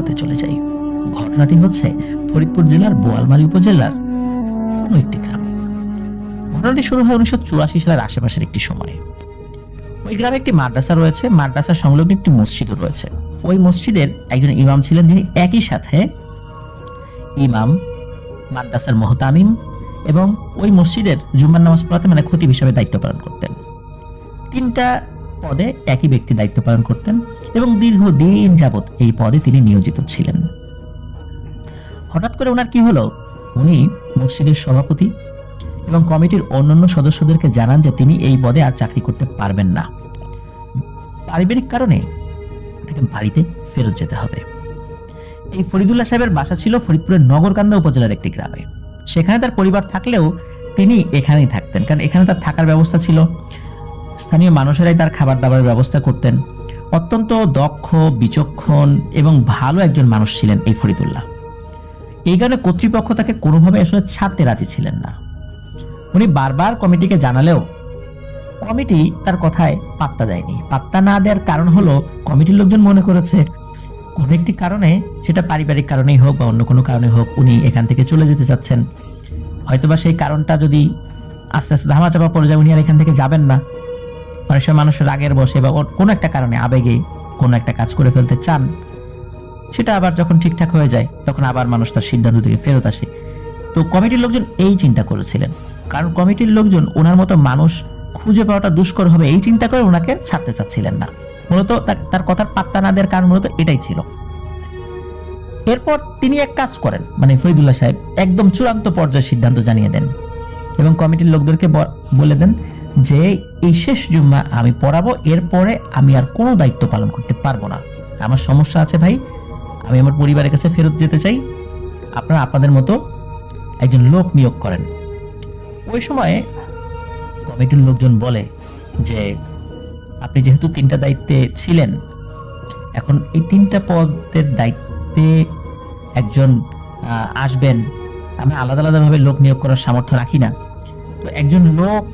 ঘটনাতে চলে যাই। ঘটনাটি হচ্ছে ফরিদপুর জেলার বোয়ালমারী উপজেলার কোনো একটি গ্রামে। ঘটনাটি শুরু হয় 1984 সালের আশেপাশের একটি সময়ে। ওই গ্রামে একটি মাদ্রাসা রয়েছে, মাদ্রাসার সংলগ্ন একটি মসজিদও রয়েছে। ওই মসজিদের একজন ইমাম ছিলেন, যিনি একই সাথে ইমাম, মাদ্রাসার মুহতামিম এবং ওই মসজিদের জুম্মার নামাজ পড়াতে মানে খতিব হিসাবে দায়িত্ব পালন করতেন। 3টা পদে একই ব্যক্তি দায়িত্ব পালন করতেন এবং দীর্ঘদিন যাবৎ এই পদে তিনি নিয়োজিত ছিলেন। হঠাৎ করে ওনার কি হলো, উনি মসজিদের সভাপতি এবং কমিটির অন্যান্য সদস্যদেরকে জানান যে তিনি এই পদে আর চাকরি করতে পারবেন না। পারিবারিক কারণে তাকে বাড়িতে ফেরত যেতে হবে। এই ফরিদুল্লাহ সাহেবের বাসা ছিল ফরিদপুরের নগরকান্দা উপজেলার একটি গ্রামে। সেখানে তার পরিবার থাকলেও তিনি এখানেই থাকতেন, কারণ এখানে তার থাকার ব্যবস্থা ছিল। স্থানীয় মানুষেরাই তার খাবার দাবারের ব্যবস্থা করতেন। অত্যন্ত দক্ষ, বিচক্ষণ এবং ভালো একজন মানুষ ছিলেন এই ফরিদুল্লাহ। এই কারণে কর্তৃপক্ষ তাকে কোনোভাবে আসলে ছাড়তে রাজি ছিলেন না। উনি বারবার কমিটিকে জানালেও কমিটি তার কথায় পাত্তা দেয়নি। পাত্তা না দেওয়ার কারণ হলো, কমিটির লোকজন মনে করেছে কোনো একটি কারণে, সেটা পারিবারিক কারণেই হোক বা অন্য কোনো কারণে হোক, উনি এখান থেকে চলে যেতে চাচ্ছেন। হয়তোবা সেই কারণটা যদি আস্তে আস্তে ধামাচাপা পড়ে যায়, উনি আর এখান থেকে যাবেন না। অনেক সময় মানুষের রাগের বসে বা কোনো একটা কারণে আবেগে কোনো একটা কাজ করে ফেলতে চান, সেটা আবার যখন ঠিকঠাক হয়ে যায় তখন আবার মানুষ তার সিদ্ধান্ত থেকে ফেরত আসে। তো কমিটির লোকজন এই চিন্তা করেছিলেন, কারণ কমিটির লোকজন ওনার মতো মানুষ খুঁজে পাওয়াটা দুষ্কর হবে এই চিন্তা করে ওনাকে ছাড়তে চাচ্ছিলেন না। মূলত তার কথার পাত্তা না দেওয়ার কারণ মূলত এটাই ছিল। এরপর তিনি এক কাজ করেন, মানে ফরিদুল্লাহ সাহেব একদম চূড়ান্ত পর্যায়ে সিদ্ধান্ত জানিয়ে দেন এবং কমিটির লোকদেরকে বলে দেন যে এই শেষ জুম্মা আমি পড়াবো, এরপরে আমি আর কোনো দায়িত্ব পালন করতে পারবো না। আমার সমস্যা আছে ভাই, আমি আমার পরিবারের কাছে ফেরত যেতে চাই, আপনারা আপনাদের মতো একজন লোক নিয়োগ করেন। ওই সময়ে কমিটির লোকজন বলে যে আপনি যেহেতু 3টা দায়িত্বে ছিলেন, এখন এই 3টা পদের দায়িত্বে একজন আসবেন, আমি আলাদা আলাদাভাবে লোক নিয়োগ করার সামর্থ্য রাখি না। তো একজন লোক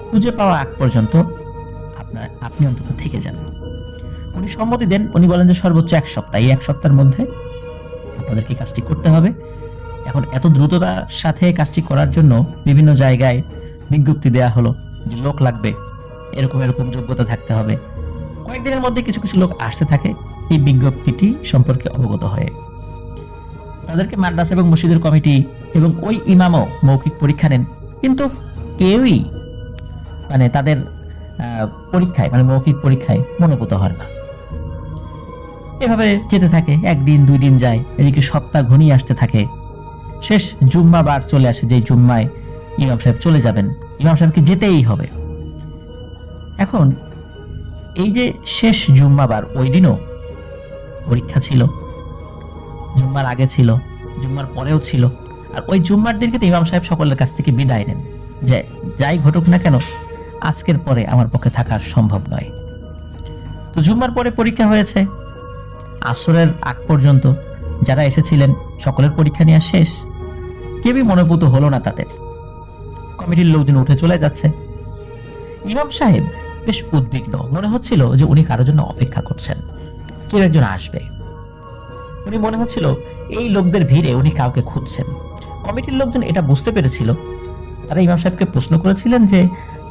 খুঁজে পাওয়া আগ পর্যন্ত আপনি অন্তত থেকে যান। উনি সম্মতি দেন। উনি বলেন যে সর্বোচ্চ 1 সপ্তাহ, এই 1 সপ্তাহের মধ্যে আপনাদেরকে কাজটি করতে হবে। এখন এত দ্রুততার সাথে কাজটি করার জন্য বিভিন্ন জায়গায় বিজ্ঞপ্তি দেয়া হলো যে লোক লাগবে, এরকম এরকম যোগ্যতা থাকতে হবে। কয়েকদিনের মধ্যে কিছু কিছু লোক আসতে থাকে এই বিজ্ঞপ্তিটি সম্পর্কে অবগত হয়ে। তাদেরকে মাদ্রাসা এবং মসজিদের কমিটি এবং ওই ইমামও মৌখিক পরীক্ষা নেন, কিন্তু কেউই মানে তাদের পরীক্ষায় মানে মৌখিক পরীক্ষায় মনোভূত হয় না। এভাবে যেতে থাকে, 1 দিন 2 দিন যায়, এদিকে সপ্তাহ ঘনিয়ে আসতে থাকে। শেষ জুম্মা বার চলে আসে, যে জুম্মায় ইমাম সাহেব চলে যাবেন, ইমাম সাহেবকে যেতেই হবে। এখন এই যে শেষ জুম্মাবার, ওই দিনও পরীক্ষা ছিল, জুম্মার আগে ছিল, জুম্মার পরেও ছিল। আর ওই জুম্মার দিনকে তো ইমাম সাহেব সকলের কাছ থেকে বিদায় নেন যে যাই ঘটুক না কেন আজকের পরে আমার পক্ষে থাকার সম্ভব নয়। তো জুম্মার পরে পরীক্ষা হয়েছে, আসরের আগ পর্যন্ত যারা এসেছিলেন সকলের পরীক্ষা নেওয়া শেষ, কেউই মনোভূত হলো না তাদের। কমিটির লোকজন উঠে চলে যাচ্ছে। ইমাম সাহেব বেশ উদ্বিগ্ন, মনে হচ্ছিল যে উনি কারোর জন্য অপেক্ষা করছেন, কেউ একজন আসবে। উনি মনে হচ্ছিল এই লোকদের ভিড়ে উনি কাউকে খুঁজছেন। কমিটির লোকজন এটা বুঝতে পেরেছিল। তারা ইমাম সাহেবকে প্রশ্ন করেছিলেন যে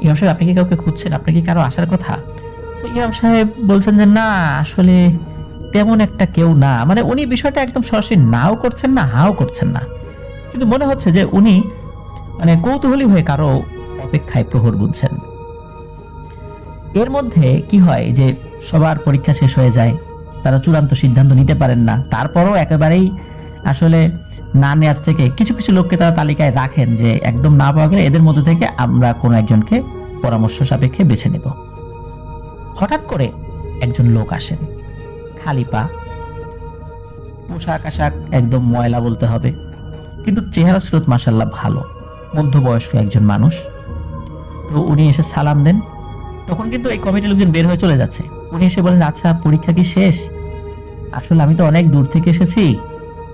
ইমাম সাহেব আপনি কি কাউকে খুঁজছেন, আপনি কি কারো আসার কথা? তো ইমাম সাহেব বলছেন যে না, আসলে তেমন একটা কেউ না। মানে উনি বিষয়টা একদম সরাসরি নাও করছেন না, হাও করছেন না, কিন্তু মনে হচ্ছে যে উনি মানে কৌতূহলী হয়ে কারো অপেক্ষায় প্রহর গুনছেন। এর মধ্যে কি হয় যে সবার পরীক্ষা শেষ হয়ে যায়, তারা চূড়ান্ত সিদ্ধান্ত নিতে পারেন না। তারপরও একেবারেই আসলে না নেওয়ার থেকে কিছু কিছু লোককে তারা তালিকায় রাখেন যে একদম না পাওয়া গেলে এদের মধ্যে থেকে আমরা কোনো একজনকে পরামর্শ সাপেক্ষে বেছে নেব। হঠাৎ করে একজন লোক আসেন, খালি পা, পোশাক আশাক একদম ময়লা বলতে হবে, কিন্তু চেহারা স্রোত মাশাআল্লাহ ভালো, মধ্যবয়স্ক একজন মানুষ। তো উনি এসে সালাম দেন। তখন কিন্তু এই কমিটির লোকজন বের হয়ে চলে যাচ্ছে। উনি এসে বলেন আচ্ছা পরীক্ষা কি শেষ? আসলে আমি তো অনেক দূর থেকে এসেছি,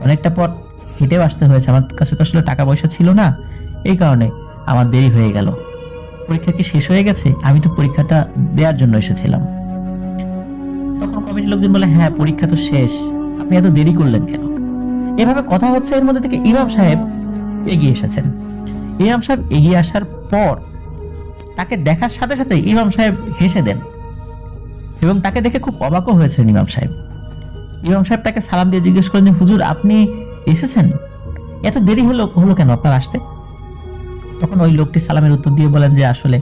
অনেকটা পথ হেঁটেও আসতে হয়েছে, আমার কাছে তো আসলে টাকা পয়সা ছিল না, এই কারণে আমার দেরি হয়ে গেল। পরীক্ষা কি শেষ হয়ে গেছে? আমি তো পরীক্ষাটা দেওয়ার জন্য এসেছিলাম। তখন কমিটির লোকজন বলে হ্যাঁ পরীক্ষা তো শেষ, আপনি এত দেরি করলেন কেন? এভাবে কথা হচ্ছে, এর মধ্যে থেকে ইমাম সাহেব এগিয়ে এসেছেন। ইমাম সাহেব এগিয়ে আসার পর তাকে দেখার সাথে সাথে ইমাম সাহেব হেসে দেন এবং তাকে দেখে খুব অবাকও হয়েছেন ইমাম সাহেব। ইমাম সাহেব তাকে সালাম দিয়ে জিজ্ঞেস করেন যে, হুজুর আপনি এসেছেন, এত দেরি হলো কেন আপনার আসতে? তখন ওই লোকটি সালামের উত্তর দিয়ে বলেন যে, আসলে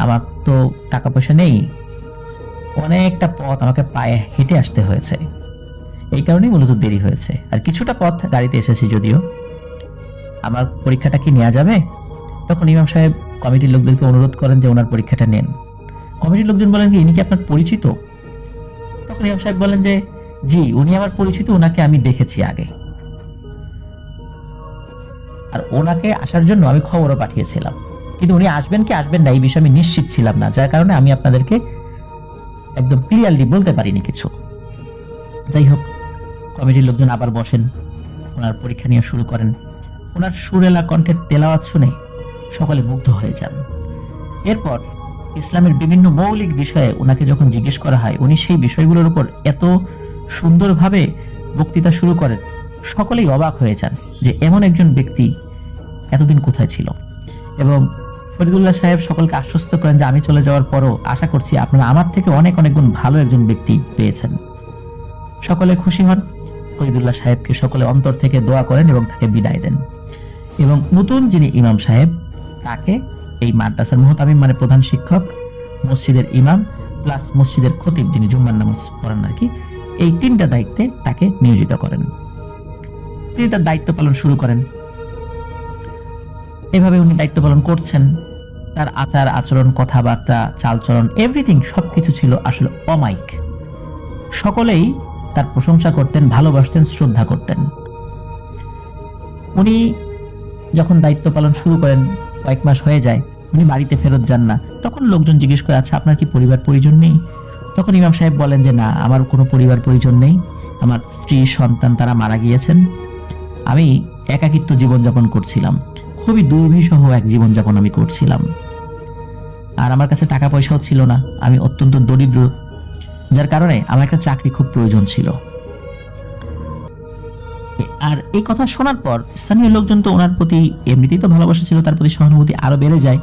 আমার তো টাকা পয়সা নেই, অনেকটা পথ আমাকে পায়ে হেঁটে আসতে হয়েছে, এই কারণেই মূলত দেরি হয়েছে, আর কিছুটা পথ গাড়িতে এসেছি যদিও। আমার পরীক্ষাটা কি নেওয়া যাবে? তখন ইমাম সাহেব কমিটির লোকদেরকে অনুরোধ করেন যে ওনার পরীক্ষাটা নেন। কমিটির লোকজন বলেন কি, ইনি কি আপনার পরিচিত? তখন ইমাম সাহেব বলেন যে, জি উনি আমার পরিচিত, ওনাকে আমি দেখেছি আগে, আর ওনাকে আসার জন্য আমি খবরও পাঠিয়েছিলাম, কিন্তু উনি আসবেন কি আসবেন না এই বিষয়ে আমি নিশ্চিত ছিলাম না, যার কারণে আমি আপনাদেরকে একদম ক্লিয়ারলি বলতে পারিনি কিছু। যাই হোক, কমিটির লোকজন আবার বসেন, ওনার পরীক্ষা নিয়ে শুরু করেন। ওনার সুরেলা কণ্ঠের তেলাওয়াত শুনে সকলে মুগ্ধ হয়ে যান। এরপর ইসলামের বিভিন্ন মৌলিক বিষয়ে ওনাকে যখন জিজ্ঞেস করা হয়, উনি সেই বিষয়গুলোর উপর এত সুন্দরভাবে বক্তৃতা শুরু করেন, সকলেই অবাক হয়ে যান যে এমন একজন ব্যক্তি এতদিন কোথায় ছিল। এবং ফরিদুল্লাহ সাহেব সকলকে আশ্বস্ত করেন যে আমি চলে যাওয়ার পরও আশা করছি আপনারা আমার থেকে অনেক অনেক গুণ ভালো একজন ব্যক্তি পেয়েছেন। সকলে খুশি হন। ফরিদুল্লাহ সাহেবকে সকলে অন্তর থেকে দোয়া করেন এবং তাকে বিদায় দেন। এবং নতুন যিনি ইমাম সাহেব, তাকে এই মাদ্রাসার মুহতামিম মানে প্রধান শিক্ষক, মসজিদের ইমাম প্লাস মসজিদের খতিব যিনি জুম্মার নামাজ পড়ান আর কি, এই তিনটা দায়িত্বে তাকে নিয়োজিত করেন। তিনি তার দায়িত্ব পালন শুরু করেন। এভাবে উনি দায়িত্ব পালন করছেন। তার আচার আচরণ, কথাবার্তা, চালচলন, এভরিথিং সবকিছু ছিল আসলে অমায়িক। সকলেই তার প্রশংসা করতেন, ভালোবাসতেন, শ্রদ্ধা করতেন। উনি যখন দায়িত্ব পালন শুরু করেন, কয়েক মাস হয়ে যায়, উনি বাড়িতে ফেরত যান না। তখন লোকজন জিজ্ঞেস করে, আচ্ছা আপনার কি পরিবার পরিজন নেই? তখন ইমাম সাহেব বলেন যে না, আমার কোনো পরিবার পরিজন নেই, আমার স্ত্রী সন্তান তারা মারা গিয়েছেন, আমি একাকিত্ব জীবনযাপন করছিলাম, খুবই দুর্বিষহ এক জীবনযাপন আমি করছিলাম, আর আমার কাছে টাকা পয়সাও ছিল না, আমি অত্যন্ত দরিদ্র, যার কারণে আমার একটা চাকরি খুব প্রয়োজন ছিল। আর এই কথা শোনার পর স্থানীয় লোকজন তো ওনার প্রতি এমনিতেই তো ভালোবাসা ছিল, তার প্রতি সহানুভূতি আরো বেড়ে যায়।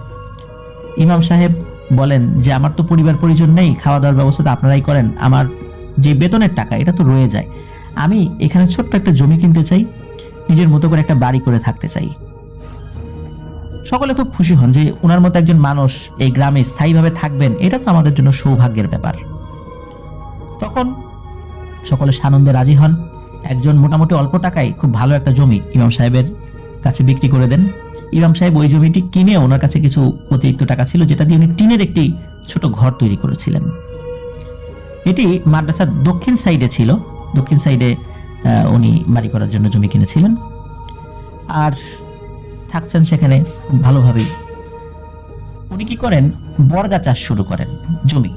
ইমাম সাহেব বলেন যে আমার তো পরিবার পরিজন নেই, খাওয়া দাওয়ার ব্যবস্থা তো আপনারাই করেন, আমার যে বেতনের টাকা এটা তো রয়ে যায়, আমি এখানে ছোট্ট একটা জমি কিনতে চাই, নিজের মতো করে একটা বাড়ি করে থাকতে চাই। সকলে খুব খুশি হন যে ওনার মতো একজন মানুষ এই গ্রামে স্থায়ীভাবে থাকবেন, এটা তো আমাদের জন্য সৌভাগ্যের ব্যাপার। তখন সকলে সানন্দে রাজি হন। একজন মোটামুটি অল্প টাকায় খুব ভালো একটা জমি ইমাম সাহেবের কাছে বিক্রি করে দেন। ইমাম সাহেব ওই জমিটি কিনে, ওনার কাছে কিছু অতিরিক্ত টাকা ছিল যেটা দিয়ে উনি টিনের একটি ছোট ঘর তৈরি করেছিলেন। এটি মাদ্রাসার দক্ষিণ সাইডে ছিল, দক্ষিণ সাইডে উনি বাড়ি করার জন্য জমি কিনেছিলেন আর থাকছেন সেখানে খুব ভালোভাবেই। উনি কি করেন, বর্গা চাষ শুরু করেন জমি।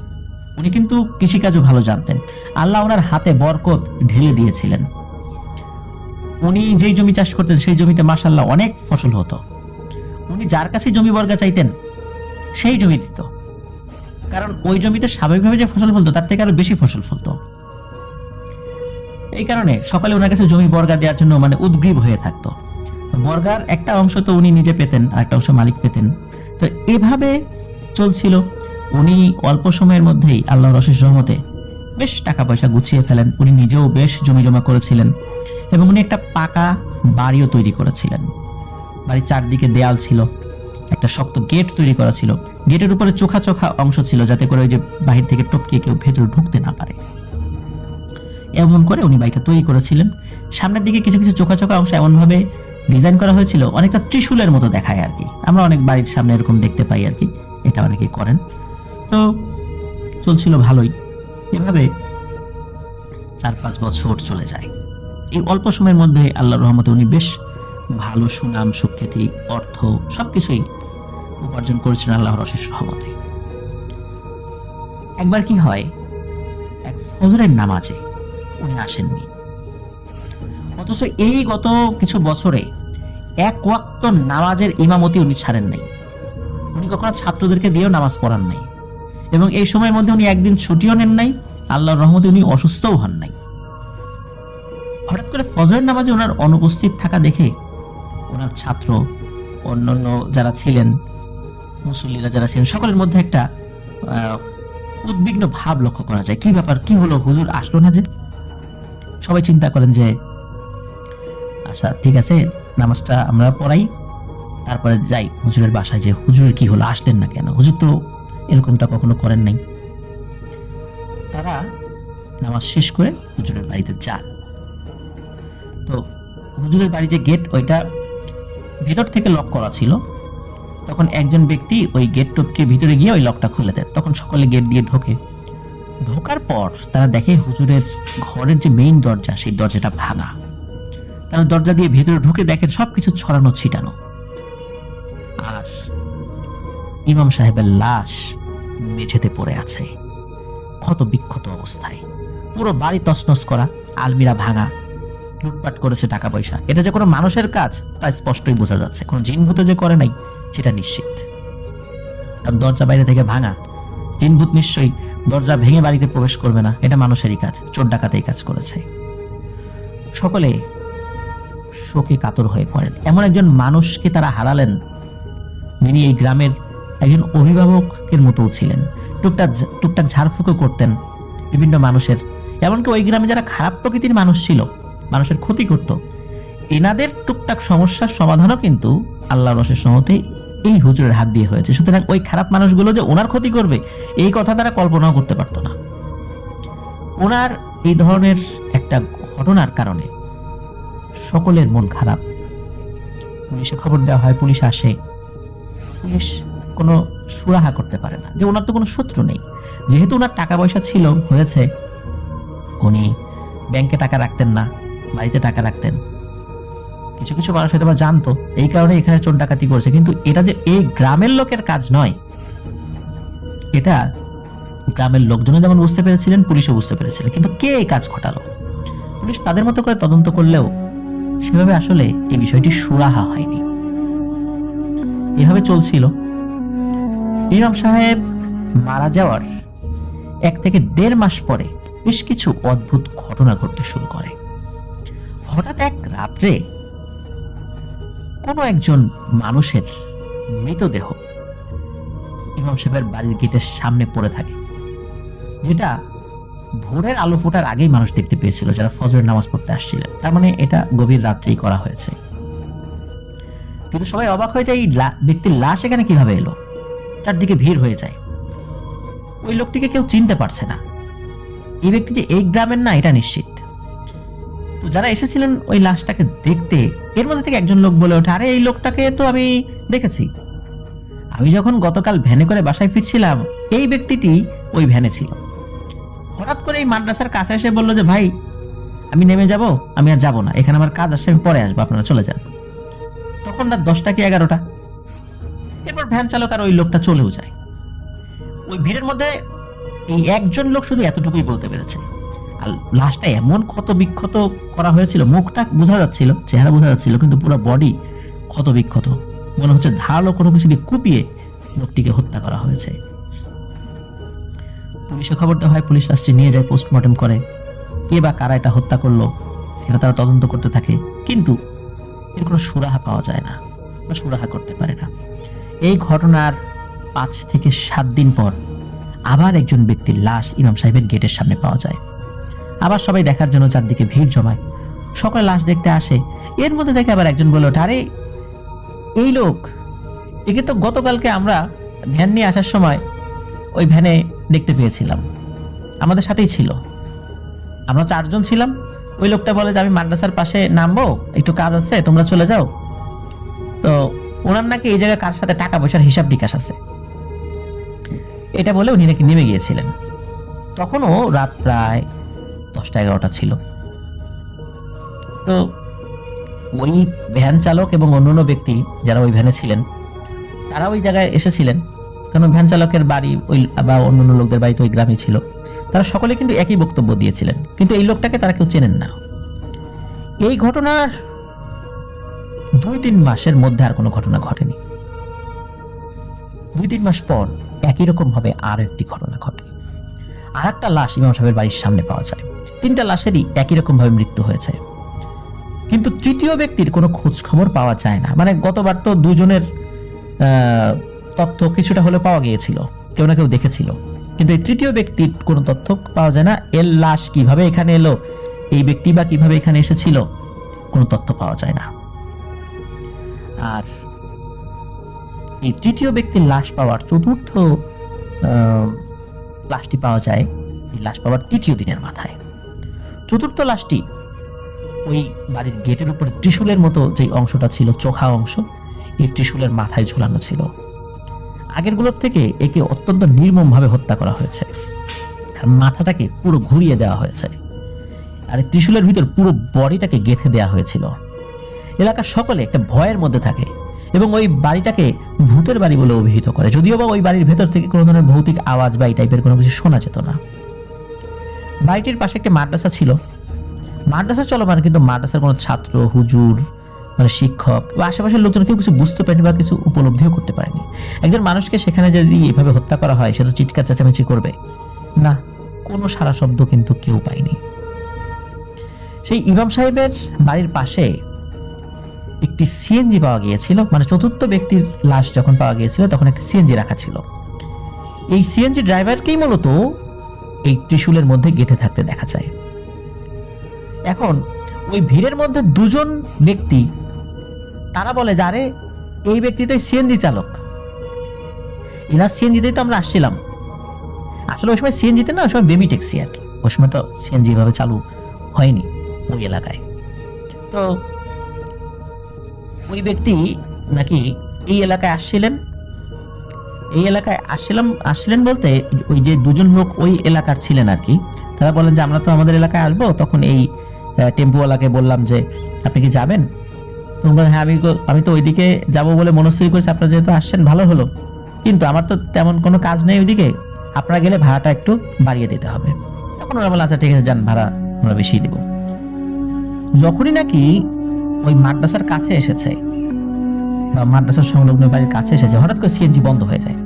উনি কিন্তু কৃষিকাজও ভালো জানতেন, আল্লাহ ওনার হাতে বরকত ঢেলে দিয়েছিলেন। উনি যেই জমি চাষ করতেন সেই জমিতে মাশাআল্লাহ অনেক ফসল হতো। উনি যার কাছে জমি বর্গা চাইতেন সেই জমি দিত, কারণ ওই জমিতে স্বাভাবিকভাবে যে ফসল ফলতো তার থেকে আরো বেশি ফসল ফলতো। এই কারণে সকালে ওনার কাছে জমি বর্গা দেওয়ার জন্য মানে উদ্গ্রীব হয়ে থাকতো। বর্গার একটা অংশ তো উনি নিজে পেতেন, আর একটা অংশ মালিক পেতেন। তো এভাবে চলছিল। উনি অল্প সময়ের মধ্যেই আল্লাহর অশেষ রহমতে বেশ টাকা পয়সা গুছিয়ে ফেলেন। উনি নিজেও বেশ জমি জমা করেছিলেন এবং উনি একটা পাকা বাড়িও তৈরি করেছিলেন। বাড়ির চারদিকে দেয়াল ছিল, একটা শক্ত গেট তৈরি করা ছিল, গেটের উপরে চোখা চোখা অংশ ছিল যাতে করে ওই যে বাহির থেকে টপকিয়ে কেউ ভেতরে ঢুকতে না পারে। এমন করে উনি বাড়িটা তৈরি করেছিলেন। সামনের দিকে কিছু কিছু চোখা চোখা অংশ এমনভাবে ডিজাইন করা হয়েছিল অনেকটা ত্রিশূলের মতো দেখায় আর কি। আমরা অনেক বাড়ির সামনে এরকম দেখতে পাই আর কি, এটা অনেকে করেন। তো চলছিল ভালোই। এভাবে 4-5 বছর চলে যায়। এই অল্প সময়ের মধ্যে আল্লাহর রহমতে উনি বেশ ভালো সুনাম, সুখ্যাতি, অর্থ সবকিছুই উপার্জন করেছেন আল্লাহর অশেষ রহমতে। একবার কি হয়, এক ফজরের নামাজে উনি আসেননি, অথচ এই গত কিছু বছরে এক ওয়াক্ত নামাজের ইমামতি উনি ছাড়েন নাই। উনি কখনো ছাত্রদেরকে দিয়েও নামাজ পড়ান নাই, এবং এই সময়ের মধ্যে উনি একদিন ছুটিও নেন নাই। আল্লাহর রহমতে উনি অসুস্থও হন নাই। হঠাৎ করে ফজরের নামাজে ওনার অনুপস্থিত থাকা দেখে ওনার ছাত্র, অন্যান্য যারা ছিলেন, মুসল্লিরা যারা ছিলেন, সকলের মধ্যে একটা উদ্বিগ্ন ভাব লক্ষ্য করা যায়। কি ব্যাপার, কি হলো, হুজুর আসলো না যে? সবাই চিন্তা করেন যে আচ্ছা ঠিক আছে, নামাজটা আমরা পড়াই, তারপরে যাই হুজুরের বাসায়, যে হুজুরের কি হলো, আসলেন না কেন? হুজুর তো এরকমটা কখনো করেন নাই। তারা নামাজ শেষ করে হুজুরের বাড়িতে যান। তো হুজুরের বাড়ি যে গেট, ওইটা ভেতর থেকে লক করা ছিল। তখন একজন ব্যক্তি ওই গেট টপকে ভিতরে গিয়ে ওই লকটা খুলে দেন। তখন সকলে গেট দিয়ে ঢোকে। ঢোকার পর তারা দেখে হুজুরের ঘরের যে মেইন দরজা, সেই দরজাটা ভাঙা। তারা দরজা দিয়ে ভেতরে ঢুকে দেখেন সবকিছু ছড়ানো ছিটানো, আর ইমাম সাহেবের লাশ মেঝেতে পড়ে আছে ক্ষত বিক্ষত অবস্থায়। পুরো বাড়ি তছনছ করা, আলমিরা ভাঙা, লুটপাট করেছে টাকা পয়সা। এটা যে কোনো মানুষের কাজ তা স্পষ্টই বোঝা যাচ্ছে, কোনো জিনভূতে যে করে নাই সেটা নিশ্চিত। কারণ দরজা বাইরে থেকে ভাঙা, জিনভূত নিশ্চয়ই দরজা ভেঙে বাড়িতে প্রবেশ করবে না, এটা মানুষেরই কাজ, চোর ডাকাতেই কাজ করেছে। সকলে শোকে কাতর হয়ে পড়েন। এমন একজন মানুষকে তারা হারালেন যিনি এই গ্রামের একজন অভিভাবকের মতোও ছিলেন। টুকটাক ঝাড়ফুঁকো করতেন বিভিন্ন মানুষের, এমনকি ওই গ্রামে যারা খারাপ প্রকৃতির মানুষ ছিল, মানুষের ক্ষতি করত, এনাদের টুকটাক সমস্যার সমাধানও কিন্তু আল্লাহর অশেষ রহমতে এই হুজুরের হাত দিয়ে হয়েছে। সুতরাং ওই খারাপ মানুষগুলো যে ওনার ক্ষতি করবে এই কথা তারা কল্পনাও করতে পারতো না। ওনার এই ধরনের একটা ঘটনার কারণে সকলের মন খারাপ। পুলিশে খবর দেওয়া হয়, পুলিশ আসে। পুলিশ কোনো সুরাহা করতে পারে না যে ওনার তো কোনো শত্রু নেই। যেহেতু ওনার টাকা পয়সা ছিল, হয়েছে উনি ব্যাংকে টাকা রাখতেন না, বাড়িতে টাকা রাখতেন। কিছু কিছু মানুষ হয়তো বা জানতো, এই কারণে এখানে চোর ডাকাতি করেছে। কিন্তু এটা যে এই গ্রামের লোকের কাজ নয়, এটা গ্রামের লোকজনও যেমন বুঝতে পেরেছিলেন, পুলিশও বুঝতে পেরেছিলেন। কিন্তু কে এই কাজ ঘটালো? পুলিশ তাদের মতো করে তদন্ত করলেও সেভাবে আসলে এই বিষয়টি সুরাহা হয়নি। এভাবে চলছিল। ইমাম সাহেব মারা যাওয়ার 1 থেকে 1.5 মাস পরে বেশ কিছু অদ্ভুত ঘটনা ঘটতে শুরু করে। হঠাৎ এক রাত্রে কোনো একজন মানুষের মৃতদেহ ইমাম সাহেবের বাড়ির গেটের সামনে পড়ে থাকে, যেটা ভোরের আলো ফোটার আগেই মানুষ দেখতে পেয়েছিল যারা ফজরের নামাজ পড়তে আসছিলেন। তার মানে এটা গভীর রাত্রেই করা হয়েছে। কিন্তু সবাই অবাক হয়ে যায়, এই ব্যক্তির লাশ এখানে কিভাবে এলো? চারদিকে ভিড় হয়ে যায়। ওই লোকটিকে কেউ চিনতে পারছে না। এই ব্যক্তি যে এই গ্রামের না এটা নিশ্চিত। তো যারা এসেছিলেন ওই লাশটাকে দেখতে, এর মধ্যে থেকে একজন লোক বলে ওঠে, আরে এই লোকটাকে তো আমি দেখেছি, আমি যখন গতকাল ভ্যানে করে বাসায় ফিরছিলাম এই ব্যক্তিটি ওই ভ্যানে ছিল। হঠাৎ করে এই মাদ্রাসার কাছে এসে বললো যে ভাই আমি নেমে যাব, আমি আর যাবো না, এখানে আমার কাজ আসছে, আমি পরে আসবো, আপনারা চলে যান। তখন রাত 10টা কি 11টা। এরপর ভ্যান চালক আর ওই লোকটা চলেও যায়। ওই ভিড়ের মধ্যে এই একজন লোক শুধু এতটুকুই বলতে পেরেছে। আর লাশটা এমন ক্ষত বিক্ষত করা হয়েছিল, মুখটা বোঝা যাচ্ছিল, চেহারা বোঝা যাচ্ছিল, কিন্তু পুরো বডি ক্ষত বিক্ষত। মনে হচ্ছে ধারালো কোনো কিছু দিয়ে কুপিয়ে লোকটিকে হত্যা করা হয়েছে। পুলিশে খবর দেওয়া হয়, পুলিশ লাশটি নিয়ে যায়, পোস্টমর্টেম করে। কে বা কারা এটা হত্যা করলো সেটা তারা তদন্ত করতে থাকে, কিন্তু এর কোনো সুরাহা পাওয়া যায় না বা সুরাহা করতে পারে না। এই ঘটনার 5 থেকে 7 দিন পর আবার একজন ব্যক্তির লাশ ইমাম সাহেবের গেটের সামনে পাওয়া যায়। আবার সবাই দেখার জন্য চারদিকে ভিড় জমায়, সকলে লাশ দেখতে আসে। এর মধ্যে দেখে আবার একজন বলে ওঠে, আরে এই লোক, একে তো গতকালকে আমরা ভ্যান নিয়ে আসার সময় ওই ভ্যানে দেখতে পেয়েছিলাম, আমাদের সাথেই ছিল, আমরা 4 জন ছিলাম। ওই লোকটা বলে যে আমি মাদ্রাসার পাশে নামবো, একটু কাজ আছে, তোমরা চলে যাও। তো ওনার নাকি এই জায়গায় কার সাথে টাকা পয়সার হিসাব নিকাশ আছে, এটা বলে উনি নাকি নেমে গিয়েছিলেন। তখনও রাত প্রায় 10টা-11টা ছিল। তো ওই ভ্যান চালক এবং অন্যান্য ব্যক্তি যারা ওই ভ্যানে ছিলেন তারা ওই জায়গায় এসেছিলেন, কারণ ভ্যান চালকের বাড়ি ওই বা অন্যান্য লোকদের বাড়ি তো ওই গ্রামে ছিল। তারা সকলে কিন্তু একই বক্তব্য দিয়েছিলেন, কিন্তু এই লোকটাকে তারা কেউ চেনেন না। এই ঘটনার 2-3 মাসের মধ্যে আর কোনো ঘটনা ঘটেনি। 2-3 মাস পর একই রকম ভাবে আরো একটি ঘটনা ঘটে। আর একটা লাশ ইমাম সাহেবের বাড়ির সামনে পাওয়া যায়। 3টা লাশেরই একই রকম ভাবে মৃত্যু হয়েছে। কিন্তু তৃতীয় ব্যক্তির কোনো খোঁজ খবর পাওয়া যায় না। মানে গতবার তো দুজনের তথ্য কিছুটা হলে পাওয়া গিয়েছিল, কেউ না কেউ দেখেছিল, কিন্তু এই তৃতীয় ব্যক্তির কোনো তথ্য পাওয়া যায় না। এর লাশ কিভাবে এখানে এলো, এই ব্যক্তি বা কিভাবে এখানে এসেছিল, কোনো তথ্য পাওয়া যায় না। আর এই তৃতীয় ব্যক্তির লাশ পাওয়ার চতুর্থ লাশটি পাওয়া যায় এই লাশ পাওয়ার তৃতীয় দিনের মাথায়। চতুর্থ লাশটি ওই বাড়ির গেটের উপরে ত্রিশূলের মতো যে অংশটা ছিল, চোখা অংশ, এই ত্রিশূলের মাথায় ঝুলানো ছিল। আগেরগুলোর থেকে একে অত্যন্ত নির্মমভাবে হত্যা করা হয়েছে, আর মাথাটাকে পুরো ঘুরিয়ে দেওয়া হয়েছে, আর এই ত্রিশূলের ভিতর পুরো বডিটাকে গেঁথে দেওয়া হয়েছিল। এলাকার সকলে একটা ভয়ের মধ্যে থাকে এবং ওই বাড়িটাকে ভূতের বাড়ি বলে অভিহিত করে, যদিও বা ওই বাড়ির ভেতর থেকে কোনো ধরনের ভৌতিক আওয়াজ বা এই টাইপের কোনো কিছু শোনা যেত না। বাড়িটির পাশে একটা মাদ্রাসা ছিল। মাদ্রাসা চলমান, কিন্তু মাদ্রাসার কোনো ছাত্র, হুজুর, মানে শিক্ষক বা আশেপাশের লোকজন কেউ কিছু বুঝতে পারেনি বা কিছু উপলব্ধিও করতে পারেনি। একজন মানুষকে সেখানে যদি এভাবে হত্যা করা হয়, সে তো চিৎকার চেঁচামেচি করবে না, কোনো সারা শব্দ কিন্তু কেউ পায়নি। সেই ইমাম সাহেবের বাড়ির পাশে একটি সিএনজি পাওয়া গিয়েছিল, মানে চতুর্থ ব্যক্তির লাশ যখন পাওয়া গিয়েছিল তখন একটি সিএনজি রাখা ছিল। এই সিএনজি ড্রাইভারকেই মূলত এই ত্রিশূলের মধ্যে গেঁথে থাকতে দেখা যায়। এখন ওই ভিড়ের মধ্যে দুজন ব্যক্তি, তারা বলে যে আরে এই ব্যক্তি তো সিএনজি চালক, এনার সিএনজিতেই তো আমরা আসছিলাম। আসলে ওই সময় সিএনজিতে না, ওই সময় বেবি ট্যাক্সি আর কি, ওই সময় তো সিএনজি এভাবে চালু হয়নি ওই এলাকায়। তো ওই ব্যক্তি নাকি এই এলাকায় আসছিলেন। এই এলাকায় আসছিলেন বলতে ওই যে দুজন লোক ওই এলাকার ছিলেন আর কি, তারা বলেন যে আমরা তো আমাদের এলাকায় আসবো। তখন এই টেম্পোওয়ালাকে বললাম যে আপনি কি যাবেন? তোমরা হ্যাঁ, আমি তো ওইদিকে যাবো বলে মনস্থির করেছি, আপনারা যেহেতু আসছেন ভালো হলো, কিন্তু আমার তো তেমন কোনো কাজ নেই ওইদিকে, আপনারা গেলে ভাড়াটা একটু বাড়িয়ে দিতে হবে। তখন ওরা বলে আচ্ছা ঠিক আছে, যান, ভাড়া আমরা বেশি দিব। যখনই নাকি ওই মাদ্রাসার কাছে এসেছে বা মাদ্রাসার সংলগ্ন বাড়ির কাছে এসেছে, হঠাৎ করে সিএনজি বন্ধ হয়ে যায়,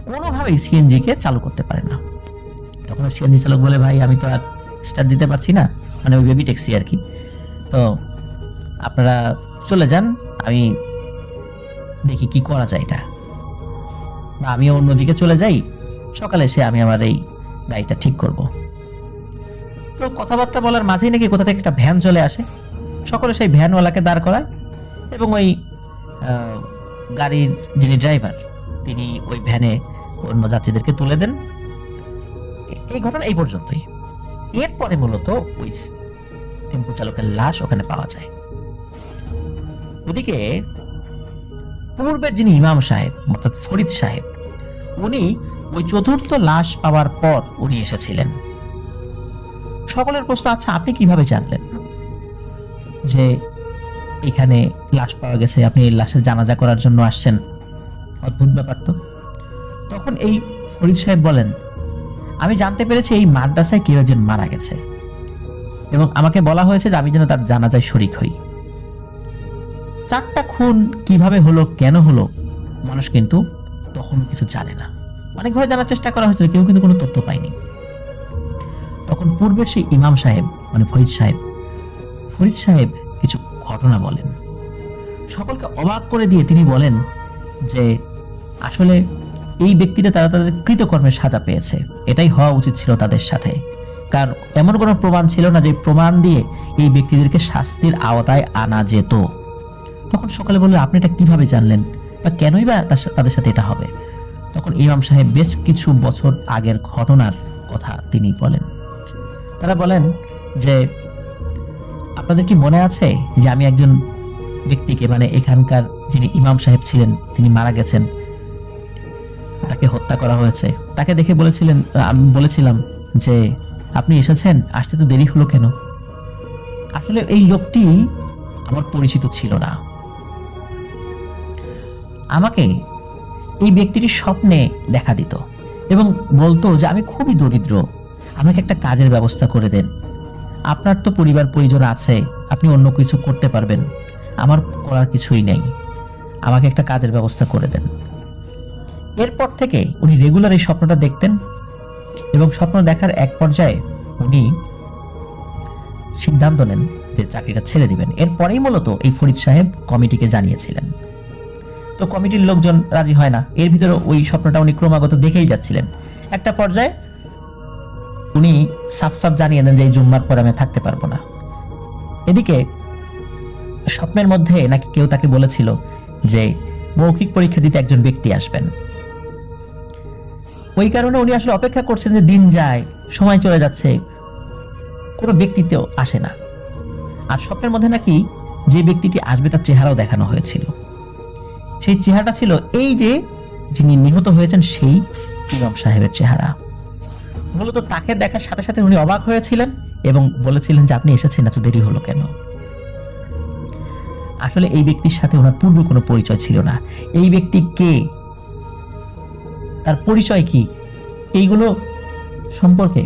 কোনোভাবেই সিএনজি কে চালু করতে পারে না। তখন সিএনজি চালক বলে ভাই আমি তো আর স্টার্ট দিতে পারছি না, মানে ওই বেবি ট্যাক্সি আর কি, তো আপনারা চলে যান, আমি দেখি কি করা যায় এটা, বা আমিও অন্যদিকে চলে যাই, সকালে এসে আমি আমার এই গাড়িটা ঠিক করব। তো কথাবার্তা বলার মাঝেই নাকি কোথা থেকে একটা ভ্যান চলে আসে, সকলে সেই ভ্যানওয়ালাকে দাঁড় করায় এবং ওই গাড়ির যিনি ড্রাইভার তিনি ওই ভ্যানে অন্য যাত্রীদেরকে তুলে দেন। এই ঘটনা এই পর্যন্তই। এরপরে মূলত ওই টেম্পো চালকের লাশ ওখানে পাওয়া যায়। ওদিকে পূর্বের যিনি ইমাম সাহেব অর্থাৎ ফরিদ সাহেব, উনি ওই চতুর্থ লাশ পাওয়ার পর উনি এসেছিলেন। সকলের প্রশ্ন, আচ্ছা আপনি কিভাবে জানলেন যে এখানে লাশ পাওয়া গেছে, আপনি এই লাশের জানাজা করার জন্য আসছেন? অদ্ভুত ব্যাপার তো। তখন এই ফরিদ সাহেব বলেন, আমি জানতে পেরেছি এই মাদ্রাসায় কেউ একজন মারা গেছে এবং আমাকে বলা হয়েছে যে আমি যেন তার জানাজায় শরীক হই। 4টা খুন কিভাবে হলো, কেন হলো, মানুষ কিন্তু তখন কিছু জানে না। অনেকভাবে জানার চেষ্টা করা হয়েছিল, কেউ কিন্তু কোনো তথ্য পায়নি। তখন পূর্বের সেই ইমাম সাহেব মানে ফরিদ সাহেব কিছু ঘটনা বলেন, সকলকে অবাক করে দিয়ে তিনি বলেন যে আসলে এই ব্যক্তিরা তারা তাদের কৃতকর্মের সাজা পেয়েছে, এটাই হওয়া উচিত ছিল তাদের সাথে, কারণ এমন কোনো প্রমাণ ছিল না যে প্রমাণ দিয়ে এই ব্যক্তিদেরকে শাস্তির আওতায় আনা যেত। তখন সকলে বললেন আপনি এটা কিভাবে জানলেন বা কেনই বা তাদের সাথে এটা হবে? তখন ইমাম সাহেব বেশ কিছু বছর আগের ঘটনার কথা তিনি বলেন। তারা বলেন যে আপনাদের কি মনে আছে যে আমি একজন ব্যক্তিকে, মানে এখানকার যিনি ইমাম সাহেব ছিলেন তিনি মারা গেছেন, তাকে হত্যা করা হয়েছে, তাকে দেখে আমি বলেছিলাম যে আপনি এসেছেন, আসতে তো দেরি হলো কেন? আসলে এই লোকটি আমার পরিচিত ছিল না। আমাকে এই ব্যক্তিটির স্বপ্নে দেখা দিত এবং বলতো যে আমি খুবই দরিদ্র, আমাকে একটা কাজের ব্যবস্থা করে দেন, আপনার তো পরিবার পরিজন আছে, আপনি অন্য কিছু করতে পারবেন, আমার করার কিছুই নেই, আমাকে একটা কাজের ব্যবস্থা করে দেন। এরপর থেকে উনি রেগুলার এই স্বপ্নটা দেখতেন এবং স্বপ্ন দেখার এক পর্যায়ে উনি সিদ্ধান্ত নেন যে চাকরিটা ছেড়ে দিবেন। এরপরেই মূলত এই ফরিদ সাহেব কমিটিকে জানিয়েছিলেন। তো কমিটির লোকজন রাজি হয় না। এর ভিতরে ওই স্বপ্নটা উনি ক্রমাগত দেখেই যাচ্ছিলেন। একটা পর্যায়ে উনি সাফ সাফ জানিয়ে দেন যে এই জুম্মার পর আমি থাকতে পারবো না। এদিকে স্বপ্নের মধ্যে নাকি কেউ তাকে বলেছিল যে মৌখিক পরীক্ষা দিতে একজন ব্যক্তি আসবেন। ওই কারণে উনি আসলে অপেক্ষা করছেন যে দিন যায়, সময় চলে যাচ্ছে, কোনো ব্যক্তিত্ব আসে না। আর স্বপ্নের মধ্যে নাকি যে ব্যক্তিটি আসবে তার চেহারাও দেখানো হয়েছিল। সেই চেহারাটা ছিল এই যে যিনি নিহত হয়েছেন সেই ইমাম সাহেবের চেহারা। মূলত তাকে দেখার সাথে সাথে উনি অবাক হয়েছিলেন এবং বলেছিলেন যে আপনি এসেছেন, এত দেরি হলো কেন? আসলে এই ব্যক্তির সাথে ওনার পূর্বে কোনো পরিচয় ছিল না। এই ব্যক্তি কে, তার পরিচয় কি, এইগুলো সম্পর্কে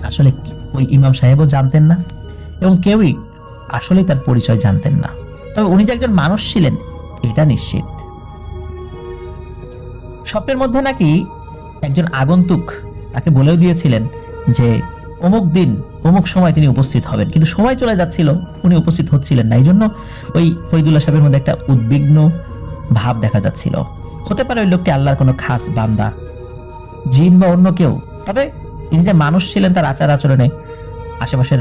আসলে ওই ইমাম সাহেবও জানতেন না এবং কেউই আসলে তার পরিচয় জানতেন না। তবে উনি যে একজন মানুষ ছিলেন এটা নিশ্চিত। স্বপ্নের মধ্যে নাকি একজন আগন্তুক তাকে বলেও দিয়েছিলেন যে অমুক দিন অমুক সময় তিনি উপস্থিত হবেন, কিন্তু সময় চলে যাচ্ছিল, উনি উপস্থিত হচ্ছিলেন না। এই জন্য ওই ফরিদুল্লাহ সাহেবের মধ্যে একটা উদ্বিগ্ন ভাব দেখা যাচ্ছিল। হতে পারে ওই লোকটি আল্লাহর কোনো খাস বান্দা, জিন বা অন্য কেউ। তবে তিনি যে মানুষ ছিলেন তার আচার আচরণে আশেপাশের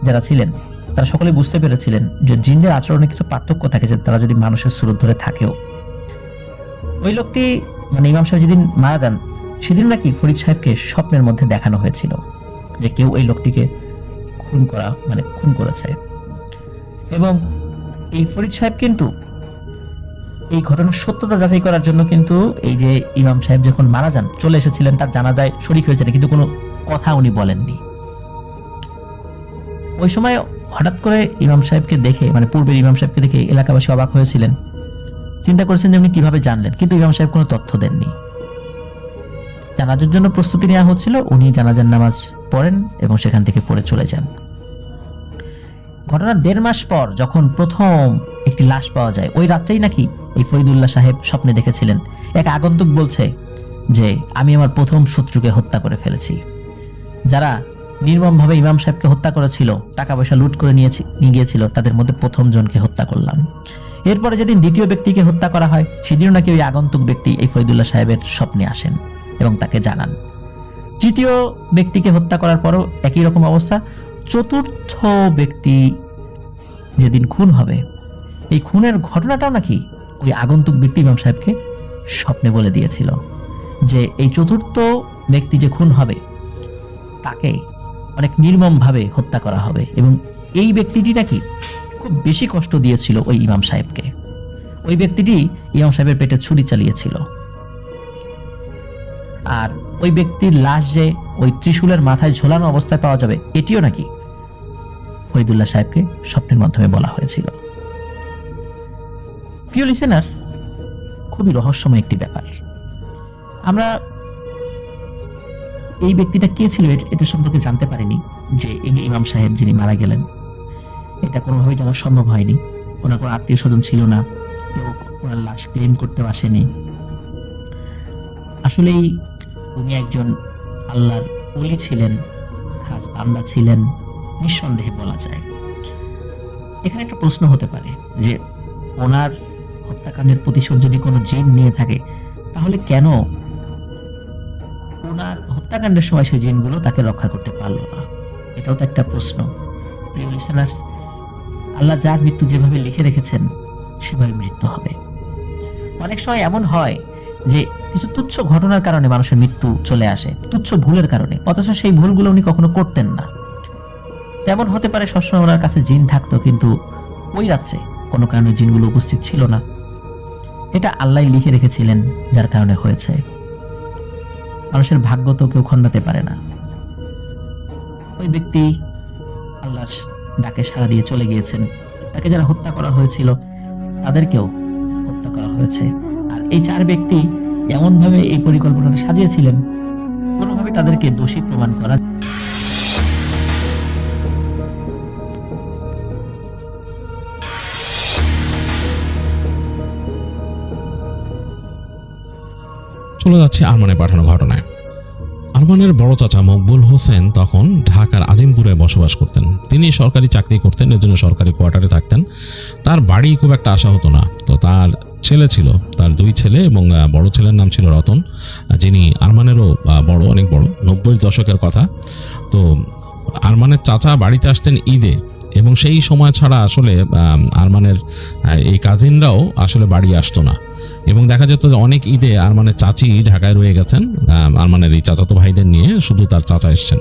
যারা ছিলেন তারা সকলে বুঝতে পেরেছিলেন যে জিনদের আচরণে কিছু পার্থক্য থাকে, যে তারা যদি মানুষের সুরত ধরে থাকেও। ওই লোকটি মানে ইমাম সাহেব যেদিন মারা যান সেদিন নাকি ফরিদ সাহেবকে স্বপ্নের মধ্যে দেখানো হয়েছিল যে কেউ এই লোকটিকে খুন করেছে। এবং এই ফরিদ সাহেব কিন্তু এই ঘটনার সত্যতা যাচাই করার জন্য কিন্তু এই যে ইমাম সাহেব যখন মারা যান চলে এসেছিলেন, তার জানাজায় শরীক হয়েছেন, কিন্তু কোনো কথা উনি বলেননি। ওই সময় হঠাৎ করে ইমাম সাহেবকে দেখে, মানে পূর্বের ইমাম সাহেবকে দেখে এলাকাবাসী অবাক হয়েছিলেন, চিন্তা করেছেন যে উনি কিভাবে জানলেন, কিন্তু ইমাম সাহেব কোনো তথ্য দেননি। জানাজার জন্য প্রস্তুতি নেওয়া হচ্ছিল, উনি জানাজার নামাজ পড়েন এবং সেখান থেকে পড়ে চলে যান। ঘটনার 1.5 মাস পর যখন প্রথম একটি লাশ পাওয়া যায়, ওই রাত্রেই নাকি এই ফরিদুল্লাহ সাহেব স্বপ্নে দেখেছিলেন এক আগন্তুক বলছে যে আমি আমার প্রথম শত্রুকে হত্যা করে ফেলেছি। যারা নির্মমভাবে ইমাম সাহেবকে হত্যা করেছিল, টাকা পয়সা লুট করে নিয়ে গিয়েছিল, তাদের মধ্যে প্রথম জনকে হত্যা করলাম। এরপরে যেদিন দ্বিতীয় ব্যক্তিকে হত্যা করা হয় সেদিনও নাকি ওই আগন্তুক ব্যক্তি এই ফরিদুল্লাহ সাহেবের স্বপ্নে আসেন এবং তাকে জানান। তৃতীয় ব্যক্তিকে হত্যা করার পরও একই রকম অবস্থা। চতুর্থ ব্যক্তি যেদিন খুন হবে, এই খুনের ঘটনাটাও নাকি ওই আগন্তুক ব্যক্তি ইমাম সাহেবকে স্বপ্নে বলে দিয়েছিল যে এই চতুর্থ ব্যক্তি যে খুন হবে তাকে অনেক নির্মমভাবে হত্যা করা হবে এবং এই ব্যক্তিটি নাকি খুব বেশি কষ্ট দিয়েছিল ওই ইমাম সাহেবকে। ওই ব্যক্তিটি ইমাম সাহেবের পেটে ছুরি চালিয়েছিল। আর ওই ব্যক্তির লাশ যে ওই ত্রিশূলের মাথায় ঝোলানো অবস্থায় পাওয়া যাবে, এটিও নাকি ফরিদুল্লাহ সাহেবকে স্বপ্নের মাধ্যমে বলা হয়েছিল। প্রিয় লিসেনার্স, খুবই রহস্যময় একটি ব্যাপার। আমরা এই ব্যক্তিটা কে ছিল এটা সম্পর্কে জানতে পারিনি, যে এই যে ইমাম সাহেব যিনি মারা গেলেন এটা কোনোভাবেই জানা সম্ভব হয়নি। ওনার কোনো আত্মীয় স্বজন ছিল না, কেউ ওনার লাশ ক্লেম করতেও আসেনি। আসলেই উনি একজন আল্লাহর ওলি ছিলেন, খাস বান্দা ছিলেন, নিঃসন্দেহে বলা যায়। এখানে একটা প্রশ্ন হতে পারে যে ওনার হত্যাকাণ্ডের প্রতিশোধ যদি কোনো জিন নিয়ে থাকে, তাহলে কেন ওনার হত্যাকাণ্ডের সময় সেই জিনগুলো তাকে রক্ষা করতে পারলো না? এটাও তো একটা প্রশ্ন। প্রিয় লিসেনার্স, আল্লাহ যার মৃত্যু যেভাবে লিখে রেখেছেন সেভাবে মৃত্যু হবে। অনেক সময় এমন হয় যে কিছু তুচ্ছ ঘটনার কারণে মানুষের মৃত্যু চলে আসে, তুচ্ছ ভুলের কারণে, অথচ সেই ভুলগুলো উনি কখনো করতেন না। তেমন হতে পারে সবসময় ওনার কাছে জিন থাকতো, কিন্তু ওই রাত্রে কোনো কারণে জিনগুলো উপস্থিত ছিল না। এটা আল্লাহ লিখে রেখেছিলেন, যার কারণে হয়েছে। মানুষের ভাগ্য তো কেউ খণ্ডাতে পারে না। ওই ব্যক্তি আল্লাহর ডাকে সাড়া দিয়ে চলে গিয়েছেন। তাকে যারা হত্যা করা হয়েছিল তাদেরকেও হত্যা করা হয়েছে। আর এই 4 ব্যক্তি এমনভাবে এই পরিকল্পনাটা সাজিয়েছিলেন, কোনোভাবে তাদেরকে দোষী প্রমাণ করা। চলে যাচ্ছে আরমানে পাঠানো ঘটনায়। আরমানের বড় চাচা মকবুল হোসেন তখন ঢাকার আজিমপুরে বসবাস করতেন। তিনি সরকারি চাকরি করতেন, এর জন্য সরকারি কোয়ার্টারে থাকতেন। তার বাড়ি খুব একটা আসা হতো না। তো তার ছেলে ছিল, তার 2 ছেলে, এবং বড় ছেলের নাম ছিল রতন, যিনি আরমানেরও বড়, অনেক বড়, 90 দশকের কথা। তো আরমানের চাচা বাড়িতে আসতেন ঈদে, এবং সেই সময় ছাড়া আসলে আরমানের এই কাজিনরাও আসলে বাড়ি আসতো না। এবং দেখা যেত যে অনেক ঈদে আরমানের চাচি ঢাকায় রয়ে গেছেন, আরমানের এই চাচাতো ভাইদের নিয়ে শুধু তার চাচা এসছেন।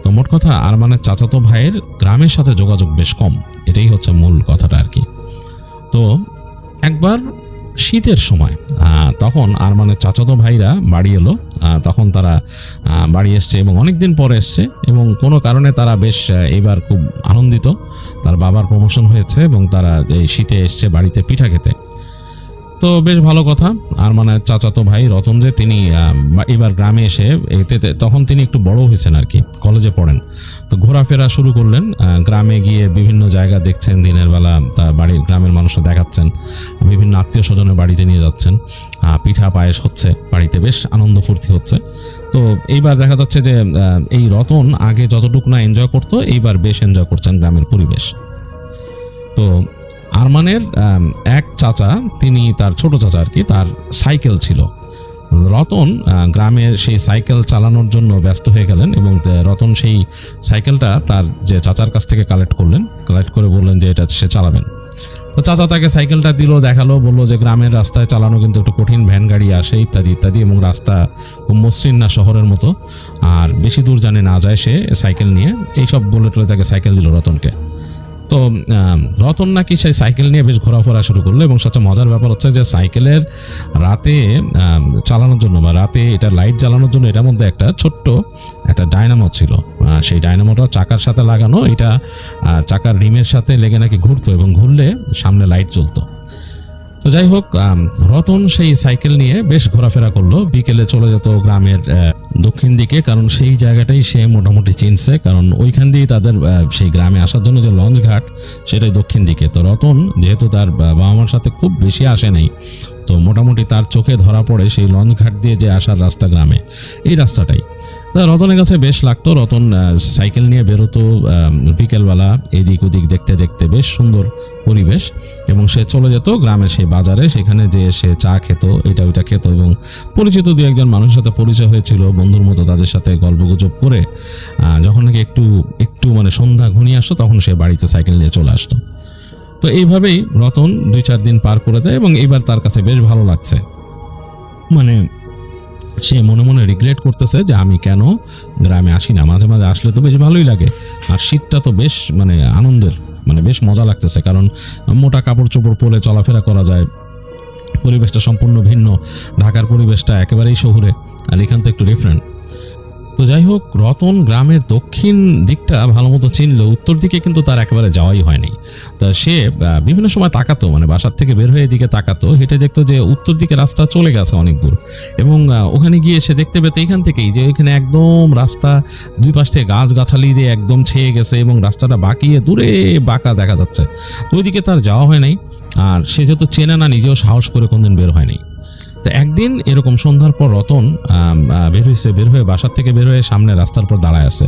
তো মোট কথা আরমানের চাচাতো ভাইয়ের গ্রামের সাথে যোগাযোগ বেশ কম, এটাই হচ্ছে মূল কথাটা আর কি। তো একবার শীতের সময় তখন আরমানের চাচাতো ভাইরা বাড়ি এলো। তখন তারা বাড়ি এসছে এবং অনেক দিন পরে এসছে, এবং কোনো কারণে তারা বেশ এবার খুব আনন্দিত। তার বাবার প্রমোশন হয়েছে এবং তারা এই শীতে এসছে বাড়িতে পিঠা খেতে। তো বেশ ভালো কথা। আরমানের চাচাতো ভাই রতন যে তিনি এবার গ্রামে এসে তখন তিনি একটু বড় হয়েছেন আর কি, কলেজে পড়েন। তো ঘোরাফেরা শুরু করলেন, গ্রামে গিয়ে বিভিন্ন জায়গা দেখছেন, দিনের বেলা তা বাড়ির গ্রামের মানুষরা দেখাচ্ছেন, বিভিন্ন আত্মীয় স্বজনের বাড়িতে নিয়ে যাচ্ছেন, পিঠা পায়েস হচ্ছে বাড়িতে, বেশ আনন্দ ফুর্তি হচ্ছে। তো এইবার দেখা যাচ্ছে যে এই রতন আগে যতটুকু না এনজয় করতো, এইবার বেশ এনজয় করছেন গ্রামের পরিবেশ। তো আরমানের এক চাচা, তিনি তার ছোট চাচা আর কি, তার সাইকেল ছিল। রতন গ্রামের সেই সাইকেল চালানোর জন্য ব্যস্ত হয়ে গেলেন, এবং রতন সেই সাইকেলটা তার যে চাচার কাছ থেকে কালেক্ট করে বললেন যে এটা সে চালাবেন। তো চাচা তাকে সাইকেলটা দিল, দেখালো, বললো যে গ্রামের রাস্তায় চালানো কিন্তু একটু কঠিন, ভ্যান গাড়ি আসে ইত্যাদি ইত্যাদি, এবং রাস্তা খুব মসৃণ না শহরের মতো, আর বেশি দূর জানে না যায় সে সাইকেল নিয়ে, এইসব বলে টলে তাকে সাইকেল দিল রতনকে। তো রতন নাকি সেই সাইকেল নিয়ে বেশ ঘোরাফেরা শুরু করলো, এবং সবচেয়ে মজার ব্যাপার হচ্ছে যে সাইকেলের রাতে চালানোর জন্য বা রাতে এটা লাইট জ্বালানোর জন্য এটার মধ্যে একটা ছোট্ট একটা ডায়নামো ছিল। সেই ডায়নামোটা চাকার সাথে লাগানো, এটা চাকার রিমের সাথে লেগে নাকি ঘুরতো, এবং ঘুরলে সামনে লাইট জ্বলতো। তো যাই হোক, রতন সেই সাইকেল নিয়ে বেশ ঘোরাফেরা করলো। বিকেলে চলে যেত গ্রামের দক্ষিণ দিকে, কারণ সেই জায়গাটাই সে মোটামুটি চিনছে, কারণ ওইখান দিয়ে তাদের সেই গ্রামে আসার জন্য যে লঞ্চ ঘাট, সেটাই দক্ষিণ দিকে। তো রতন যেহেতু তার বাবা মার সাথে খুব বেশি আসে নাই, তো মোটামুটি তার চোখে ধরা পড়ে সেই লঞ্চ ঘাট দিয়ে যে আসার রাস্তা গ্রামে, এই রাস্তাটাই। রতনের কাছে বেশ লাগতো। রতন সাইকেল নিয়ে বেরোতো বিকেলবেলা, এদিক ওদিক দেখতে দেখতে, বেশ সুন্দর পরিবেশ, এবং সে চলে যেত গ্রামের সেই বাজারে, সেখানে যে সে চা খেত, এটা ওইটা খেত, এবং পরিচিত 2-1 মানুষের সাথে পরিচয় হয়েছিল, বন্ধুর মতো তাদের সাথে গল্পগুজব করে যখন নাকি একটু একটু মানে সন্ধ্যা ঘনিয়ে আসতো, তখন সে বাড়িতে সাইকেল নিয়ে চলে আসতো। তো এইভাবেই রতন 2-4 দিন পার করে দেয়, এবং এইবার তার কাছে বেশ ভালো লাগছে। মানে সে মনে মনে রিগ্রেট করতেছে যে আমি কেন গ্রামে আসি না, মাঝে মাঝে আসলে তো বেশ ভালোই লাগে, আর শীতটা তো বেশ মানে আনন্দের, মানে বেশ মজা লাগতেছে, কারণ মোটা কাপড় চোপড় পরে চলাফেরা করা যায়, পরিবেশটা সম্পূর্ণ ভিন্ন। ঢাকার পরিবেশটা একেবারেই শহুরে, আর এখান থেকে একটু ডিফারেন্ট। তো যাই হোক, রতন গ্রামের দক্ষিণ দিকটা ভালো মতো চিনলেও উত্তর দিকে কিন্তু তার একেবারে যাওয়াই হয়নি। তা সে বিভিন্ন সময় তাকাতো, মানে বাসার থেকে বের হয়ে এদিকে তাকাতো, হেঁটে দেখতো যে উত্তর দিকে রাস্তা চলে গেছে অনেক দূর, এবং ওখানে গিয়ে সে দেখতে পেতো এখান থেকেই যে এখানে একদম রাস্তা 2 পাশ থেকে গাছগাছালি দিয়ে একদম ছেয়ে গেছে, এবং রাস্তাটা বাঁকিয়ে দূরে বাঁকা দেখা যাচ্ছে। তো ওইদিকে তার যাওয়া হয় নাই, আর সে যেহেতু চেনে না, নিজেও সাহস করে কোনদিন বের হয়নি। তো একদিন এরকম সন্ধ্যার পর রতন বের হয়ে বাসার থেকে বের হয়ে সামনে রাস্তার পর দাঁড়ায় আছে,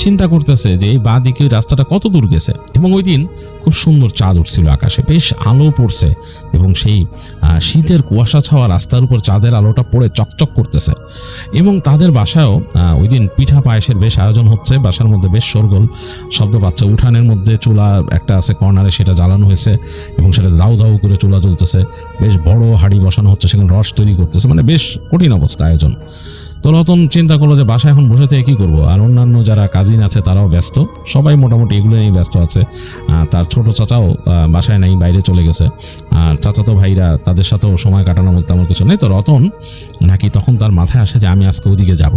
চিন্তা করতেছে যে এই বাঁ দিকে রাস্তাটা কত দূর গেছে। এবং ওই দিন খুব সুন্দর চাঁদ উঠছিল আকাশে, বেশ আলো পড়ছে, এবং সেই শীতের কুয়াশা ছাওয়া রাস্তার উপর চাঁদের আলোটা পড়ে চকচক করতেছে। এবং তাদের বাসায়ও ওই দিন পিঠা পায়েসের বেশ আয়োজন হচ্ছে, বাসার মধ্যে বেশ শোরগোল শব্দ পাচ্ছে। উঠানের মধ্যে চুলা একটা আছে কর্নারে, সেটা জ্বালানো হয়েছে, এবং সেটা দাউ দাউ করে চুলা জ্বলতেছে, বেশ বড় হাঁড়ি বসানো হচ্ছে, সেখানে রস তৈরি করতেছে, মানে বেশ কঠিন অবস্থা আয়োজন। তো রতন চিন্তা করলো যে বাসায় এখন বসে থেকে কী করবো, আর অন্যান্য যারা কাজিন আছে তারাও ব্যস্ত, সবাই মোটামুটি এগুলো নিয়েই ব্যস্ত আছে। তার ছোট চাচাও বাসায় নাই, বাইরে চলে গেছে, আর চাচাতো ভাইরা তাদের সাথেও সময় কাটানোর মতো তেমন কিছু নেই। তো রতন নাকি তখন তার মাথায় আসে যে আমি আজকে ওদিকে যাব।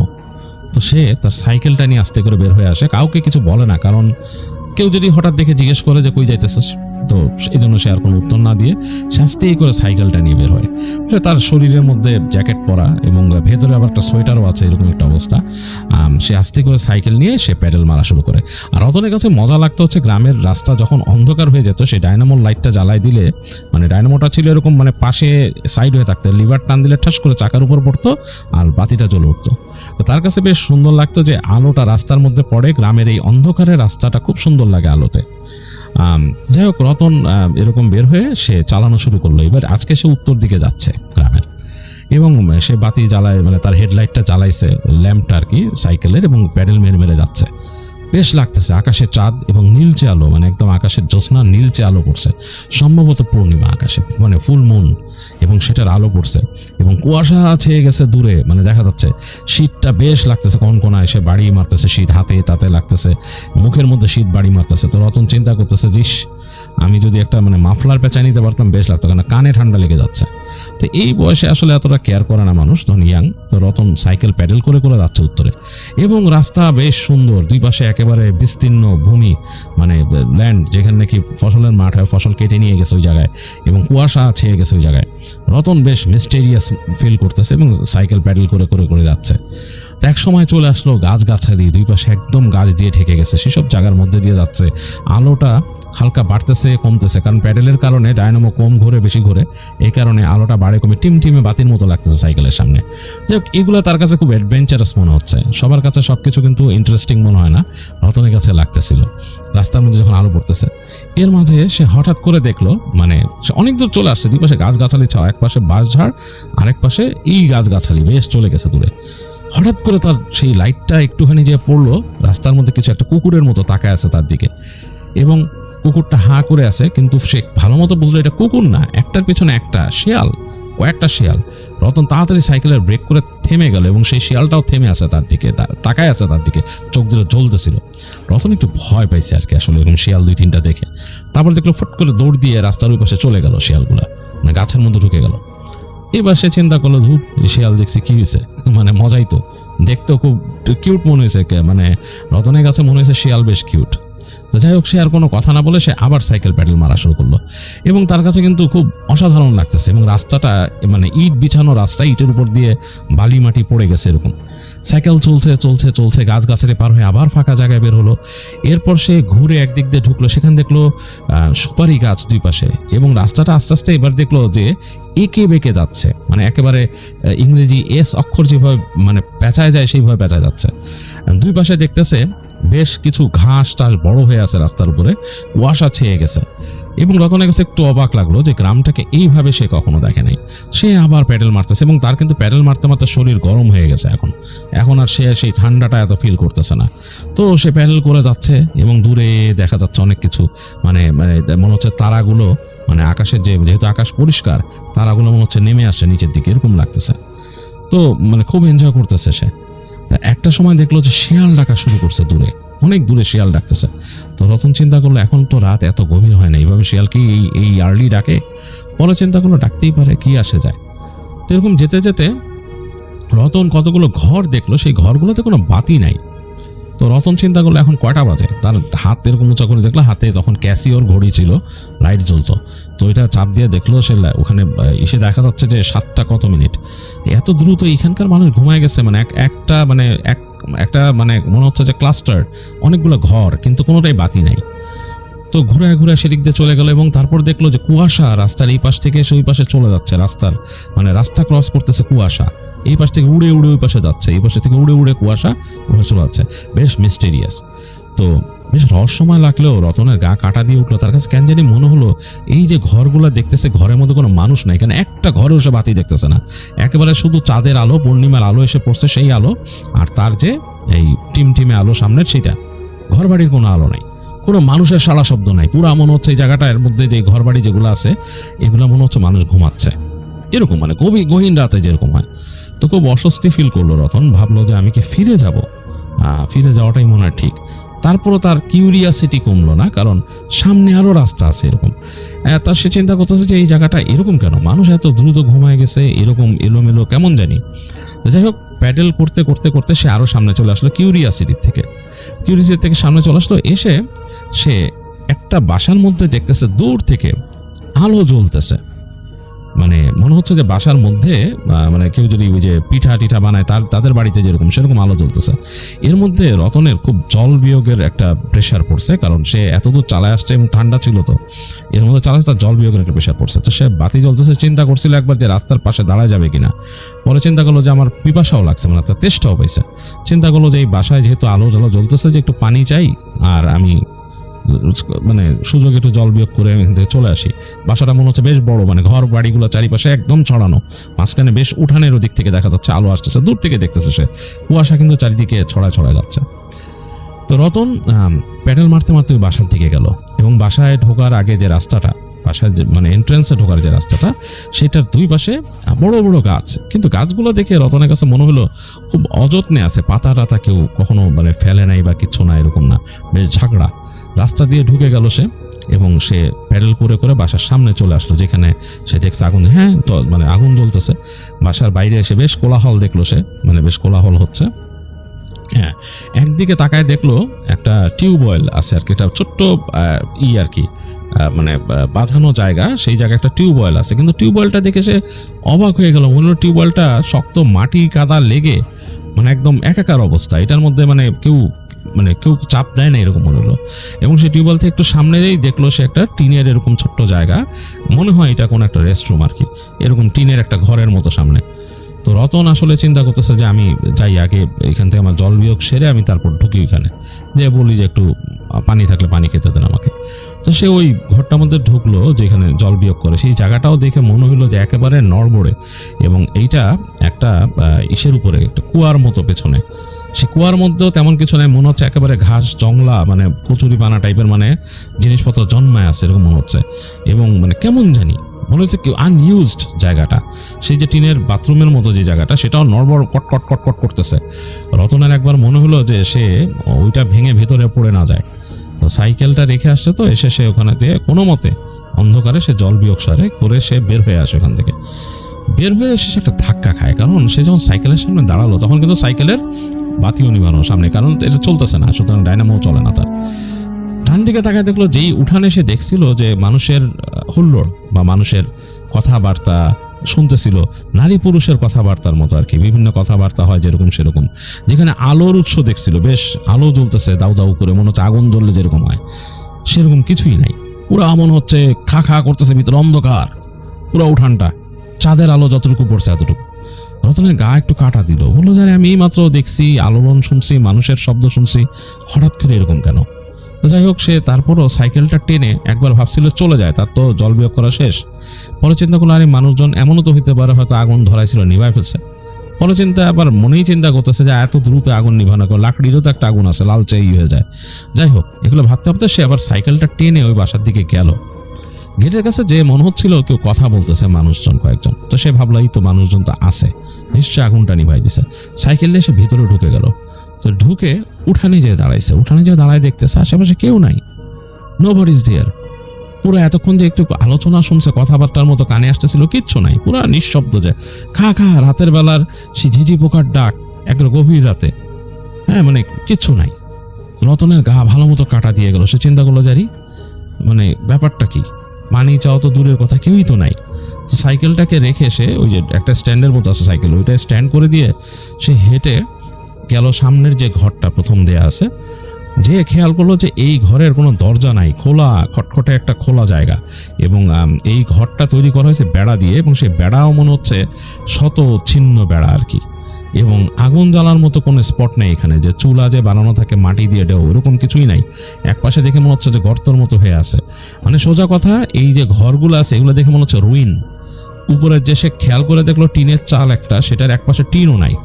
তো সে তার সাইকেলটা নিয়ে আস্তে করে বের হয়ে আসে, কাউকে কিছু বলে না, কারণ কেউ যদি হঠাৎ দেখে জিজ্ঞেস করে যে কই যাইতেছিস, তো এই জন্য সে আর কোনো উত্তর না দিয়ে শাস্তি করে সাইকেলটা নিয়ে বের হয়। তার শরীরের মধ্যে জ্যাকেট পরা, এবং ভেতরে আবার একটা সোয়েটারও আছে, এরকম একটা অবস্থা। সে আস্তে করে সাইকেল নিয়ে সে প্যাডেল মারা শুরু করে। আর রতনের কাছে মজা লাগতো হচ্ছে গ্রামের রাস্তা যখন অন্ধকার হয়ে যেত, সেই ডায়নামোর লাইটটা জ্বালাই দিলে, মানে ডায়নামোটা ছিল এরকম মানে পাশে সাইড হয়ে থাকতো, লিভার টান দিলে ঠাস করে চাকার উপর পড়তো আর বাতিটা জ্বলে উঠতো। তো তার কাছে বেশ সুন্দর লাগতো যে আলোটা রাস্তার মধ্যে পড়ে, গ্রামের এই অন্ধকারের রাস্তাটা খুব সুন্দর লাগে আলোতে। যাই হোক, রতন এরকম বের হয়ে সে চালানো শুরু করলো। এবার আজকে সে উত্তর দিকে যাচ্ছে গ্রামের, এবং সে বাতি জ্বালায়, মানে তার হেডলাইটটা জ্বালাইছে, ল্যাম্পটা আর কি সাইকেলের, এবং প্যাডেল মেরে মেরে যাচ্ছে। বেশ লাগতেছে, আকাশে চাঁদ এবং নীলচে আলো, মানে একদম আকাশের জ্যোৎস্না নীলচে আলো পড়ছে, সম্ভবত পূর্ণিমা আকাশে, মানে ফুল মুন, এবং সেটার আলো পড়ছে, এবং কুয়াশা ছেয়ে গেছে দূরে, মানে দেখা যাচ্ছে শীতটা বেশ লাগতেছে, কনকনায় সে বাড়ি মারতেছে, শীত হাতে টাতে লাগতেছে, মুখের মধ্যে শীত বাড়ি মারতেছে। তো রতন চিন্তা করতেছে, জিস আমি যদি একটা মানে মাফলার পেঁচায় নিতে পারতাম বেশ লাগতো, কারণ কানে ঠান্ডা লেগে যাচ্ছে। তো এই বয়সে আসলে এতটা কেয়ার করে না মানুষ, তখন ইয়াং। তো রতন সাইকেল প্যাডেল করে করে যাচ্ছে উত্তরে, এবং রাস্তা বেশ সুন্দর, দুই পাশে একেবারে বিস্তীর্ণ ভূমি, মানে ল্যান্ড, যেখানে নাকি ফসলের মাঠ হয়, ফসল কেটে নিয়ে গেছে ওই জায়গায়, এবং কুয়াশা ছেয়ে গেছে ওই জায়গায়। রতন বেশ মিস্টেরিয়াস ফিল করতেছে এবং সাইকেল প্যাডেল করে করে করে যাচ্ছে। তো এক সময় চলে আসলো গাছগাছালি, দুই পাশে একদম গাছ দিয়ে ঢেকে গেছে, সেসব জায়গার মধ্যে দিয়ে যাচ্ছে। আলোটা হালকা বাড়তেছে কমতেছে, কারণ প্যাডেলের কারণে ডায়নামো কম ঘোরে বেশি ঘোরে, এই কারণে আলোটা বাড়ে কমে টিমটিমে বাতির মতো লাগতেছে সাইকেলের সামনে। যাই হোক, এগুলো তার কাছে খুব অ্যাডভেঞ্চারাস মনে হচ্ছে। সবার কাছে সবকিছু কিন্তু ইন্টারেস্টিং মনে হয় না, রতনের কাছে লাগতেছিল। রাস্তার মধ্যে যখন আলো পড়তেছে, এর মাঝে সে হঠাৎ করে দেখলো, মানে সে অনেক দূর চলে আসছে, দুই পাশে গাছগাছালি ছাওয়া, এক পাশে বাঁশঝাড়, আরেক পাশে এই গাছগাছালি, বেশ চলে গেছে দূরে। হঠাৎ করে তার সেই লাইটটা একটুখানি যে পড়লো, রাস্তার মধ্যে কিছু একটা কুকুরের মতো তাকায় আছে তার দিকে, এবং কুকুরটা হাঁ করে আছে, কিন্তু সে ভালো মতো বুঝলো এটা কুকুর না, একটার পেছনে একটা শিয়াল, কয়েকটা শিয়াল। রতন তাড়াতাড়ি সাইকেলের ব্রেক করে থেমে গেল, এবং সেই শিয়ালটাও থেমে আছে তার দিকে, তাকায় আছে তার দিকে, চোখ দুটো জ্বলতেছিল। রতন একটু ভয় পাইছে আর কি আসলে এরকম শিয়াল দুই তিনটা দেখে। তারপর দেখলো ফুট করে দৌড় দিয়ে রাস্তার ওই পাশে চলে গেল শিয়ালগুলা, মানে গাছের মধ্যে ঢুকে গেল। এবার সে চিন্তা করলো, ধুর শিয়াল দেখছি কি হয়েছে, মানে মজাই তো, দেখতেও খুব কিউট মনে হয়েছে, মানে রতনের কাছে মনে হয়েছে শিয়াল বেশ কিউট। তো যাই হোক, সে আর কোনো কথা না বলে সে আবার সাইকেল প্যাডেল মারা শুরু করলো, এবং তার কাছে কিন্তু খুব অসাধারণ লাগতেছে, এবং রাস্তাটা মানে ইট বিছানো রাস্তা, ইটের উপর দিয়ে বালি মাটি পড়ে গেছে এরকম। সাইকেল চলছে চলছে চলছে, গাছগাছালি পার হয়ে আবার ফাঁকা জায়গায় বের হলো। এরপর সে ঘুরে একদিক দিয়ে ঢুকলো, সেখানে দেখলো সুপারি গাছ দুই পাশে, এবং রাস্তাটা আস্তে আস্তে এবার দেখলো যে এঁকে বেঁকে যাচ্ছে, মানে একেবারে ইংরেজি এস অক্ষর যেভাবে মানে পেঁচায় যায় সেইভাবে পেঁচায় যাচ্ছে। দুই পাশে দেখতেছে বেশ কিছু ঘাস টাস বড় হয়ে আছে রাস্তার উপরে, কুয়াশা ছেয়ে গেছে, এবং রতনের কাছে একটু অবাক লাগলো যে গ্রামটাকে এইভাবে সে কখনো দেখে নাই। সে আবার প্যাডেল মারতেছে, এবং তার কিন্তু প্যাডেল মারতে মারতে শরীর গরম হয়ে গেছে এখন আর সে সেই ঠান্ডাটা এত ফিল করতেছে না। তো সে প্যাডেল করে যাচ্ছে, এবং দূরে দেখা যাচ্ছে অনেক কিছু, মানে মানে মনে হচ্ছে তারাগুলো, মানে আকাশের যেহেতু আকাশ পরিষ্কার, তারাগুলো মনে হচ্ছে নেমে আসছে নিচের দিকে, এরকম লাগতেছে। তো মানে খুব এনজয় করতেছে সে। একটা সময় দেখলো যে শিয়াল ডাকা শুরু করছে দূরে, অনেক দূরে শিয়াল ডাকতেছে। তো রতন চিন্তা করলো, এখন তো রাত এত গভীর হয় না, এইভাবে শিয়াল কি এই আর্লি ডাকে? পরে চিন্তা করলো ডাকতেই পারে, কি আসে যায়। তো এরকম যেতে যেতে রতন কতগুলো ঘর দেখলো, সেই ঘরগুলোতে কোনো বাতি নাই। তো রতন চিন্তা করলো এখন কয়টা বাজে, তার হাত এরকম উঁচা করে দেখলো, হাতে তখন ক্যাসিওর ঘড়ি ছিল, লাইট জ্বলতো। তো এটা চাপ দিয়ে দেখলো সে, ওখানে এসে দেখা যাচ্ছে যে 7টা কত মিনিট। এত দ্রুত এখানকার মানুষ ঘুমায় গেছে, মানে একটা মানে মনে হচ্ছে যে ক্লাস্টার, অনেকগুলো ঘর, কিন্তু কোনোটাই বাতি নাই। তো ঘুরে ঘুরে সেদিক দিয়ে চলে গেল, এবং তারপর দেখলো যে কুয়াশা রাস্তার এই পাশ থেকে এসে ওই পাশে চলে যাচ্ছে, রাস্তা ক্রস করতেছে কুয়াশা, এই পাশ থেকে উড়ে উড়ে ওই পাশে যাচ্ছে, এই পাশে থেকে উড়ে উড়ে কুয়াশা ওখানে চলে যাচ্ছে, বেশ মিস্টেরিয়াস। তো বেশ রহস্যময় লাগলেও রতনের গা কাটা দিয়ে উঠলো। তার কাছে কেন জানি মনে হলো এই যে ঘরগুলো দেখতেছে, ঘরের মধ্যে কোনো মানুষ নাই, এখানে একটা ঘরে এসে বাতি দেখতেছে না, একেবারে শুধু চাঁদের আলো, পূর্ণিমার আলো এসে পড়ছে, সেই আলো, আর তার যে এই টিমটিমে আলো সামনের, সেটা। ঘর বাড়ির কোনো আলো নাই, কোনো মানুষের সাড়া শব্দ নাই, পুরা মনে হচ্ছে এই জায়গাটার মধ্যে যে ঘর বাড়ি যেগুলো আছে, এগুলো মনে হচ্ছে মানুষ ঘুমাচ্ছে, এরকম মানে খুবই গহীন রাতে যেরকম হয়। তো খুব অস্বস্তি ফিল করলো রতন, ভাবলো যে আমি কি ফিরে যাব? ফিরে যাওয়াটাই মনে হয় ঠিক। তারপরও তার কিউরিয়াসিটি কমলো না, কারণ সামনে আরো রাস্তা আছে এরকম। তার সে চিন্তা করতেছে যে এই জায়গাটা এরকম কেন, মানুষ এত দ্রুত ঘুমায় গেছে, এরকম এলোমেলো কেমন জানি। যাই হোক, প্যাডেল করতে করতে করতে সে আরো সামনে চলে আসলো, কিউরিয়াসিটি থেকে সামনে চলে আসলো। এসে সে একটা বাসার মধ্যে দেখতেছে দূর থেকে আলো জ্বলতেছে, মানে মনে হচ্ছে যে বাসার মধ্যে মানে কেউ যদি ওই যে পিঠা টিঠা বানায় তাদের বাড়িতে যেরকম সেরকম আলো জ্বলতেছে। এর মধ্যে রতনের খুব জল বিয়োগের একটা প্রেশার পড়ছে, কারণ সে এতদূর চালায় আসছে এবং ঠান্ডা ছিল, তো এর মধ্যে চালাচ্ছে তার জল বিয়োগের একটা প্রেশার পড়ছে। তো সে বাতি জ্বলতেছে, চিন্তা করছিল একবার যে রাস্তার পাশে দাঁড়ায় যাবে কিনা। পরে চিন্তা করলো যে আমার পিপাসাও লাগছে, মানে তার তেষ্টাও পাইছে। চিন্তা করলো যে এই বাসায় যেহেতু আলো জ্বলতেছে যে একটু পানি চাই, আর আমি মানে সুযোগ একটু জল বিয়োগ করে এখান থেকে চলে আসি। বাসাটা মনে হচ্ছে বেশ বড়, মানে ঘর বাড়িগুলো চারিপাশে একদম ছড়ানো, মাঝখানে বেশ উঠানের ওদিক থেকে দেখা যাচ্ছে আলো আসতেছে, দূর থেকে দেখতেছে সে কুয়াশা কিন্তু চারিদিকে ছড়ায় যাচ্ছে। তো রতন প্যাডেল মারতে মারতে ওই বাসার দিকে গেল, এবং বাসায় ঢোকার আগে যে রাস্তাটা, বাসায় মানে এন্ট্রেন্সে ঢোকার যে রাস্তাটা, সেটার দুই পাশে বড় বড় গাছ, কিন্তু গাছগুলো দেখে রতনের কাছে মনে হলো খুব অযত্নে আছে, পাতা টাতা কেউ কখনো মানে ফেলে নাই বা কিছু না, এরকম না, বেশ ঝাঁকড়া। রাস্তা দিয়ে ঢুকে গেল সে, এবং সে প্যাডেল করে করে বাসার সামনে চলে আসলো, যেখানে সে দেখছে আগুন, হ্যাঁ তো মানে আগুন জ্বলতেছে। বাসার বাইরে এসে বেশ কোলাহল দেখলো সে, মানে বেশ কোলাহল হচ্ছে। হ্যাঁ, একদিকে তাকায় দেখলো একটা টিউবওয়েল আছে আর কি, একটা ছোট্ট আর কি মানে বাঁধানো জায়গা, সেই জায়গায় একটা টিউবওয়েল আছে। কিন্তু টিউবওয়েলটা দেখে সে অবাক হয়ে গেল, মনে হলো টিউবওয়েলটা শক্ত মাটি কাদা লেগে মানে একদম একাকার অবস্থা, এটার মধ্যে মানে কেউ চাপ দেয় না এরকম মনে হলো। এবং সে টিউবওয়েল থেকে একটু সামনেই দেখলো সে একটা টিনের এরকম ছোট্ট জায়গা, মনে হয় এটা কোনো একটা রেস্টরুম আর কি, এরকম টিনের একটা ঘরের মতো সামনে। তো রতন আসলে চিন্তা করতেছে যে আমি যাই আগে এখান থেকে আমার জল বিয়োগ সেরে আমি তারপর ঢুকি ওইখানে, যে বলি যে একটু পানি থাকলে পানি খেতে দেন আমাকে। তো সে ওই ঘরটার মধ্যে ঢুকলো যেখানে জল বিয়োগ করে, সেই জায়গাটাও দেখে মনে হলো যে একেবারে নড়বড়ে, এবং এইটা একটা ইসের উপরে একটা কুয়ার মতো পেছনে। সে কুয়ার মধ্যেও তেমন কিছু নেই, মনে হচ্ছে একেবারে ঘাস জংলা, মানে কচুরি পানা টাইপের মানে জিনিসপত্র জন্মায় আছে এরকম মনে হচ্ছে। এবং মানে কেমন জানি মনে হচ্ছে কেউ আনইউজড জায়গাটা, সেই যে টিনের বাথরুমের মতো যে জায়গাটা, সেটাও নড়বড় কট করতেছে। রতনের একবার মনে হলো যে সে ওইটা ভেঙে ভেতরে পড়ে না যায়। তো সাইকেলটা রেখে আসছে, তো এসে সে ওখানে দিয়ে কোনো মতে অন্ধকারে সে জল বিয়োগ সারে করে সে বের হয়ে আসে। ওখান থেকে বের হয়ে এসে একটা ধাক্কা খায়, কারণ সে যখন সাইকেলের সামনে দাঁড়ালো তখন কিন্তু সাইকেলের বাতিও নিভানো সামনে, কারণ এটা চলতেছে না, সুতরাং ডাইনামো চলে না তার। ডান দিকে তাকায় দেখলো যেই উঠানে সে দেখছিল যে মানুষের হুল্লোড় বা মানুষের কথাবার্তা শুনতেছিল, নারী পুরুষের কথাবার্তার মতো আর কি, বিভিন্ন কথাবার্তা হয় যেরকম সেরকম। যেখানে আলোর উৎস দেখছিল, বেশ আলো জ্বলতেছে দাউ দাউ করে, মনে হচ্ছে আগুন জ্বললে যেরকম হয় সেরকম কিছুই নাই, পুরো মনে হচ্ছে খা খা করতেছে, ভিতরে অন্ধকার পুরো উঠানটা, চাঁদের আলো যতটুকু পড়ছে এতটুকু। রতনের গা একটু কাটা দিল, বললো যে আমি মাত্র দেখছি, আলোড়ন শুনছি, মানুষের শব্দ শুনছি, হঠাৎ করে এরকম কেন? যাই হোক, সে তারপরও সাইকেলটা টেনে একবার ভাবছিল চলে যায়, তার তো জল বিয়োগ করা শেষ। পরে চিন্তা করলো আরে মানুষজন এমনও তো হইতে পারে হয়তো আগুন ধরাইছিল, নিভাই ফেলছে। পরে আবার মনেই চিন্তা করতেছে যে এত দ্রুত আগুন নিভানো, লাকড়িরও তো একটা আগুন আছে, লালচে হয়ে যায়। যাই হোক, এগুলো ভাবতে ভাবতে সে আবার সাইকেলটা টেনে ওই বাসার দিকে গেল। গেটের কাছে যে মনে হচ্ছিল কেউ কথা বলতেছে, মানুষজন কয়েকজন। তো সে ভাবলো এই তো মানুষজন তো আছে, নিশ্চয়ই আগুনটা নিভাই দিছে। সাইকেল নিয়ে সে ভিতরে ঢুকে গেল। তো ঢুকে উঠানে যেয়ে দাঁড়াইছে, উঠানে যেয়ে দাঁড়ায় দেখতেছে আশেপাশে কেউ নাই, নোবডি ইজ দেয়ার। পুরো এতক্ষণ যে একটু আলোচনা শুনছে, কথাবার্তার মতো কানে আসতেছিল, কিচ্ছু নাই, পুরো নিঃশব্দ। যে খা খা রাতের বেলার সেই ঝিঝি পোকার ডাক একবার গভীর রাতে, হ্যাঁ মানে কিচ্ছু নাই। রতনের গা ভালো মতো কাটা দিয়ে গেল। সে চিন্তা করলো জারি মানে ব্যাপারটা কি, পানি চাও তো দূরের কথা, কেউই তো নাই। সাইকেলটাকে রেখে সে ওই যে একটা স্ট্যান্ডের মতো আছে সাইকেল, ওইটা স্ট্যান্ড করে দিয়ে সে হেঁটে গেল সামনের যে ঘরটা প্রথম দেয়া আছে, যে খেয়াল করলো যে এই ঘরের কোনো দরজা নাই, খোলা খটখটে একটা খোলা জায়গা, এবং এই ঘরটা তৈরি করা হয়েছে বেড়া দিয়ে, এবং সেই বেড়াও মনে হচ্ছে শত ছিন্ন বেড়া আর কি। এবং আগুন জ্বালার মতো কোনো স্পট নেই এখানে, যে চুলা যে বানানো থাকে মাটি দিয়ে ডেও, ওরকম কিছুই নাই। এক পাশে দেখে মনে হচ্ছে যে গর্তর মতো হয়ে আছে, মানে সোজা কথা এই যে ঘরগুলো আছে এগুলো দেখে মনে হচ্ছে রুইন। উপরে যে সে খেয়াল করে দেখলো টিনের চাল একটা, সেটার এক পাশে টিনও নাই।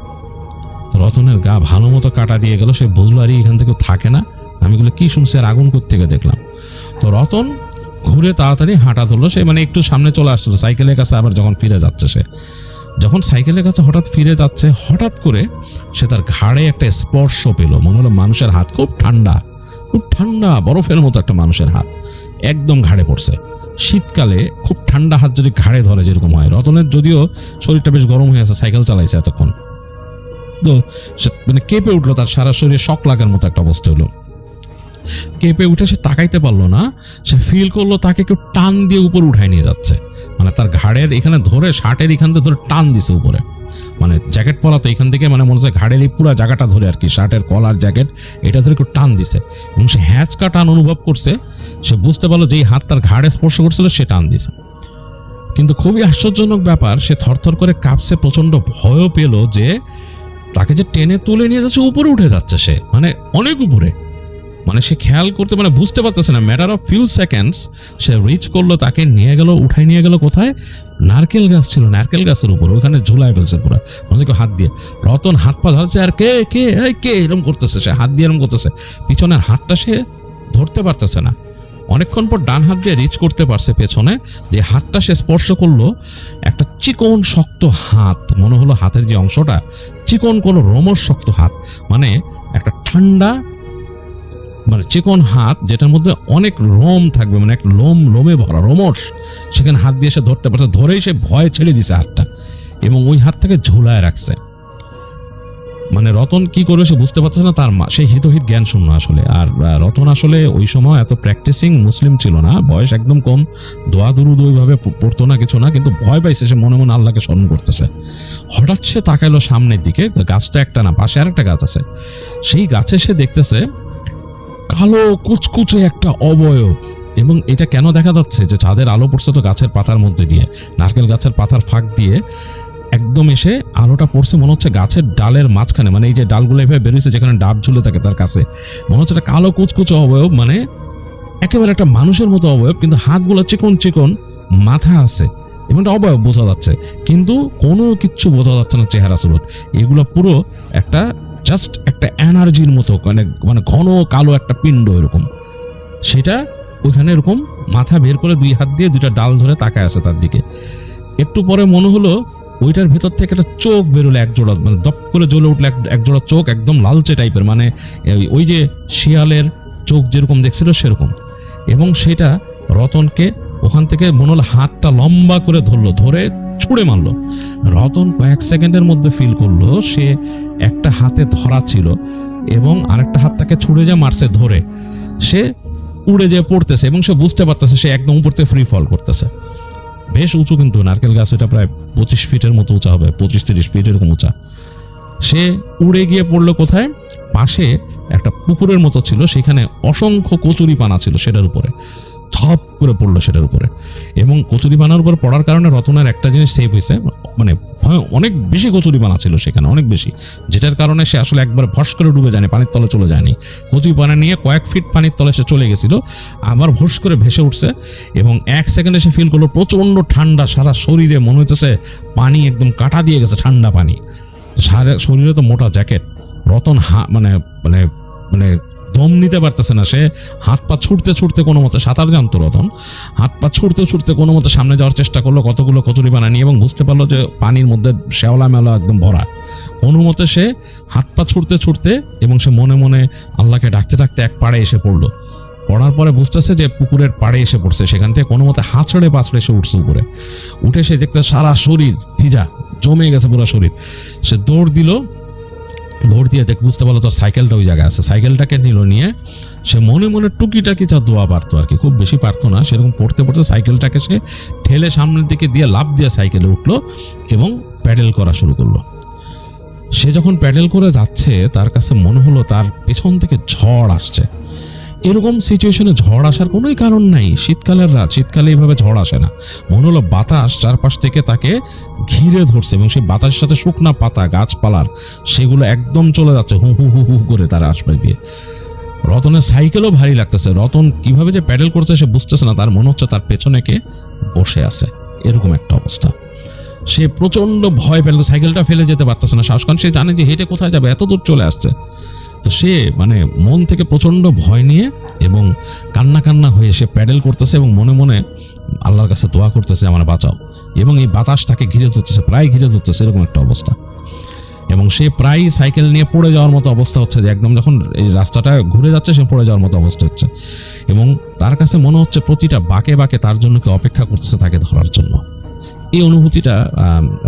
রতনের গা ভালো মতো কাটা দিয়ে গেল। সে বুঝলো আর এখান থেকে থাকে না, আমি এগুলো কি শুনছি আর আগুন কোত্থেকে দেখলাম। তো রতন ঘুরে তাড়াতাড়ি হাঁটা ধরলো। সে মানে একটু সামনে চলে আসছিল সাইকেলের কাছে, আবার যখন ফিরে যাচ্ছে সে, যখন সাইকেলের কাছে হঠাৎ ফিরে যাচ্ছে, হঠাৎ করে সে তার ঘাড়ে একটা স্পর্শ পেল। মনে হলো মানুষের হাত, খুব ঠান্ডা, খুব ঠান্ডা, বরফের মতো একটা মানুষের হাত একদম ঘাড়ে পড়ছে। শীতকালে খুব ঠান্ডা হাত যদি ঘাড়ে ধরে যেরকম হয়, রতনের যদিও শরীরটা বেশ গরম হয়ে আছে, সাইকেল চালাইছে এতক্ষণ, তো মানে কেঁপে উঠলো, তার সারা শরীরে শক লাগার মতো একটা অবস্থা হলো। কেঁপে উঠে সে তাকাইতে পারলো না। সে ফিল করলো তাকে কেউ টান দিয়ে উপরে উঠাই নিয়ে যাচ্ছে, মানে তার ঘাড়ের এখানে ধরে, শার্টের এখান থেকে ধরে টান দিছে উপরে, মানে জ্যাকেট পরা তো এখান থেকে, মানে মনে হচ্ছে ঘাড়ের এই পুরো জায়গাটা ধরে আর কি, শার্টের কলার জ্যাকেট এটা ধরে কেউ টান দিছে এবং সে হ্যাঁচকা টান অনুভব করছে। সে বুঝতে পারলো যে এই হাত তার ঘাড়ে স্পর্শ করছিল, সে টান দিছে। কিন্তু খুবই আশ্চর্যজনক ব্যাপার, সে থরথর করে কাঁপছে, প্রচন্ড ভয়ও পেল যে তাকে যে টেনে তুলে নিয়ে যাচ্ছে, উপরে উঠে যাচ্ছে সে, মানে অনেক উপরে। মানে সে খেয়াল করতে, মানে বুঝতে পারতেছে না, ম্যাটার অফ ফিউ সেকেন্ডস সে রিচ করলো, তাকে নিয়ে গেল, উঠাই নিয়ে গেল কোথায়, নারকেল গাছ ছিল, নারকেল গাছের উপর, ওখানে ঝুলাই ফেলছে পুরো, মানে হাত দিয়ে। রতন হাত পা ধরছে, আর কে কে এই কে এরকম করতেছে, সে হাত দিয়ে এরকম করতেছে, পিছনের হাতটা সে ধরতে পারতেছে না। অনেকক্ষণ পর ডান হাত দিয়ে রিচ করতে পারছে পেছনে, যে হাতটা সে স্পর্শ করলো, একটা চিকন শক্ত হাত, মনে হলো হাতের যে অংশটা চিকন, কোনো রোমশ শক্ত হাত, মানে একটা ঠান্ডা, মানে চিকন হাত যেটার মধ্যে অনেক লোম থাকবে, মানে এক লোমে ভরা রোমশ, সেখানে হাত দিয়ে সে ধরতে পারছে। ধরেই সে ভয় ছেড়ে দিছে হাতটা এবং ওই হাতটাকে ঝুলায় রাখছে। মানে রতন কি করবে সে বুঝতে পারছে না, তার মা সেই হিতহিত জ্ঞান শূন্য আসলে। আর রতন আসলে ওই সময় এত প্র্যাকটিসিং মুসলিম ছিল না, বয়স একদম কম, দোয়া দুরুদ ওইভাবে পড়তো না, কিছু না, কিন্তু ভয় পাইছে, সে মনে মনে আল্লাহকে স্মরণ করতেছে। হঠাৎ সে তাকাইলো সামনের দিকে, গাছটা একটা না, পাশে আর একটা গাছ আছে, সেই গাছে সে দেখতেছে কালো কুচকুচে একটা অবয়ব। এবং এটা কেন দেখা যাচ্ছে, যে চাঁদের আলো পড়ছে তো গাছের পাতার মধ্যে দিয়ে, নারকেল গাছের পাতার ফাঁক দিয়ে একদম এসে আলোটা পড়ছে, মনে হচ্ছে গাছের ডালের মাঝখানে, মানে এই যে ডালগুলো এভাবে বেরোচ্ছে যেখানে ডাব ঝুলে থাকে তার কাছে, মনে হচ্ছে একটা কালো কুচকুচে অবয়ব, মানে একেবারে একটা মানুষের মতো অবয়ব, কিন্তু হাতগুলো চিকন চিকন, মাথা আছে এবং একটা অবয়ব বোঝা যাচ্ছে, কিন্তু কোনো কিচ্ছু বোঝা যাচ্ছে না চেহারা সুরত। এগুলো পুরো একটা জাস্ট একটা এনার্জির মতো, মানে ঘন কালো একটা পিণ্ড এরকম, সেটা ওইখানে এরকম মাথা বের করে দুই হাত দিয়ে দুইটা ডাল ধরে তাকায় আছে তার দিকে। একটু পরে মনে হলো ওইটার ভেতর থেকে একটা চোখ বেরোলো, এক জোড়া, মানে দপ করে জ্বলে উঠলো এক জোড়া চোখ, একদম লালচে টাইপের, মানে ওই যে শিয়ালের চোখ যেরকম দেখছিল সেরকম। এবং সেটা রতনকে ওখান থেকে মনে হলো হাতটা লম্বা করে ধরলো, ধরে ছুঁড়ে মারলো। রতন কয়েক সেকেন্ডের মধ্যে ফিল করলো সে একটা হাতে ধরা ছিল এবং আরেকটা হাত তাকে ছুঁড়ে যা মারছে ধরে, সে উড়ে যেয়ে পড়তেছে এবং সে বুঝতে পারতেছে সে একদম উপর থেকে ফ্রি ফল করতেছে। বেশ উঁচু কিন্তু নারকেল গাছ, এটা প্রায় 25 ফিটের মতো উঁচা হবে, 25-30 ফিট এরকম উঁচা। সে উড়ে গিয়ে পড়লো কোথায়, পাশে একটা পুকুরের মতো ছিল, সেখানে অসংখ্য কচুরি পানা ছিল, সেটার উপরে ধপ করে পড়লো সেটার উপরে। এবং কচুরি পানার উপর পড়ার কারণে রতনের একটা জিনিস সেভ হয়েছে, মানে অনেক বেশি কচুরি পানা ছিল সেখানে, অনেক বেশি, যেটার কারণে সে আসলে একবার ভস করে ডুবে যায়নি, পানির তলে চলে যায়নি। কচুরি পানা নিয়ে কয়েক ফিট পানির তলে সে চলে গেছিল, আবার ভস করে ভেসে উঠছে এবং এক সেকেন্ডে সে ফিল করলো প্রচন্ড ঠান্ডা, সারা শরীরে মনে হইতেছে পানি একদম কাটা দিয়ে গেছে, ঠান্ডা পানি, সারা শরীরে তো মোটা জ্যাকেট। রতন মানে মানে মানে দম নিতে পারতেছে না, সে হাত পা ছুটতে ছুটতে কোনো মতে, সাঁতার জানতো রতন, হাত পা ছুটতে ছুটতে কোনো মতে সামনে যাওয়ার চেষ্টা করলো, কতগুলো কচুরি পানা নিয়ে, এবং বুঝতে পারলো যে পানির মধ্যে শ্যাওলা মেলা একদম ভরা। কোনো মতে সে হাত পা ছুটতে ছুটতে এবং সে মনে মনে আল্লাহকে ডাকতে ডাকতে এক পাড়ে এসে পড়লো। পড়ার পরে বুঝতেছে যে পুকুরের পাড়ে এসে পড়ছে, সেখান থেকে কোনো মতে হাত ছেড়ে পা ছেড়ে সে উঠছে উপরে। উঠে সে দেখতে সারা শরীর ভিজা, জমে গেছে পুরো শরীর। সে দৌড় দিল, দৌড় দিয়ে দেখ বুঝতে পারলো তোর সাইকেলটা ওই জায়গায় আছে, সাইকেলটাকে নিল, নিয়ে সে মনে মনে টুকিটাকি যা দোয়া পারতো আর কি, খুব বেশি পারতো না, সেরকম পড়তে পড়তে সাইকেলটাকে সে ঠেলে সামনের দিকে দিয়ে লাফ দিয়ে সাইকেলে উঠলো এবং প্যাডেল করা শুরু করলো। সে যখন প্যাডেল করে যাচ্ছে তার কাছে মনে হলো তার পেছন থেকে ঝড় আসছে। এরকম সিচুয়েশনে ঝড় আসার কোনোই কারণ নাই, শীতকালের রাত, শীতকালে এইভাবে ঝড় আসে না। মনে হলো বাতাস চারপাশ থেকে তাকে ঘিরে ধরছে এবং সেই বাতাসের সাথে শুকনা পাতা গাছপালার সেগুলো একদম চলে যাচ্ছে হু হু হু হু করে তার আশপাশ দিয়ে। রতনের সাইকেলও ভারী লাগতেছে, রতন কিভাবে যে প্যাডেল করছে সে বুঝতেছে না, তার মনে হচ্ছে তার পেছনে কে বসে আছে, এরকম একটা অবস্থা। সে প্রচন্ড ভয় পেল, সাইকেলটা ফেলে যেতে পারতেছে না সাহস, কারণ সে জানে যে হেঁটে কোথায় যাবে, এত দূর চলে আসছে। তো সে মানে মন থেকে প্রচন্ড ভয় নিয়ে এবং কান্না কান্না হয়ে সে প্যাডেল করতেছে এবং মনে মনে আল্লাহর কাছে দোয়া করতেছে আমার বাঁচাও, এবং এই বাতাস তাকে ঘিরে ধরতেছে, প্রায় ঘিরে ধরতেছে, এরকম একটা অবস্থা। এবং সে প্রায় সাইকেল নিয়ে পড়ে যাওয়ার মতো অবস্থা হচ্ছে, যে একদম যখন এই রাস্তাটা ঘুরে যাচ্ছে সে পড়ে যাওয়ার মতো অবস্থা হচ্ছে। এবং তার কাছে মনে হচ্ছে প্রতিটা বাঁকে বাঁকে তার জন্য কেউ অপেক্ষা করতেছে তাকে ধরার জন্য। এই অনুভূতিটা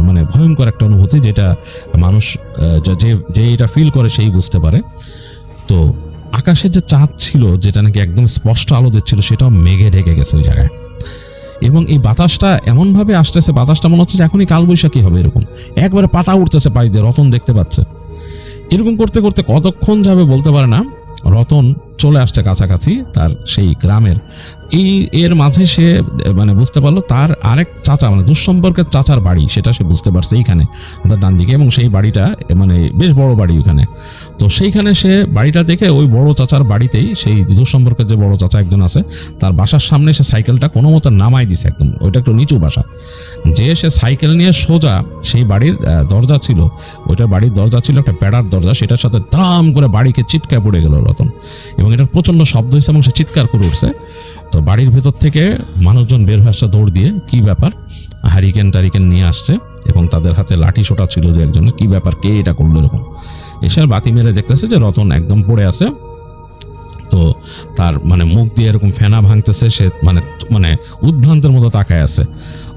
মানে ভয়ঙ্কর একটা অনুভূতি, যেটা মানুষ যে এটা ফিল করে সেই বুঝতে পারে। তো আকাশে যে চাঁদ ছিল, যেটা নাকি একদম স্পষ্ট আলো দিচ্ছিল, সেটাও মেঘে ঢেকে গেছে ওই জায়গায়। এবং এই বাতাসটা এমনভাবে আসতেছে, বাতাসটা মনে হচ্ছে যে এখনই কালবৈশাখী হবে এরকম, একবারে পাতা উঠতেছে পাশ দিয়ে, রতন দেখতে পাচ্ছে। এরকম করতে করতে কতক্ষণ যাবে বলতে পারে না, রতন চলে আসছে কাছাকাছি তার সেই গ্রামের। এর মাঝে সে মানে বুঝতে পারলো তার আরেক চাচা, মানে দুঃসম্পর্কের চাচার বাড়ি, সেটা সে বুঝতে পারছে এইখানে তার ডান দিকে, এবং সেই বাড়িটা মানে বেশ বড় বাড়ি ওখানে। তো সেইখানে সে বাড়িটা দেখে ওই বড় চাচার বাড়িতেই, সেই দুঃসম্পর্কের যে বড় চাচা একজন আছে, তার বাসার সামনে সে সাইকেলটা কোনো মতো নামাই দিছে একদম, ওইটা একটু নিচু বাসা, যে সে সাইকেল নিয়ে সোজা সেই বাড়ির দরজা ছিল, ওইটার বাড়ির দরজা ছিল একটা পেড়ার দরজা, সেটার সাথে দাম করে বাড়িকে চিৎকার পড়ে গেল রতন, এবং এটার প্রচণ্ড শব্দ হয়েছে এবং সে চিৎকার করে উঠছে। তো বাড়ির ভেতর থেকে মানুষজন বের হয়ে আসছে দৌড় দিয়ে, কি ব্যাপার, হারিকেন টারিকেন নিয়ে আসছে, এবং তাদের হাতে লাঠি সোটা ছিল দু একজনের, কি ব্যাপার, কে এটা করলো এরকম। এসে বাতি মেরে দেখতেছে যে রতন একদম পড়ে আছে। তো তার মানে মুখ দিয়ে এরকম ফেনা ভাঙতেছে, সে মানে মানে উদ্ভ্রান্তের মতো তাকায় আছে।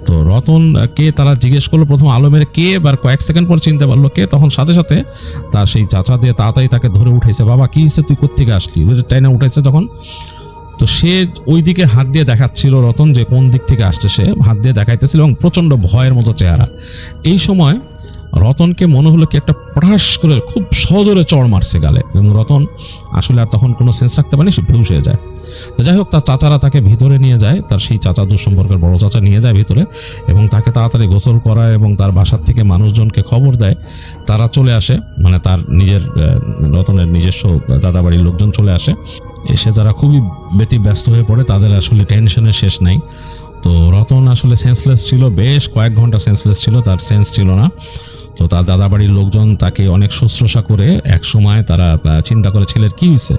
তো রতন কে তারা জিজ্ঞেস করলো প্রথম আলমের কে, এবার কয়েক সেকেন্ড পর চিনতে পারলো কে, তখন সাথে সাথে তার সেই চাচা দিয়ে তাড়াতাড়ি তাকে ধরে উঠেছে, বাবা কি হয়েছে, তুই কোত্থেকে আসলি, টাইনা উঠেছে তখন। তো সে ওই দিকে হাত দিয়ে দেখাচ্ছিল রতন যে কোন দিক থেকে আসছে, সে হাত দিয়ে দেখাইতেছিল এবং প্রচণ্ড ভয়ের মতো চেহারা। এই সময় রতনকে মনে হলো কি একটা পটাশ করে খুব সজোরে চড় মারছে গালে, এবং রতন আসলে আর তখন কোনো সেন্স রাখতে পারেনি, সে বেহুশ হয়ে যায়। তো যাই হোক, তার চাচারা তাকে ভিতরে নিয়ে যায়, তার সেই চাচা দুঃসম্পর্কের বড় চাচা নিয়ে যায় ভিতরে, এবং তাকে তাড়াতাড়ি গোসল করায় এবং তার বাসার থেকে মানুষজনকে খবর দেয়। তারা চলে আসে, মানে তার নিজের রতনের নিজস্ব দাদাবাড়ির লোকজন চলে আসে। এসে তারা খুবই ব্যতিব্যস্ত হয়ে পড়ে, তাদের আসলে টেনশনের শেষ নাই। তো রতন আসলে সেন্সলেস ছিল, বেশ কয়েক ঘন্টা সেন্সলেস ছিল, তার সেন্স ছিল না। তো তার দাদাবাড়ির লোকজন তাকে অনেক শুশ্রূষা করে, এক সময় তারা চিন্তা করে ছেলের কি হয়েছে,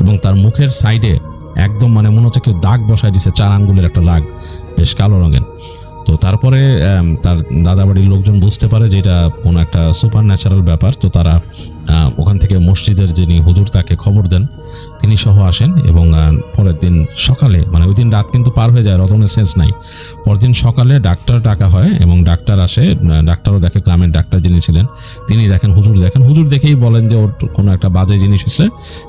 এবং তার মুখের সাইডে একদম মানে মনে হচ্ছে কেউ দাগ বসায় দিছে, 4 আঙ্গুলের একটা দাগ, বেশ কালো রঙের। তো তারপরে তার দাদাবাড়ির লোকজন বুঝতে পারে যে এটা কোনো একটা সুপার ন্যাচারাল ব্যাপার। তো তারা ওখান থেকে মসজিদের যিনি হুজুর তাকে খবর দেন, তিনি সহ আসেন, এবং পরের দিন সকালে, মানে ওই দিন রাত কিন্তু পার হয়ে যায়, রতনের সেন্স নাই। পরদিন সকালে ডাক্তার ডাকা হয়, এবং ডাক্তার আসে, ডাক্তারও দেখে, গ্রামের ডাক্তার যিনি ছিলেন তিনি দেখেন, হুজুর দেখেই বলেন যে ওর কোনো একটা বাজে জিনিস হয়েছে,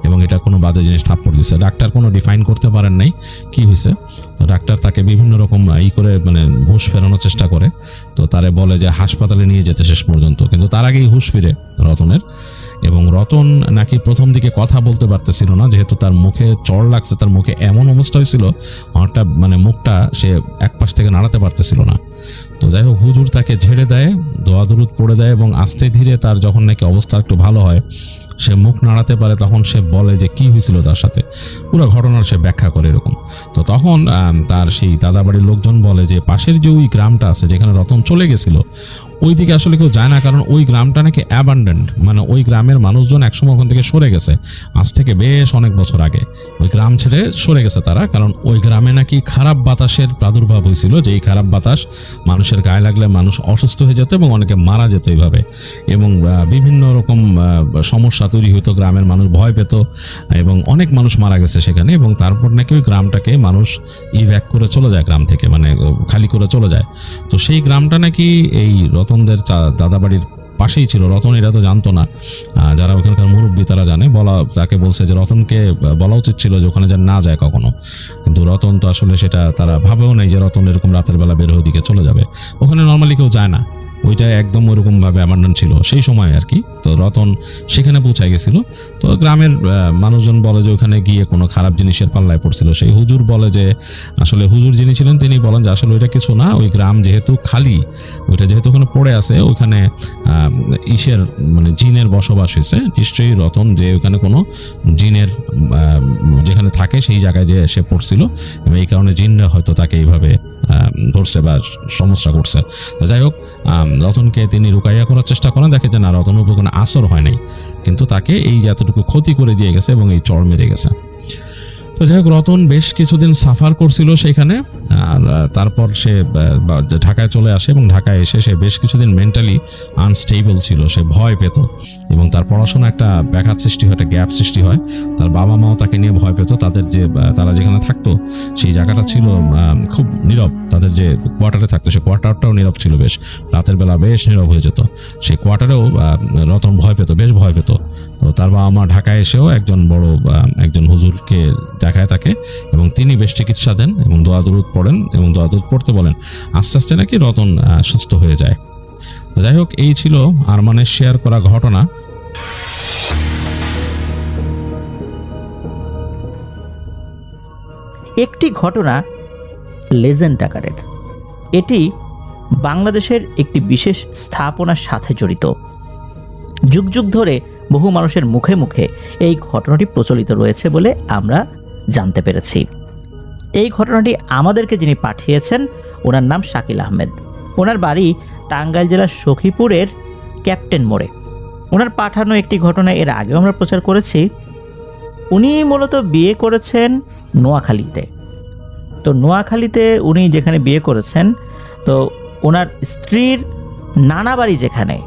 এবং এটা কোনো বাজে জিনিস থাপ্পড় দিচ্ছে। ডাক্তার কোনো ডিফাইন করতে পারেন নাই কি হয়েছে। তো ডাক্তার তাকে বিভিন্ন রকম করে মানে হুঁশ ফেরানোর চেষ্টা করে। তো তারে বলে যে হাসপাতালে নিয়ে যেতে শেষ পর্যন্ত, কিন্তু তার আগেই হুঁশ ফিরে রতনের। এবং রতন নাকি প্রথম দিকে কথা বলতে পারতেছিল না, যেহেতু তার মুখে চড় লাগছে, তার মুখে এমন অবস্থা হয়েছিল অনেকটা মানে মুখটা সে এক পাশ থেকে নাড়াতে পারতেছিল না। তো যাই হোক, হুজুর তাকে ঝেড়ে দেয়, দোয়া দুরুদ পড়ে দেয়, এবং আস্তে ধীরে তার যখন নাকি অবস্থা একটু ভালো হয়, সে মুখ নাড়াতে পারে, তখন সে বলে যে কি হয়েছিল তার সাথে, পুরো ঘটনার সে ব্যাখ্যা করে এরকম। তো তখন তার সেই দাদাবাড়ির লোকজন বলে যে পাশের যে ওই গ্রামটা আছে যেখানে রতন চলে গেছিল, ওইদিকে আসলে কেউ যায় না, কারণ ওই গ্রামটা নাকি অ্যাবান্ডেন্ড, মানে ওই গ্রামের মানুষজন একসময় ওখান থেকে সরে গেছে, আজ থেকে বেশ অনেক বছর আগে ওই গ্রাম ছেড়ে সরে গেছে তারা, কারণ ওই গ্রামে নাকি খারাপ বাতাসের প্রাদুর্ভাব হয়েছিল, যে এই খারাপ বাতাস মানুষের গায়ে লাগলে মানুষ অসুস্থ হয়ে যেত এবং অনেকে মারা যেত এইভাবে, এবং বিভিন্ন রকম সমস্যা তৈরি হইতো, গ্রামের মানুষ ভয় পেত, এবং অনেক মানুষ মারা গেছে সেখানে। এবং তারপর নাকি ওই গ্রামটাকে মানুষ ইভ্যাক করে চলে যায় গ্রাম থেকে, মানে খালি করে চলে যায়। তো সেই গ্রামটা নাকি এই রতনদের দাদাবাড়ির পাশেই ছিল। রতন এটা তো জানতো না, যারা ওখানকার মুরব্বী তারা জানে, তাকে বলছে যে রতনকে বলা উচিত ছিল যে ওখানে যেন না যায় কখনো, কিন্তু রতন তো আসলে সেটা তারা ভাবেও নাই যে রতন এরকম রাতের বেলা বের হয়ে দিকে চলে যাবে, ওখানে নর্মালি কেউ যায় না, ওইটা একদম ওইরকম ভাবে অ্যাবান্ডন ছিল সেই সময় আর কি। তো রতন সেখানে পৌঁছায় গেছিল। তো গ্রামের মানুষজন বলে যে ওখানে গিয়ে কোনো খারাপ জিনিসের পাল্লায় পড়ছিল। সেই হুজুর বলে যে আসলে হুজুর যিনি ছিলেন তিনি বলেন যে আসলে ওইটা কিছু না, ওই গ্রাম যেহেতু খালি, ওইটা যেহেতু ওখানে পড়ে আছে, ওইখানে মানে জিনের বসবাস হয়েছে, নিশ্চয়ই রতন যে ওখানে কোনো জিনের যেখানে থাকে সেই জায়গায় যে সে পড়ছিল, এবং এই কারণে জিনরা হয়তো তাকে এইভাবে ধরছে বা সমস্যা করছে। তো যাই হোক, রতনকে তিনি রুকাইয়া করার চেষ্টা করেন, দেখে যে না, রতনের উপর কোনো আসর হয় নাই, কিন্তু তাকে এই যতটুকু ক্ষতি করে দিয়ে গেছে এবং এই চড় মেরে গেছে। তো যাই হোক, রতন বেশ কিছুদিন সাফার করছিল সেখানে, আর তারপর সে ঢাকায় চলে আসে এবং ঢাকায় এসে সে বেশ কিছুদিন মেন্টালি আনস্টেবল ছিল, সে ভয় পেত এবং তার পড়াশোনা একটা ব্যাঘাত সৃষ্টি হয়, একটা গ্যাপ সৃষ্টি হয়। তার বাবা মাও তাকে নিয়ে ভয় পেত। তারা যেখানে থাকতো সেই জায়গাটা ছিল খুব নীরব, তাদের যে কোয়ার্টারে থাকতো সেই কোয়ার্টারটাও নীরব ছিল, বেশ রাতের বেলা বেশ নীরব হয়ে যেত। সেই কোয়ার্টারেও রতন ভয় পেত, বেশ ভয় পেত। তো তার বাবা মা ঢাকায় এসেও একজন হুজুরকে দেখায় তাকে, এবং তিনি বেশ চিকিৎসা দেন এবং দোয়া দরুদ পড়েন এবং দোয়া দরুদ পড়তে বলেন। আস্তে আস্তে নাকি রতন সুস্থ হয়ে যায়। তো যাই হোক, এই ছিল আরমানের শেয়ার করা ঘটনা। একটি ঘটনা লেজেন্ড আকারের। এটি বাংলাদেশের একটি বিশেষ স্থাপনার সাথে জড়িত। যুগ যুগ ধরে বহু মানুষের মুখে মুখে এই ঘটনাটি প্রচলিত রয়েছে বলে আমরা জানতে পেরেছি। এই ঘটনাটি আমাদেরকে যিনি পাঠিয়েছেন ওনার নাম শাকিল আহমেদ। ওনার বাড়ি টাঙ্গাইল জেলার সখীপুরের ক্যাপ্টেন মোড়ে। ওনার পাঠানো একটি ঘটনা এর আগেও আমরা প্রচার করেছি। উনি মূলত বিয়ে করেছেন নোয়াখালীতে। তো নোয়াখালীতে উনি যেখানে বিয়ে করেছেন, তো ওনার স্ত্রীর নানা বাড়ি যেখানে,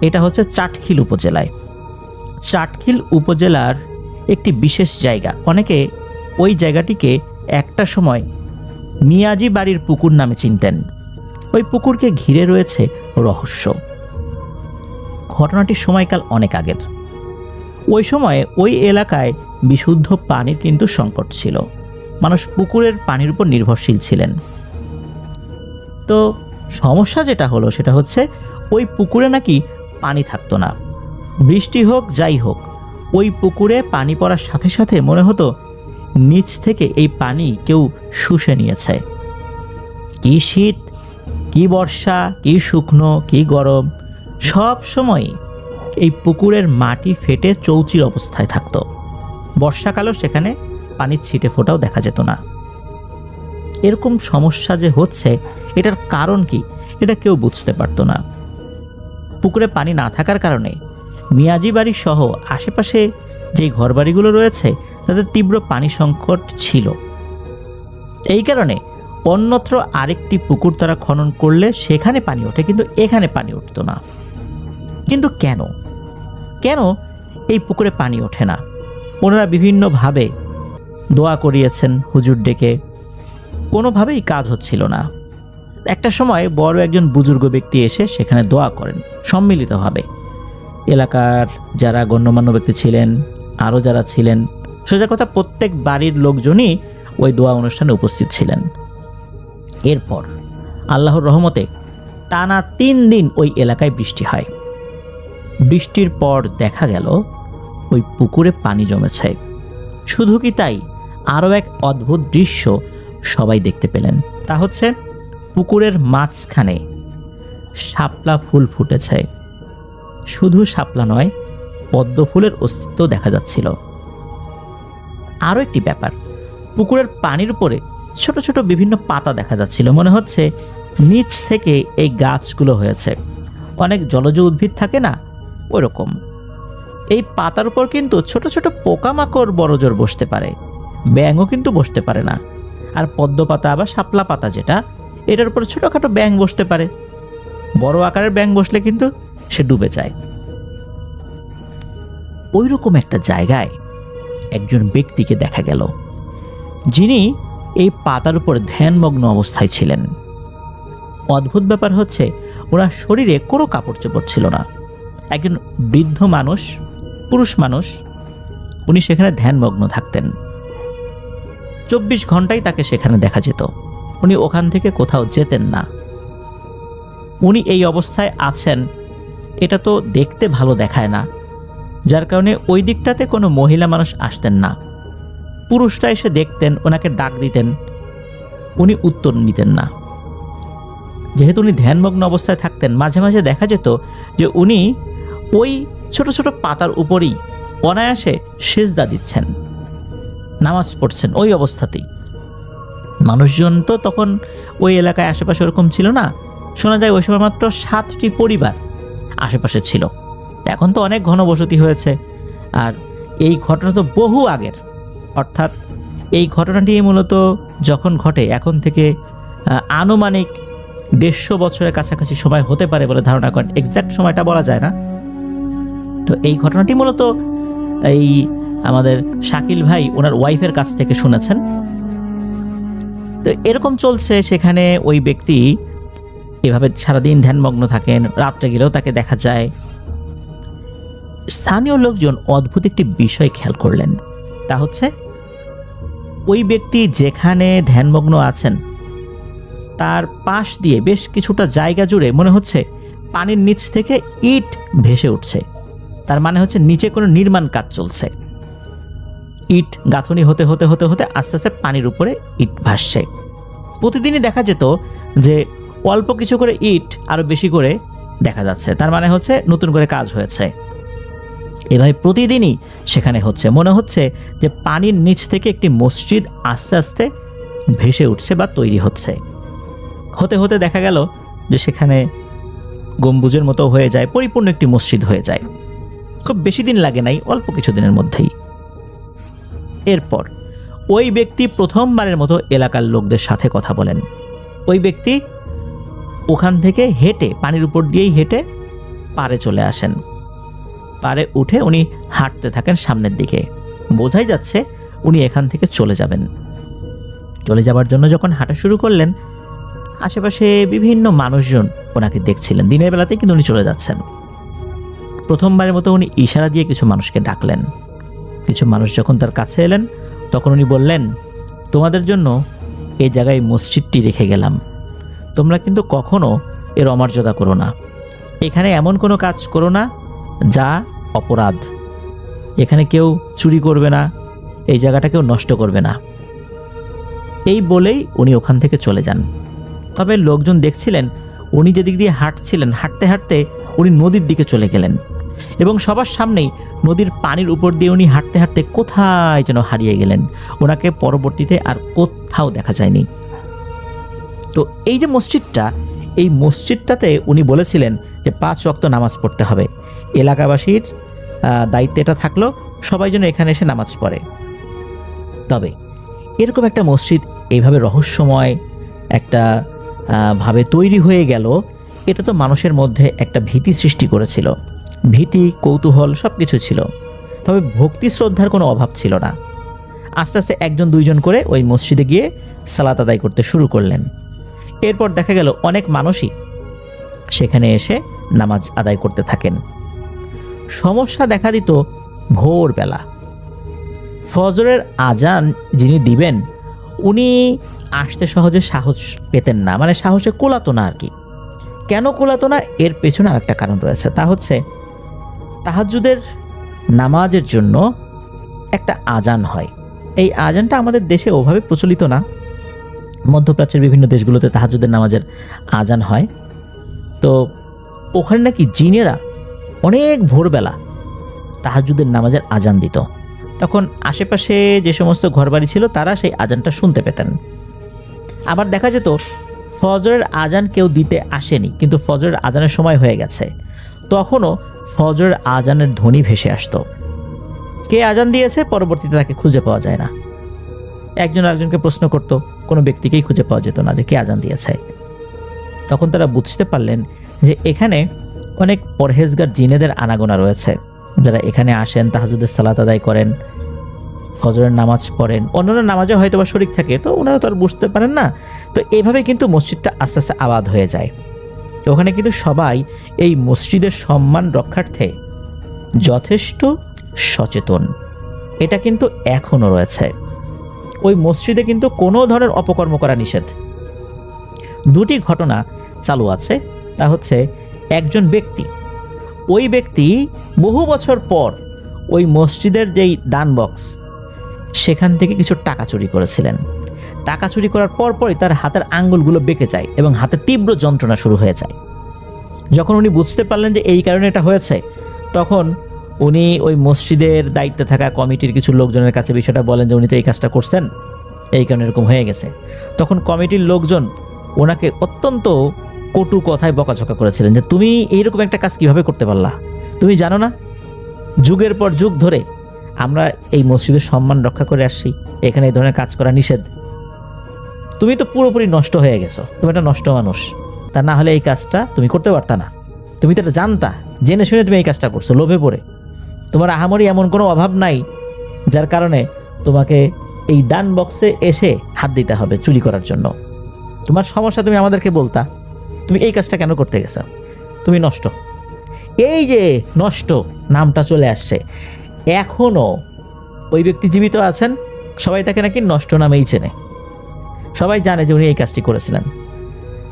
এটা হচ্ছে চাটখিল উপজেলায়। চাটখিল উপজেলার একটি বিশেষ জায়গা, অনেকে ওই জায়গাটিকে একটা সময় মিয়াজি বাড়ির পুকুর নামে চিনতেন। ওই পুকুরকে ঘিরে রয়েছে রহস্য। ঘটনাটির সময়কাল অনেক আগের। ওই সময়ে ওই এলাকায় বিশুদ্ধ পানির কিন্তু সংকট ছিল। মানুষ পুকুরের পানির উপর নির্ভরশীল ছিলেন। তো সমস্যা যেটা হলো সেটা হচ্ছে ওই পুকুরে নাকি পানি থাকতো না। বৃষ্টি হোক যাই হোক, ওই পুকুরে পানি পড়ার সাথে সাথে মনে হতো নিচ থেকে এই পানি কেউ শুষে নিয়েছে। কি শীত, কি বর্ষা, কি শুকনো, কি গরম, সব সময় এই পুকুরের মাটি ফেটে চৌচির অবস্থায় থাকতো। বর্ষাকালেও সেখানে পানির ছিটে ফোঁটাও দেখা যেত না। এরকম সমস্যা যে হচ্ছে, এটার কারণ কি, এটা কেউ বুঝতে পারতো না। পুকুরে পানি না থাকার কারণে মিয়াজি বাড়ি সহ আশেপাশে যে ঘরবাড়িগুলো রয়েছে তাদের তীব্র পানি সংকট ছিল। এই কারণে অন্যত্র আরেকটি পুকুর তারা খনন করলে সেখানে পানি ওঠে, কিন্তু এখানে পানি উঠতো না। কিন্তু কেন কেন এই পুকুরে পানি ওঠে না? ওনারা বিভিন্নভাবে দোয়া করিয়েছেন হুজুর ডেকে, কোনোভাবেই কাজ হচ্ছিল না। একটা সময় বড় একজন বুজুর্গ ব্যক্তি এসে সেখানে দোয়া করেন সম্মিলিতভাবে। এলাকার যারা গণ্যমান্য ব্যক্তি ছিলেন, আরও যারা ছিলেন, সোজা কথা প্রত্যেক বাড়ির লোকজনই ওই দোয়া অনুষ্ঠানে উপস্থিত ছিলেন। এরপর আল্লাহর রহমতে টানা 3 দিন ওই এলাকায় বৃষ্টি হয়। বৃষ্টির পর দেখা গেল ওই পুকুরে পানি জমেছে। শুধু কি তাই, আরও এক অদ্ভুত দৃশ্য সবাই দেখতে পেলেন। তা হচ্ছে পুকুরের মাঝখানে শাপলা ফুল ফুটেছে। শুধু শাপলা নয়, পদ্ম ফুলের অস্তিত্ব দেখা যাচ্ছিল। আরও একটি ব্যাপার, পুকুরের পানির উপরে ছোট ছোট বিভিন্ন পাতা দেখা যাচ্ছিল। মনে হচ্ছে নিচ থেকে এই গাছগুলো হয়েছে। অনেক জলজ উদ্ভিদ থাকে না, ওরকম। এই পাতার উপর কিন্তু ছোট ছোট পোকামাকড় বড়জোর বসতে পারে, ব্যাঙও কিন্তু বসতে পারে না। আর পদ্ম পাতা বা শাপলা পাতা যেটা, এটার উপর ছোটোখাটো ব্যাঙ বসতে পারে। বড় আকারের ব্যাঙ বসলে কিন্তু সে ডুবে যায়। ওই রকম একটা জায়গায় একজন ব্যক্তিকে দেখা গেল, যিনি এই পাতার উপর ধ্যানমগ্ন অবস্থায় ছিলেন। অদ্ভুত ব্যাপার হচ্ছে ওনার শরীরে কোনো কাপড় চোপড় ছিল না। একজন বৃদ্ধ মানুষ, পুরুষ মানুষ, উনি সেখানে ধ্যানমগ্ন থাকতেন। 24 ঘন্টাই তাকে সেখানে দেখা যেত। উনি ওখান থেকে কোথাও যেতেন না। উনি এই অবস্থায় আছেন এটা তো দেখতে ভালো দেখায় না, যার কারণে ওই দিকটাতে কোনো মহিলা মানুষ আসতেন না। পুরুষরা এসে দেখতেন, ওনাকে ডাক দিতেন, উনি উত্তর নিতেন না। যেহেতু উনি ধ্যানমগ্ন অবস্থায় থাকতেন, মাঝে মাঝে দেখা যেত যে উনি ওই ছোট ছোট পাতার উপরেই অনায়াসে সেজদা দিচ্ছেন, নামাজ পড়ছেন ওই অবস্থাতেই। মানুষজন তো তখন ওই এলাকায় আশেপাশে ওরকম ছিল না। শোনা যায় ওই সময় মাত্র 7টি পরিবার আশেপাশে ছিল। এখন তো অনেক ঘনবসতি হয়েছে। আর এই ঘটনা তো বহু আগের, অর্থাৎ এই ঘটনাটি মূলত যখন ঘটে এখন থেকে আনুমানিক 150 বছরের কাছাকাছি সময় হতে পারে বলে ধারণা করেন। এক্সাক্ট সময়টা বলা যায় না। তো এই ঘটনাটি মূলত এই আমাদের শাকিল ভাই ওনার ওয়াইফের কাছ থেকে শুনেছেন। তো এরকম চলছে, সেখানে ওই ব্যক্তি এভাবে সারাদিন ধ্যানমগ্ন থাকেন, রাত্রে গেলেও তাকে দেখা যায়। স্থানীয় লোকজন অদ্ভুত একটি বিষয় খেয়াল করলেন, তা হচ্ছে ওই ব্যক্তি যেখানে ধ্যানমগ্ন আছেন তার পাশ দিয়ে বেশ কিছুটা জায়গা জুড়ে মনে হচ্ছে পানির নিচ থেকে ইট ভেসে উঠছে। তার মানে হচ্ছে নিচে কোনো নির্মাণ কাজ চলছে। ইট গাঁথনি হতে হতে হতে হতে আস্তে আস্তে পানির উপরে ইট ভাসছে। প্রতিদিনই দেখা যেত যে অল্প কিছু করে ইট আরো বেশি করে দেখা যাচ্ছে, তার মানে হচ্ছে নতুন করে কাজ হয়েছে। এভাবে প্রতিদিনই সেখানে হচ্ছে, মনে হচ্ছে যে পানির নিচ থেকে একটি মসজিদ আস্তে আস্তে ভেসে উঠছে বা তৈরি হচ্ছে। হতে হতে দেখা গেল যে সেখানে গম্বুজের মতো হয়ে যায়, পরিপূর্ণ একটি মসজিদ হয়ে যায়। খুব বেশি দিন লাগে নাই, অল্প কিছু দিনের মধ্যেই। এরপর ওই ব্যক্তি প্রথমবারের মতো এলাকার লোকদের সাথে কথা বলেন। ওই ব্যক্তি ওখান থেকে হেঁটে, পানির উপর দিয়েই হেঁটে পাড়ে চলে আসেন। পাড়ে উঠে উনি হাঁটতে থাকেন সামনের দিকে। বোঝাই যাচ্ছে উনি এখান থেকে চলে যাবেন। চলে যাবার জন্য যখন হাঁটা শুরু করলেন, আশেপাশে বিভিন্ন মানুষজন ওনাকে দেখছিলেন। দিনের বেলাতে কিন্তু উনি চলে যাচ্ছেন। প্রথমবারের মতো উনি ইশারা দিয়ে কিছু মানুষকে ডাকলেন। কিছু মানুষ যখন তার কাছে এলেন তখন উনি বললেন, তোমাদের জন্য এই জায়গায় মসজিদটি রেখে গেলাম, তোমরা কিন্তু কখনো এর অমর্যাদা করো না। এখানে এমন কোনো কাজ করো না যা অপরাধ। এখানে কেউ চুরি করবে না, এই জায়গাটা কেউ নষ্ট করবে না। এই বলেই উনি ওখান থেকে চলে যান। তবে লোকজন দেখছিলেন উনি যেদিক দিয়ে হাঁটছিলেন, হাঁটতে হাঁটতে উনি নদীর দিকে চলে গেলেন এবং সবার সামনেই নদীর পানির উপর দিয়ে উনি হাঁটতে হাঁটতে কোথায় যেন হারিয়ে গেলেন। ওনাকে পরবর্তীতে আর কোথাও দেখা যায়নি। তো এই যে মসজিদটা, এই মসজিদটাতে উনি বলেছিলেন যে 5 ওয়াক্ত নামাজ পড়তে হবে। এলাকাবাসীর দায়িত্বে এটা থাকলো, সবাই যেন এখানে এসে নামাজ পড়ে। তবে এরকম একটা মসজিদ এইভাবে রহস্যময় একটা ভাবে তৈরি হয়ে গেল, এটা তো মানুষের মধ্যে একটা ভীতি সৃষ্টি করেছিল। ভীতি, কৌতূহল সব কিছু ছিল, তবে ভক্তি শ্রদ্ধার কোনো অভাব ছিল না। আস্তে আস্তে 1-2 করে ওই মসজিদে গিয়ে সালাত আদায় করতে শুরু করলেন। এরপর দেখা গেল অনেক মানুষই সেখানে এসে নামাজ আদায় করতে থাকেন। সমস্যা দেখা দিত ভোরবেলা। ফজরের আজান যিনি দিবেন উনি আসতে সহজে সাহস পেতেন না, মানে সাহসে কোলাতো না আর কি। কেন কোলাতো না, এর পেছনে আরেকটা কারণ রয়েছে, তা হচ্ছে তাহাজ্জুদের নামাজের জন্য একটা আজান হয়। এই আজানটা আমাদের দেশে ওভাবে প্রচলিত না। মধ্যপ্রাচ্যের বিভিন্ন দেশগুলোতে তাহাজ্জুদের নামাজের আজান হয়। তো ওখানে নাকি জিনেরা অনেক ভোরবেলা তাহাজ্জুদের নামাজের আজান দিত। তখন আশেপাশে যে সমস্ত ঘরবাড়ি ছিল তারা সেই আজানটা শুনতে পেতেন। আবার দেখা যেত ফজরের আজান কেউ দিতে আসেনি, কিন্তু ফজরের আজানের সময় হয়ে গেছে, তখনও ফজরের আজানের ধ্বনি ভেসে আসতো। কে আজান দিয়েছে পরবর্তীতে তাকে খুঁজে পাওয়া যায় না। একজন আরেকজনকে প্রশ্ন করত, কোনো ব্যক্তিকেই খুঁজে পাওয়া যেত না যে কে আজান দিয়েছে। তখন তারা বুঝতে পারলেন যে এখানে অনেক পরহেজগার জিনেদের আনাগোনা রয়েছে, যারা এখানে আসেন, তাহাজ্জুদের সালাত আদায় করেন, ফজরের নামাজ পড়েন, অন্যান্য নামাজে হয়তো বা শরীক থাকে, তো ওনারা তো আর বুঝতে পারেন না। তো এইভাবে কিন্তু মসজিদটা আস্তে আস্তে আবাদ হয়ে যায়। ওখানে কিন্তু সবাই এই মসজিদের সম্মান রক্ষার্থে যথেষ্ট সচেতন। এটা কিন্তু এখনও রয়েছে। ওই মসজিদে কিন্তু কোনো ধরনের অপকর্ম করা নিষেধ। 2টি ঘটনা চালু আছে, তা হচ্ছে একজন ব্যক্তি, ওই ব্যক্তি বহু বছর পর ওই মসজিদের যেই দান বক্স সেখান থেকে কিছু টাকা চুরি করেছিলেন। টাকা চুরি করার পরপরই তার হাতের আঙ্গুলগুলো বেঁকে যায় এবং হাতে তীব্র যন্ত্রণা শুরু হয়ে যায়। যখন উনি বুঝতে পারলেন যে এই কারণে এটা হয়েছে, তখন উনি ওই মসজিদের দায়িত্বে থাকা কমিটির কিছু লোকজনের কাছে বিষয়টা বলেন যে উনি তো এই কাজটা করছেন, এই কারণে এরকম হয়ে গেছে। তখন কমিটির লোকজন ওনাকে অত্যন্ত কটু কথায় বকাঝকা করেছিলেন যে তুমি এইরকম একটা কাজ কিভাবে করতে পারলা, তুমি জানো না যুগের পর যুগ ধরে আমরা এই মসজিদের সম্মান রক্ষা করে আসছি, এখানে এই ধরনের কাজ করা নিষেধ। তুমি তো পুরোপুরি নষ্ট হয়ে গেছো, তুমি একটা নষ্ট মানুষ। তা না হলে এই কাজটা তুমি করতে পারতা না। তুমি তো এটা জানতা, জেনে শুনে তুমি এই কাজটা করছো লোভে পড়ে। তোমার আহামরি এমন কোনো অভাব নাই যার কারণে তোমাকে এই দান বক্সে এসে হাত দিতে হবে চুরি করার জন্য। তোমার সমস্যা তুমি আমাদেরকে বলতা, তুমি এই কাজটা কেন করতে গেছো? তুমি নষ্ট। এই যে নষ্ট নামটা চলে আসছে, এখনও ওই ব্যক্তি জীবিত আছেন, সবাই তাকে নাকি নষ্ট নামেই চেনে, সবাই জানে যে উনি এই কাজটি করেছিলেন।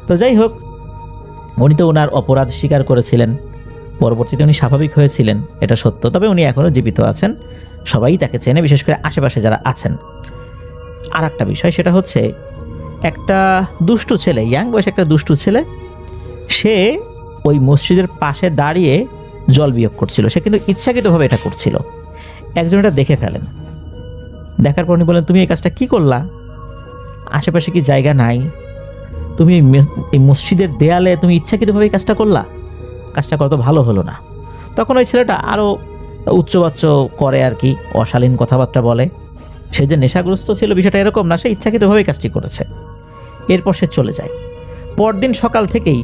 তো যাই হোক, উনি তো ওনার অপরাধ স্বীকার করেছিলেন, পরবর্তীতে উনি স্বাভাবিক হয়েছিলেন, এটা সত্য। তবে উনি এখনও জীবিত আছেন, সবাই তাকে চেনে, বিশেষ করে আশেপাশে যারা আছেন। আর একটা বিষয়, সেটা হচ্ছে একটা দুষ্টু ছেলে, ইয়াং বয়সে একটা দুষ্টু ছেলে, সে ওই মসজিদের পাশে দাঁড়িয়ে জল বিয়োগ করছিল। সে কিন্তু ইচ্ছাকৃতভাবে এটা করছিল। একজন এটা দেখে ফেলেন, দেখার পর উনি বলেন, তুমি এই কাজটা কি করলা? আশেপাশে কি জায়গা নাই? তুমি এই মসজিদের দেয়ালে তুমি ইচ্ছাকৃতভাবে এই কাজটা করলা, কাজটা কত ভালো হলো না। তখন ওই ছেলেটা আরও উচ্চবাচ্য করে আর কি, অশালীন কথাবার্তা বলে। সে যে নেশাগ্রস্ত ছিল বিষয়টা এরকম না, সে ইচ্ছাকৃতভাবে কাজটি করেছে। এরপর সে চলে যায়। পরদিন সকাল থেকেই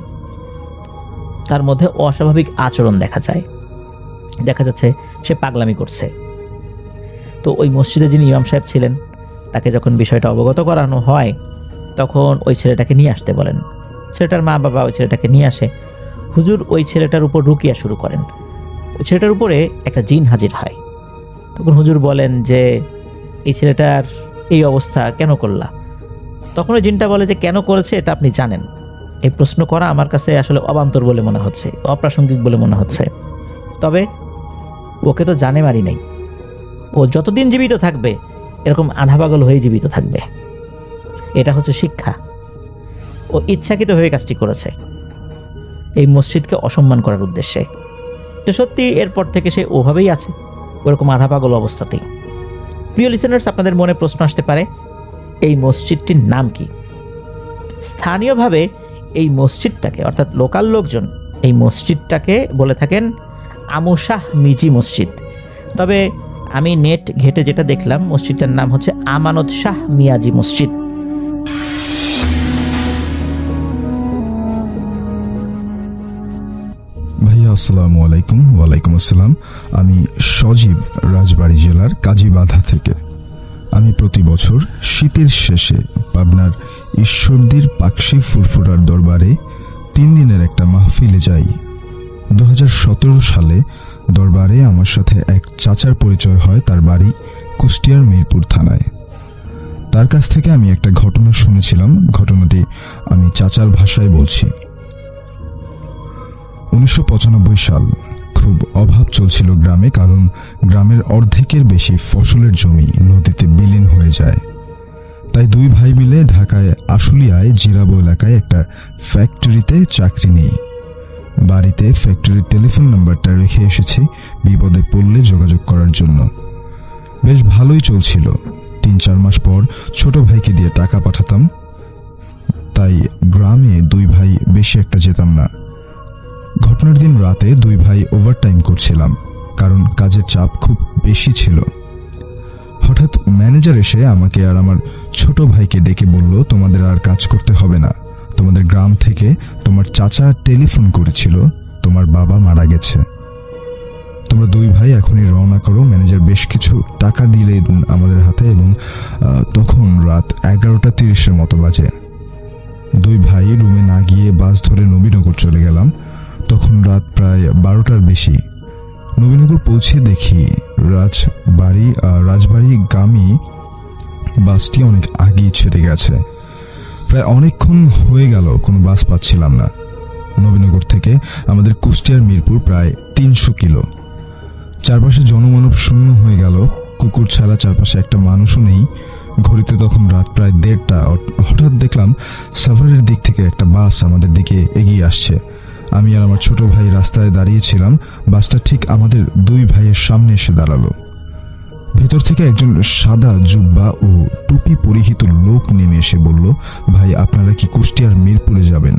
তার মধ্যে অস্বাভাবিক আচরণ দেখা যায়, দেখা যাচ্ছে সে পাগলামি করছে। তো ওই মসজিদে যিনি ইমাম সাহেব ছিলেন, তাকে যখন বিষয়টা অবগত করানো হয়, তখন ওই ছেলেটাকে নিয়ে আসতে বলেন। ছেলেটার মা বাবা ওই ছেলেটাকে নিয়ে আসে। হুজুর ওই ছেলেটার উপর রুকিয়া শুরু করেন। ওই ছেলেটার উপরে একটা জিন হাজির হয়। তখন হুজুর বলেন যে, এই ছেলেটার এই অবস্থা কেন করলা? তখন ওই জিনটা বলে যে, কেন করেছে এটা আপনি জানেন। এই প্রশ্ন করা আমার কাছে আসলে অবান্তর বলে মনে হচ্ছে, অপ্রাসঙ্গিক বলে মনে হচ্ছে। তবে ওকে তো জানে মারি নাই, ও যতদিন জীবিত থাকবে এরকম আধা পাগল হয়ে জীবিত থাকবে। এটা হচ্ছে শিক্ষা। ও ইচ্ছাকৃতভাবে কাজটি করেছে এই মসজিদকে অসম্মান করার উদ্দেশ্যে। তো সত্যি এরপর থেকে সে ওভাবেই আছে, ওরকম আধা পাগল অবস্থাতেই। প্রিয় লিসেনার্স, আপনাদের মনে প্রশ্ন আসতে পারে, এই মসজিদটির নাম কি? স্থানীয়ভাবে এই মসজিদটাকে, অর্থাৎ লোকাল লোকজন এই মসজিদটাকে বলে থাকেন আমু শাহ মিজি মসজিদ। তবে আমি নেট ঘেটে যেটা দেখলাম, মসজিদটার নাম হচ্ছে আমানত শাহ মিয়াজি মসজিদ। ভাইয়া আসসালামু আলাইকুম। ওয়ালাইকুম আসসালাম। আমি সজীব, রাজবাড়ী জেলার কাজীবাধা থেকে। আমি প্রতি বছর শীতের শেষে পাবনার ঈশ্বরদীর পাকশি ফুরফুরার দরবারে 3 দিনের একটা মাহফিলে যাই। 2017 সালে দরবারে আমার সাথে এক চাচার পরিচয় হয়। তার বাড়ি কুষ্টিয়ার মিরপুর থানায়। তার কাছ থেকে আমি একটা ঘটনা শুনেছিলাম। ঘটনাটি আমি চাচার ভাষায় বলছি। 1995 সাল, খুব অভাব চলছিল গ্রামে, কারণ গ্রামের অর্ধেকের বেশি ফসলের জমি নদীতে বিলীন হয়ে যায়। তাই 2 ভাই মিলে ঢাকায় আশুলিয়ায় জিরাবো এলাকায় একটা ফ্যাক্টরিতে চাকরি নেই। বাড়িতে ফ্যাক্টরির টেলিফোন নাম্বারটা রেখে এসেছি বিপদে পড়লে যোগাযোগ করার জন্য। বেশ ভালোই চলছিল। 3-4 মাস পর ছোট ভাইকে দিয়ে টাকা পাঠাতাম। তাই গ্রামে 2 ভাই বেশি একটা যেতাম না। ঘটনার দিন রাতে 2 ভাই ওভারটাইম করছিলাম, কারণ কাজের চাপ খুব বেশি ছিল। হঠাৎ ম্যানেজার এসে আমাকে আর আমার ছোট ভাইকে ডেকে বলল, তোমাদের আর কাজ করতে হবে না। তোমাদের গ্রাম থেকে তোমার চাচা টেলিফোন করেছিল, তোমার বাবা মারা গেছে। তোমরা 2 ভাই এখনই রওনা করো। ম্যানেজার বেশ কিছু টাকা দিলে আমাদের হাতে, এবং তখন রাত 11:30 মতো বাজে। 2 ভাই রুমে না গিয়ে বাস ধরে নবীনগর চলে গেলাম। তখন রাত প্রায় 12টার বেশি। নবীনগর পৌঁছে দেখি রাজবাড়ীগামী বাসটি অনেক আগেই ছেড়ে গেছে। প্রায় অনেকক্ষণ হয়ে গেল, কোনো বাস পাচ্ছিলাম না। নবীনগর থেকে আমাদের কুষ্টিয়ার মিরপুর প্রায় 300 কিলো। চারপাশে জনমানব শূন্য হয়ে গেল, কুকুর ছাড়া চারপাশে একটা মানুষও নেই। ঘড়িতে তখন রাত প্রায় 1:30। হঠাৎ দেখলাম সাভারের দিক থেকে একটা বাস আমাদের দিকে এগিয়ে আসছে। আমি আর আমার ছোট ভাই রাস্তায় দাঁড়িয়েছিলাম। বাসটা ঠিক আমাদের 2 ভাইয়ের সামনে এসে দাঁড়ালো। ভেতর থেকে একজন সাদা জুব্বা ও টুপি পরিহিত লোক নেমে এসে বলল, ভাই আপনারা কি কুষ্টিয়ার মিরপুরে যাবেন?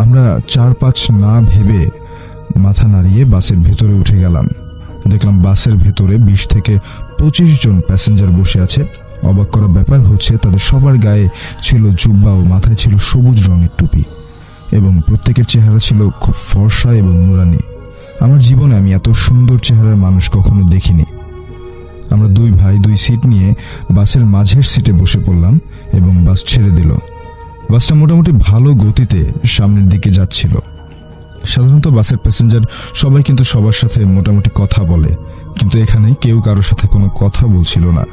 আমরা 4-5 না ভেবে মাথা নাড়িয়ে বাসের ভেতরে উঠে গেলাম। দেখলাম বাসের ভেতরে 20 থেকে 25 জন প্যাসেঞ্জার বসে আছে। অবাক করা ব্যাপার হচ্ছে তাদের সবার গায়ে ছিল জুব্বা ও মাথায় ছিল সবুজ রঙের টুপি এবং প্রত্যেকের চেহারা ছিল খুব ফর্সা এবং নুরানি। আমার জীবনে আমি এত সুন্দর চেহারার মানুষ কখনো দেখিনি। আমরা দুই ভাই দুই সিট নিয়ে বাসের মাঝের সিটে বসে পড়লাম এবং বাস ছেড়ে দিল। বাসটা মোটামুটি ভালো গতিতে সামনের দিকে যাচ্ছিল। সাধারণত বাসের প্যাসেঞ্জার সবাই কিন্তু সবার সাথে মোটামুটি কথা বলে, কিন্তু এখানে কেউ কারোর সাথে কোনো কথা বলছিল না।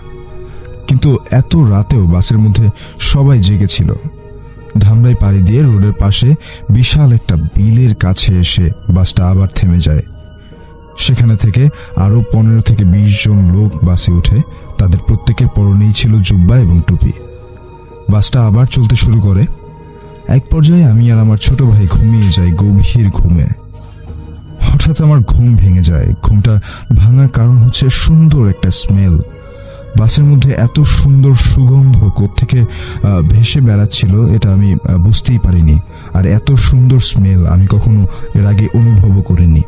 কিন্তু এত রাতেও বাসের মধ্যে সবাই জেগেছিল। ধামরাই পাড়ি দিয়ে রোডের পাশে বিশাল একটা বিলের কাছে এসে বাসটা আবার থেমে যায়। সেখানে থেকে আরো 15 থেকে 20 জন লোক বাসে ওঠে। তাদের প্রত্যেকের পরনেই ছিল জুব্বা এবং টুপি। বাসটা আবার চলতে শুরু করে। এক পর্যায়ে আমি আর আমার ছোট ভাই ঘুমিয়ে যাই গভীর ঘুমে। হঠাৎ আমার ঘুম ভেঙে যায়। ঘুমটা ভাঙার কারণ হচ্ছে সুন্দর একটা স্মেল। বাসের মধ্যে এত সুন্দর সুগন্ধ কোত্থেকে ভেসে বেড়াচ্ছিল এটা আমি বুঝতেই পারিনি। আর এত সুন্দর স্মেল আমি কখনো এর আগে অনুভবও করিনি।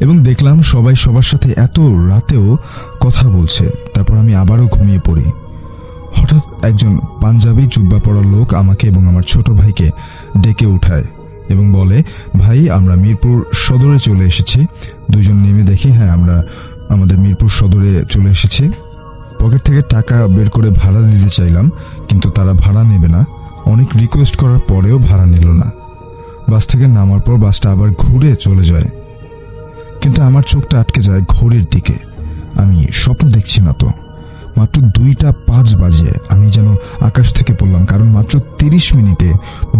এবং দেখলাম সবাই সবার সাথে এত রাতেও কথা বলছে। তারপর আমি আবারও ঘুমিয়ে পড়ি। হঠাৎ একজন পাঞ্জাবি জুব্বা পরা লোক আমাকে এবং আমার ছোট ভাইকে ডেকে উঠায় এবং বলে, ভাই আমরা মিরপুর সদরে চলে এসেছি। দুইজন নেমে দেখি হ্যাঁ আমরা আমাদের মিরপুর সদরে চলে এসেছি। পকেট থেকে টাকা বের করে ভাড়া দিতে চাইলাম, কিন্তু তারা ভাড়া নেবে না। অনেক রিকোয়েস্ট করার পরেও ভাড়া নিল না। বাস থেকে নামার পর বাসটা আবার ঘুরে চলে যায়, কিন্তু আমার চোখটা আটকে যায় ঘড়ির দিকে। আমি স্বপ্ন দেখছি না তো। মাত্র 2:05 বাজে আমি যেন আকাশ থেকে পড়লাম, কারণ মাত্র 30 মিনিটে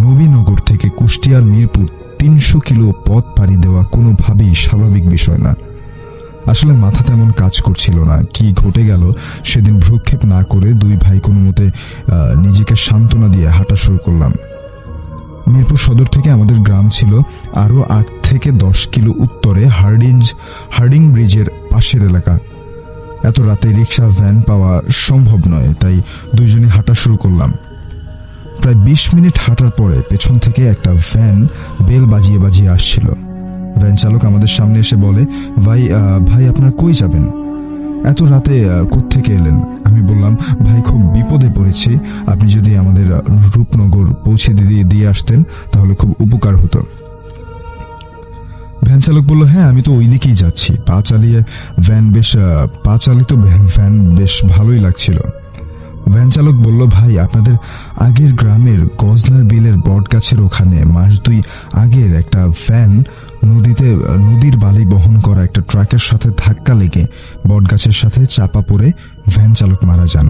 নবীনগর থেকে কুষ্টিয়ার মিরপুর 300 কিলো পথ পাড়ি দেওয়া কোনোভাবেই স্বাভাবিক বিষয় না। আসলে মাথা তেমন কাজ করছিল না। কি ঘটে গেল সেদিন ভ্রুক্ষেপ না করে দুই ভাই কোনো মতে নিজেকে সান্ত্বনা দিয়ে হাঁটা শুরু করলাম। মিরপুর সদর থেকে আমাদের গ্রাম ছিল আরো 8 থেকে 10 কিলো উত্তরে হার্ডিং ব্রিজের পাশের এলাকা। এত রাতে রিক্সা ভ্যান পাওয়া সম্ভব নয়, তাই দুইজনে হাঁটা শুরু করলাম। প্রায় 20 মিনিট হাঁটার পরে পেছন থেকে একটা ভ্যান বেল বাজিয়ে বাজিয়ে আসছিল। ভ্যান চালক আমাদের সামনে এসে বলে, ভাই আপনারা কই যাবেন? এত রাতে কোত্থেকে এলেন? আমি বললাম, ভাই খুব বিপদে পড়েছি, আপনি যদি আমাদের রূপনগর পৌঁছে দিয়ে আসতেন তাহলে খুব উপকার হতো। ভ্যান চালক বলল, হ্যাঁ আমি তো ওই দিকেই যাচ্ছি। পা চালিত ভ্যান বেশ ভালোই লাগছিল। ভ্যান চালক বলল, ভাই আপনাদের আগের গ্রামের গজনার বিলের বট গাছের ওখানে মাস 2 আগের একটা ভ্যান নদীর বালি বহন করা একটা ট্রাকের সাথে ধাক্কা লেগে বট গাছের সাথে চাপা পড়ে ভ্যান চালক মারা যান।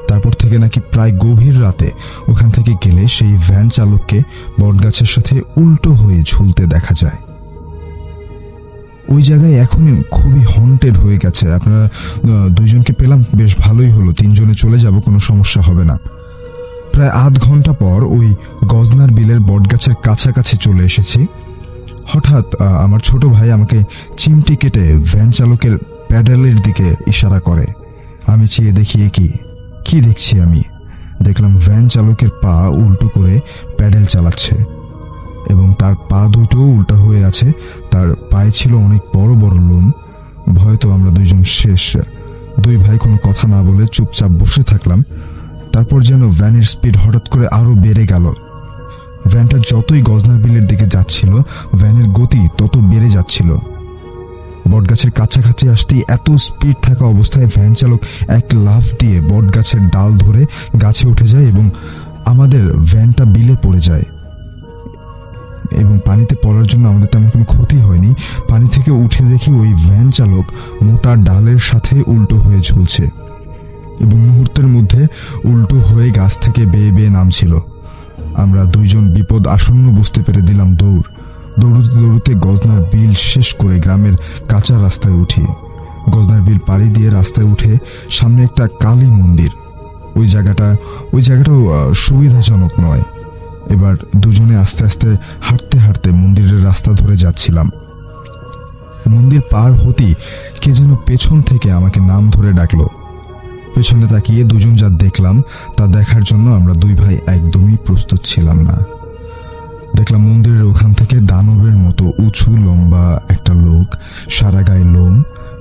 তারপর থেকে নাকি প্রায় গভীর রাতে ওখান থেকে গেলে সেই ভ্যান চালককে বট গাছের সাথে উল্টো হয়ে ঝুলতে দেখা যায়। ওই জায়গায় এখনই খুবই হন্টেড হয়ে গেছে। আপনারা দুইজনকে পেলাম, বেশ ভালোই হলো। 3 জনে চলে যাব, কোনো সমস্যা হবে না। প্রায় আধ ঘন্টা পর ওই গজনার বিলের বটগাছের কাছাকাছি চলে এসেছি। হঠাৎ আমার ছোট ভাই আমাকে চিমটি কেটে ভ্যান চালকের প্যাডেলের দিকে ইশারা করে। আমি চেয়ে দেখি কি দেখছি। আমি দেখলাম ভ্যান চালকের পা উল্টো করে প্যাডেল চালাচ্ছে এবং তার পা দুটো উল্টা হয়ে আছে। তার পায়ে ছিল অনেক বড় বড় লোম। ভয়তো আমরা দুইজন শেষ। দুই ভাই কোনো কথা না বলে চুপচাপ বসে থাকলাম। তারপর যেন ভ্যানের স্পিড হঠাৎ করে আরো বেড়ে গেল। ভ্যানটা যতই গজনার বিলের দিকে যাচ্ছিল ভ্যানের গতি তত বেড়ে যাচ্ছিল। বটগাছের কাছাকাছি আসতেই এত স্পিড থাকা অবস্থায় ভ্যান চালক এক লাফ দিয়ে বটগাছের ডাল ধরে গাছে উঠে যায় এবং আমাদের ভ্যানটা বিলে পড়ে যায়। এবং পানিতে পড়ার জন্য আমাদের তেমন কোনো ক্ষতি হয়নি। পানি থেকে উঠে দেখি ওই ভ্যান চালক মোটা ডালের সাথে উল্টো হয়ে ঝুলছে এবং মুহূর্তের মধ্যে উল্টো হয়ে গাছ থেকে বেয়ে বেয়ে নামছিল। আমরা দুইজন বিপদ আসন্ন বুঝতে পেরে দিলাম দৌড়তে গজনার বিল শেষ করে গ্রামের কাঁচা রাস্তায় উঠি। গজনার বিল পাড়ি দিয়ে রাস্তায় উঠে সামনে একটা কালী মন্দির। ওই জায়গাটাও সুবিধাজনক নয়। এবার দুজনে আস্তে আস্তে হাঁটতে হাঁটতে মন্দিরের রাস্তা ধরে যাচ্ছিলাম। মন্দির পার হতেই কে যেন পেছন থেকে আমাকে নাম ধরে ডাকলো। পেছনে তাকিয়ে দুজন যা দেখলাম তা দেখার জন্য আমরা দুই ভাই একদমই প্রস্তুত ছিলাম না। দেখলাম মন্দিরের ওখান থেকে দানবের মতো উঁচু লম্বা একটা লোক, সারা গায়ে লোম,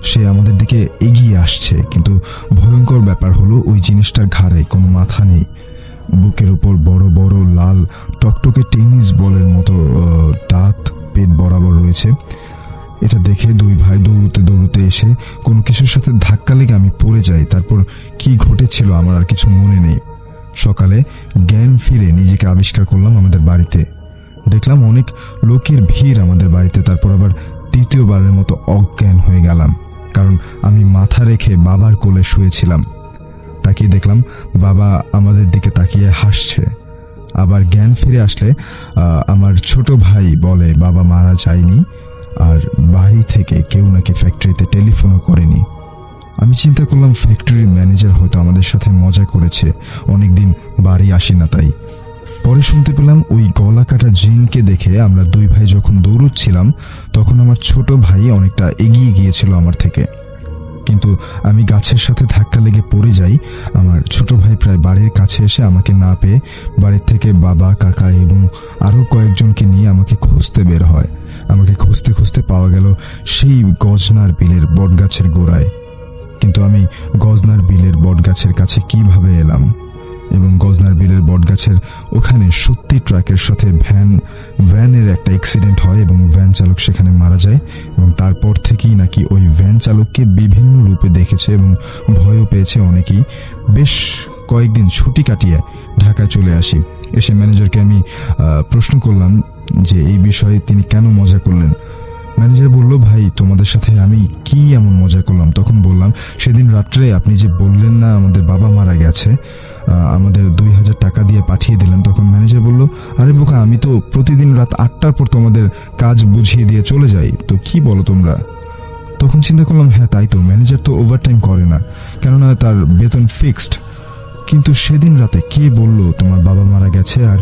সে আমাদের দিকে এগিয়ে আসছে, কিন্তু ভয়ঙ্কর ব্যাপার হলো ওই জিনিসটার ঘাড়ে কোনো মাথা নেই। বুকের উপর বড় বড় লাল টকটকে টেনিস বলের মতো দাঁত পেট বরাবর রয়েছে। এটা দেখে দুই ভাই দৌড়তে দৌড়তে এসে কোনো কিছুর সাথে ধাক্কা লেগে আমি পড়ে যাই। তারপর কি ঘটেছিল আমার আর কিছু মনে নেই। সকালে জ্ঞান ফিরে নিজেকে আবিষ্কার করলাম আমাদের বাড়িতে। দেখলাম অনেক লোকের ভিড় আমাদের বাড়িতে। তারপর আবার দ্বিতীয়বারের মতো অজ্ঞান হয়ে গেলাম, কারণ আমি মাথা রেখে বাবার কোলে শুয়েছিলাম। তাকিয়ে দেখলাম বাবা আমাদের দিকে তাকিয়ে হাসছে। আবার জ্ঞান ফিরে আসলে আমার ছোট ভাই বলে বাবা মারা যায়নি, আর বাড়ি থেকে কেউ নাকি ফ্যাক্টরিতে টেলিফোনও করেনি। আমি চিন্তা করলাম ফ্যাক্টরির ম্যানেজার হয়তো আমাদের সাথে মজা করেছে, অনেকদিন বাড়ি আসি না তাই। পরে শুনতে পেলাম ওই গলা কাটা জিনকে দেখে আমরা দুই ভাই যখন দৌড়চ্ছিলাম তখন আমার ছোট ভাই অনেকটা এগিয়ে গিয়েছিল আমার থেকে, কিন্তু আমি গাছের সাথে ধাক্কা লেগে পড়ে যাই। আমার ছোট ভাই প্রায় বাড়ির কাছে এসে আমাকে না পেয়ে বাড়ির থেকে বাবা, কাকা এবং আরও কয়েকজনকে নিয়ে আমাকে খুঁজতে বের হয়। আমাকে খুঁজতে খুঁজতে পাওয়া গেল সেই গজনার বিলের বটগাছের গোড়ায়। কিন্তু আমি গজনার বিলের বটগাছের কাছে কিভাবে এলাম, এবং গজনার বিলের বটগাছের ওখানে সত্যি ট্রাকের সাথে ভ্যানের একটা অ্যাক্সিডেন্ট হয় এবং ভ্যান চালক সেখানে মারা যায়। এবং তারপর থেকেই নাকি ওই ভ্যান চালককে বিভিন্ন রূপে দেখেছে এবং ভয়ও পেয়েছে অনেকেই। বেশ কয়েকদিন ছুটি কাটিয়ে ঢাকায় চলে আসি। এসে ম্যানেজারকে আমি প্রশ্ন করলাম যে এই বিষয়ে তিনি কেন মজা করলেন। ম্যানেজার বলল, ভাই তোমাদের সাথে আমি কি এমন মজা করলাম? তখন বললাম, সেদিন রাত্রে আপনি যে বললেন না আমাদের বাবা মারা গেছে, আমাদের 2000 টাকা দিয়ে পাঠিয়ে দিলেন। তখন ম্যানেজার বলল, আরে বোকা, আমি তো প্রতিদিন রাত 8টার পর তোমাদের কাজ বুঝিয়ে দিয়ে চলে যাই, তো কি বলো তোমরা? তখন চিন্তা করলাম, হ্যাঁ তাই তো, ম্যানেজার তো ওভারটাইম করে না, কেননা তার বেতন ফিক্সড। কিন্তু সেদিন রাতে কে বলল তোমার বাবা মারা গেছে? আর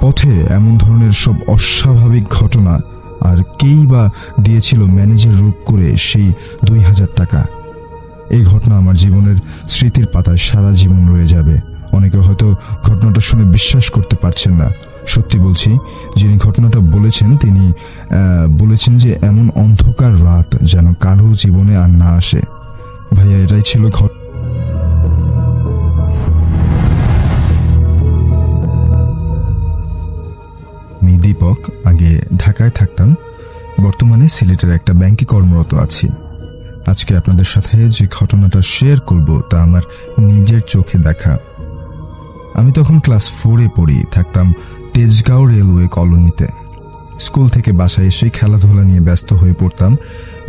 পথে এমন ধরনের সব অস্বাভাবিক ঘটনা, আর কেই বা দিয়েছিল ম্যানেজার রূপ করে সেই 2000 টাকা? এই ঘটনা আমার জীবনের স্মৃতির পাতায় সারা জীবন রয়ে যাবে। অনেকে হয়তো ঘটনাটা শুনে বিশ্বাস করতে পারছেন না। সত্যি বলছি, যিনি ঘটনাটা বলেছেন তিনি বলেছেন যে এমন অন্ধকার রাত যেন কারো জীবনে আর না আসে। ভাইয়া, এটাই ছিল আমি দীপক, আগে ঢাকায় থাকতাম, বর্তমানে সিলেটের একটা ব্যাংকে কর্মরত আছি। আজকে আপনাদের সাথে যে ঘটনাটা শেয়ার করব তা আমার নিজের চোখে দেখা। আমি তখন ক্লাস 4-এ পড়ি, থাকতাম তেজগাঁও রেলওয়ে কলোনিতে। স্কুল থেকে বাসায় এসে খেলাধুলা নিয়ে ব্যস্ত হয়ে পড়তাম।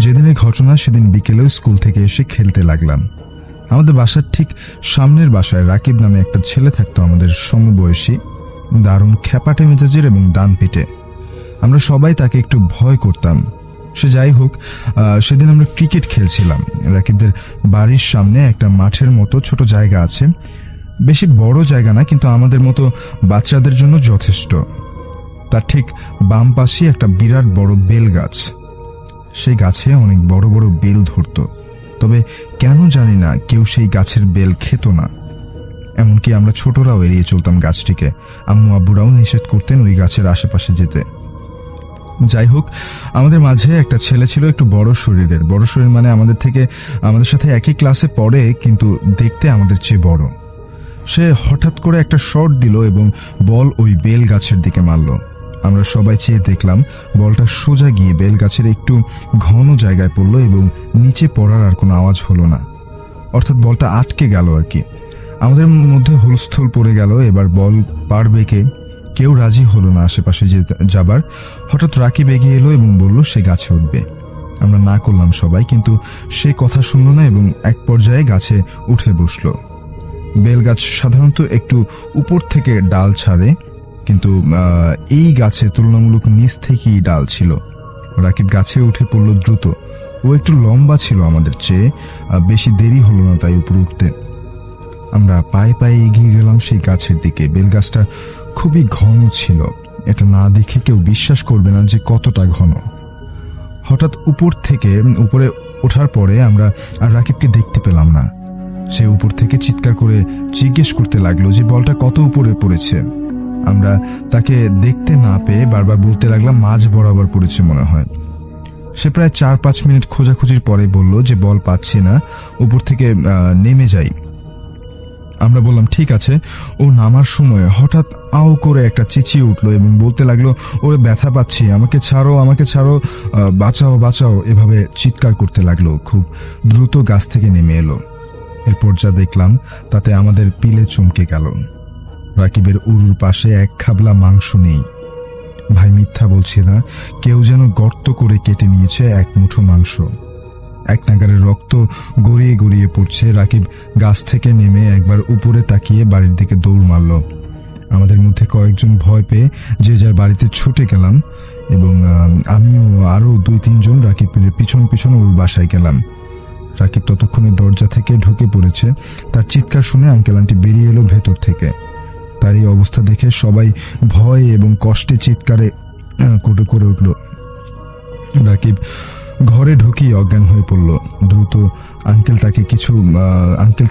যেদিনের ঘটনা সেদিন বিকেলেও স্কুল থেকে এসে খেলতে লাগলাম। আমাদের বাসার ঠিক সামনের বাসায় রাকিব নামে একটা ছেলে থাকতো, আমাদের সমবয়সী, দারুণ খ্যাপাটে মেজাজের এবং ডান পিটে। আমরা সবাই তাকে একটু ভয় করতাম। সে যাই হোক, সেদিন আমরা ক্রিকেট খেলছিলাম। রাকিবদের বাড়ির সামনে একটা মাঠের মতো ছোট জায়গা আছে, বেশি বড় জায়গা না, কিন্তু আমাদের মতো বাচ্চাদের জন্য যথেষ্ট। তার ঠিক বাম পাশে একটা বিরাট বড় বেল গাছ। সেই গাছে অনেক বড় বড় বেল ধরতো, তবে কেন জানি না কেউ সেই গাছের বেল খেত না। এমনকি আমরা ছোটরাও এড়িয়ে চলতাম গাছটিকে। আম্মু আব্বুরাও নিষেধ করতেন ওই গাছের আশেপাশে যেতে। যাই হোক, আমাদের মাঝে একটা ছেলে ছিল একটু বড় শরীরের। বড় শরীর মানে আমাদের সাথে একই ক্লাসে পড়ে, কিন্তু দেখতে আমাদের চেয়ে বড়। সে হঠাৎ করে একটা শট দিল এবং বল ওই বেল গাছের দিকে মারল। আমরা সবাই চেয়ে দেখলাম বলটা সোজা গিয়ে বেল গাছের একটু ঘন জায়গায় পড়লো এবং নিচে পড়ার আর কোনো আওয়াজ হলো না, অর্থাৎ বলটা আটকে গেল আর কি। আমাদের মধ্যে হুলস্থুল পড়ে গেল। এবার বল পারবে কে? কেউ রাজি হলো না আশেপাশে যাবার। হঠাৎ রাকিব এগিয়ে এলো এবং বলল সে গাছে উঠবে। আমরা না করলাম সবাই, কিন্তু সে কথা শুনলো না এবং এক পর্যায়ে গাছে উঠে বসলো। বেল গাছ সাধারণত একটু উপর থেকে ডাল ছাড়ে, কিন্তু এই গাছে তুলনামূলক নিচ থেকেই ডাল ছিল। রাকিব গাছে উঠে পড়ল দ্রুত। ও একটু লম্বা ছিল আমাদের চেয়ে, বেশি দেরি হলো না তাই উপরে উঠতে। আমরা পায়ে পায়ে এগিয়ে গেলাম সেই গাছের দিকে। বেল গাছটা খুবই ঘন ছিল, এটা না দেখে কেউ বিশ্বাস করবে না যে কতটা ঘন। হঠাৎ উপরে ওঠার পরে আমরা আর রাকিবকে দেখতে পেলাম না। সে উপর থেকে চিৎকার করে জিজ্ঞেস করতে লাগলো যে বলটা কত উপরে পড়েছে। আমরা তাকে দেখতে না পেয়ে বারবার বলতে লাগলাম মাঝ বরাবর পড়েছে মনে হয়। সে প্রায় 4-5 মিনিট খোঁজাখুঁজির পরে বলল যে বল পাচ্ছি না, উপর থেকে নেমে যাই। আমরা বললাম ঠিক আছে। ও নামার সময় হঠাৎ আও করে একটা চেঁচিয়ে উঠলো এবং বলতে লাগলো, ওরে ব্যথা পাচ্ছি, আমাকে ছাড়ো, আমাকে ছাড়ো, বাঁচাও বাঁচাও, এভাবে চিৎকার করতে লাগলো। খুব দ্রুত গাছ থেকে নেমে এলো। এরপর যা দেখলাম তাতে আমাদের পিলে চমকে গেল। রাকিবের উরুর পাশে এক খাবলা মাংস নেই। ভাই মিথ্যা বলছি না, কেউ যেন গর্ত করে কেটে নিয়েছে এক মুঠো মাংস। এক নাগারের রক্ত গড়িয়ে গড়িয়ে পড়ছে। রাকিব গাছ থেকে নেমে একবার উপরে তাকিয়ে বাড়ির দিকে দৌড় মারল। আমাদের মধ্যে কয়েকজন ভয় পেয়ে যে যার বাড়িতে ছুটে গেলাম এবং আমিও আরও 2-3 জন রাকিবের পিছন পিছন ওর বাসায় গেলাম। রাকিব ততক্ষণে দরজা থেকে ঢুকে পড়েছে। তার চিৎকার শুনে আঙ্কেল আন্টি বেরিয়ে এলো ভেতর থেকে। তার এই অবস্থা দেখে সবাই ভয় এবং কষ্টে চিৎকারে করে উঠল। রাকিব ঘরে ঢুকিয়ে অজ্ঞান হয়ে পড়ল। দ্রুত আঙ্কেল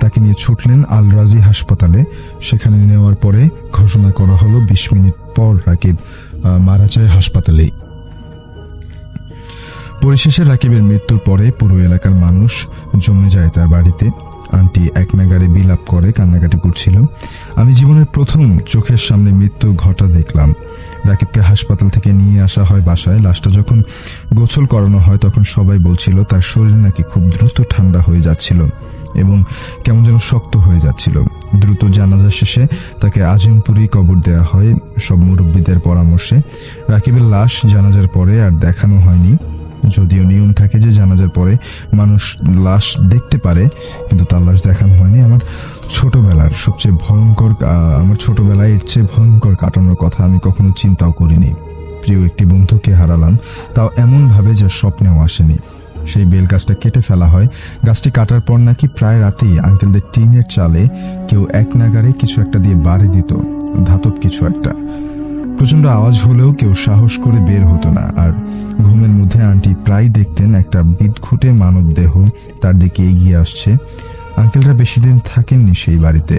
তাকে নিয়ে ছুটলেন আল রাজি হাসপাতালে। সেখানে নেওয়ার পরে ঘোষণা করা হলো 20 মিনিট পর রাকিব মারা যায় হাসপাতালেই। পরিশেষে রাকিবের মৃত্যুর পরে পুরো এলাকার মানুষ জমে যায় তার বাড়িতে। আন্টি এক নাগারে বিলাপ করে কান্নাকাটি করছিল। আমি জীবনের প্রথম চোখের সামনে মৃত্যু ঘটা দেখলাম। রাকিবকে হাসপাতাল থেকে নিয়ে আসা হয় বাসায়। লাশটা যখন গোসল করানো হয় তখন সবাই বলছিল তার শরীর নাকি খুব দ্রুত ঠান্ডা হয়ে যাচ্ছিল এবং কেমন যেন শক্ত হয়ে যাচ্ছিল। দ্রুত জানাজা শেষে তাকে আজিমপুরি কবর দেওয়া হয় সব মুরব্বীদের পরামর্শে। রাকিবের লাশ জানাজার পরে আর দেখানো হয়নি, যদিও নিয়ম থাকে যে জানাজার পরে মানুষ লাশ দেখতে পারে, কিন্তু তার লাশ দেখানো হয়নি। আমার ছোটবেলায় এর চেয়ে ভয়ঙ্কর কাটানোর কথা আমি কখনো চিন্তাও করিনি। প্রিয় একটি বন্ধুকে হারালাম, তাও এমন ভাবে যা স্বপ্নেও আসেনি। সেই বেল গাছটা কেটে ফেলা হয়। গাছটি কাটার পর নাকি প্রায় রাতেই আঙ্কেলদের টিনের চালে কেউ এক নাগারে কিছু একটা দিয়ে বাড়ি দিত, ধাতব কিছু একটা। প্রচন্ড আওয়াজ হলেও কেউ সাহস করে বের হতো না। আর ঘুমের মধ্যে আন্টি প্রায় দেখতেন একটা বিদঘুটে মানব দেহ তার দিকে এগিয়ে আসছে। আঙ্কেলরা বেশি দিন থাকেননি সেই বাড়িতে,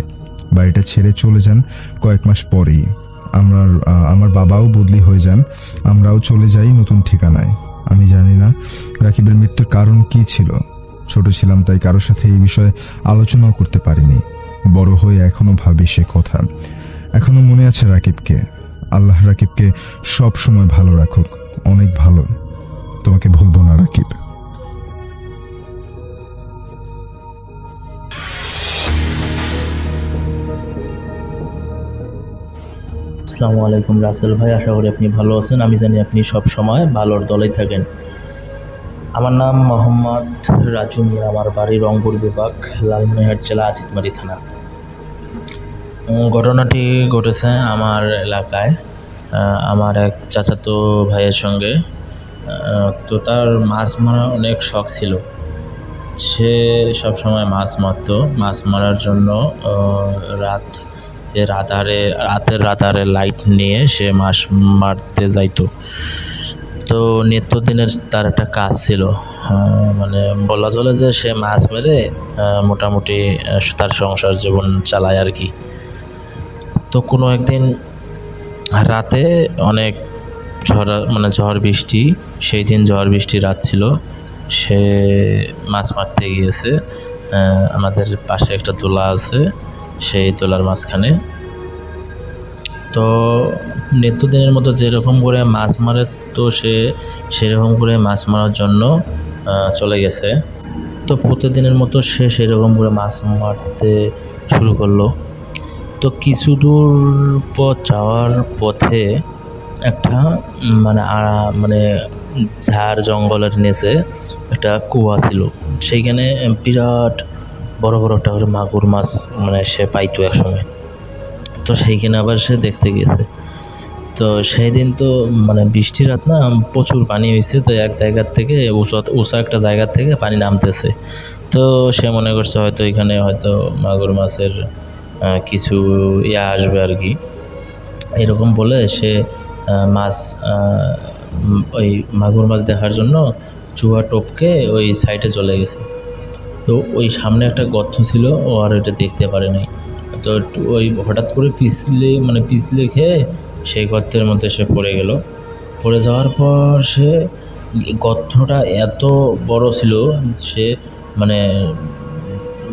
বাড়িটা ছেড়ে চলে যান কয়েক মাস পরেই। আমার বাবাও বদলি হয়ে যান, আমরাও চলে যাই নতুন ঠিকানায়। আমি জানি না রাকিবের মৃত্যুর কারণ কি ছিল। ছোট ছিলাম, তাই কারোর সাথে এই বিষয়ে আলোচনাও করতে পারিনি। বড় হয়ে এখনো ভাবি সে কথা। এখনো মনে আছে রাকিবকে। আল্লাহ রাকিবকে সব সময় ভালো রাখুক, অনেক ভালো। তোমাকে ভুলবো না রাকিব। আসসালামু আলাইকুম রাসেল ভাই, আশা করি আপনি ভালো আছেন। আমি জানি আপনি সব সময় ভালোর দলেই থাকেন। আমার নাম মোহাম্মদ রাজু মিয়া, আমার বাড়ি রংপুর বিভাগ, লালমনিরহাট জেলা, আজিতমারি থানা। ঘটনাটি ঘটেছে আমার এলাকায়, আমার এক চাচাতো ভাইয়ের সঙ্গে। তো তার মাছ মারা অনেক শখ ছিল। সে সবসময় মাছ মারত। মাছ মারার জন্য রাতের আধারে লাইট নিয়ে সে মাছ মারতে যাইতো। তো নিত্যদিনের তার একটা কাজ ছিল, মানে বলা চলে যে সে মাছ মেরে মোটামুটি তার সংসার জীবন চালায় আর কি। তো কোনো একদিন রাতে অনেক ঝড় বৃষ্টি, সেই দিন ঝড় বৃষ্টি রাত ছিল। সে মাছ মারতে গিয়েছে। আমাদের পাশে একটা দোলা আছে, সেই দোলার মাঝখানে। তো নিত্যদিনের মতো যেরকম করে মাছ মারে, তো সে সেরকম করে মাছ মারার জন্য চলে গেছে। তো প্রতিদিনের মতো সে সেরকম করে মাছ মারতে শুরু করলো। তো কিছু দূর পথ যাওয়ার পথে একটা মানে ঝাড় জঙ্গলের নিচে একটা কুয়া ছিল। সেইখানে বিরাট বড় বড় একটা করে মাগুর মাছ সে পাইতো এক সময়। তো সেইখানে আবার সে দেখতে গেছে। তো সেই দিন তো বৃষ্টি রাত না, প্রচুর পানি হয়েছে। তো এক জায়গার থেকে উঁচা একটা জায়গার থেকে পানি নামতেছে। তো সে মনে করছে হয়তো এখানে হয়তো মাগুর মাছের কিছু আসবে আর কি, এরকম বলে সে ওই মাগুর মাছ দেখার জন্য চুয়া টপকে ওই সাইডে চলে গেছে। তো ওই সামনে একটা গর্ত ছিল, ও আর ওইটা দেখতে পারে নাই। তো ওই হঠাৎ করে পিছলে খেয়ে সেই গর্তের মধ্যে সে পড়ে গেল। পড়ে যাওয়ার পর সে গর্তটা এত বড় ছিল, সে মানে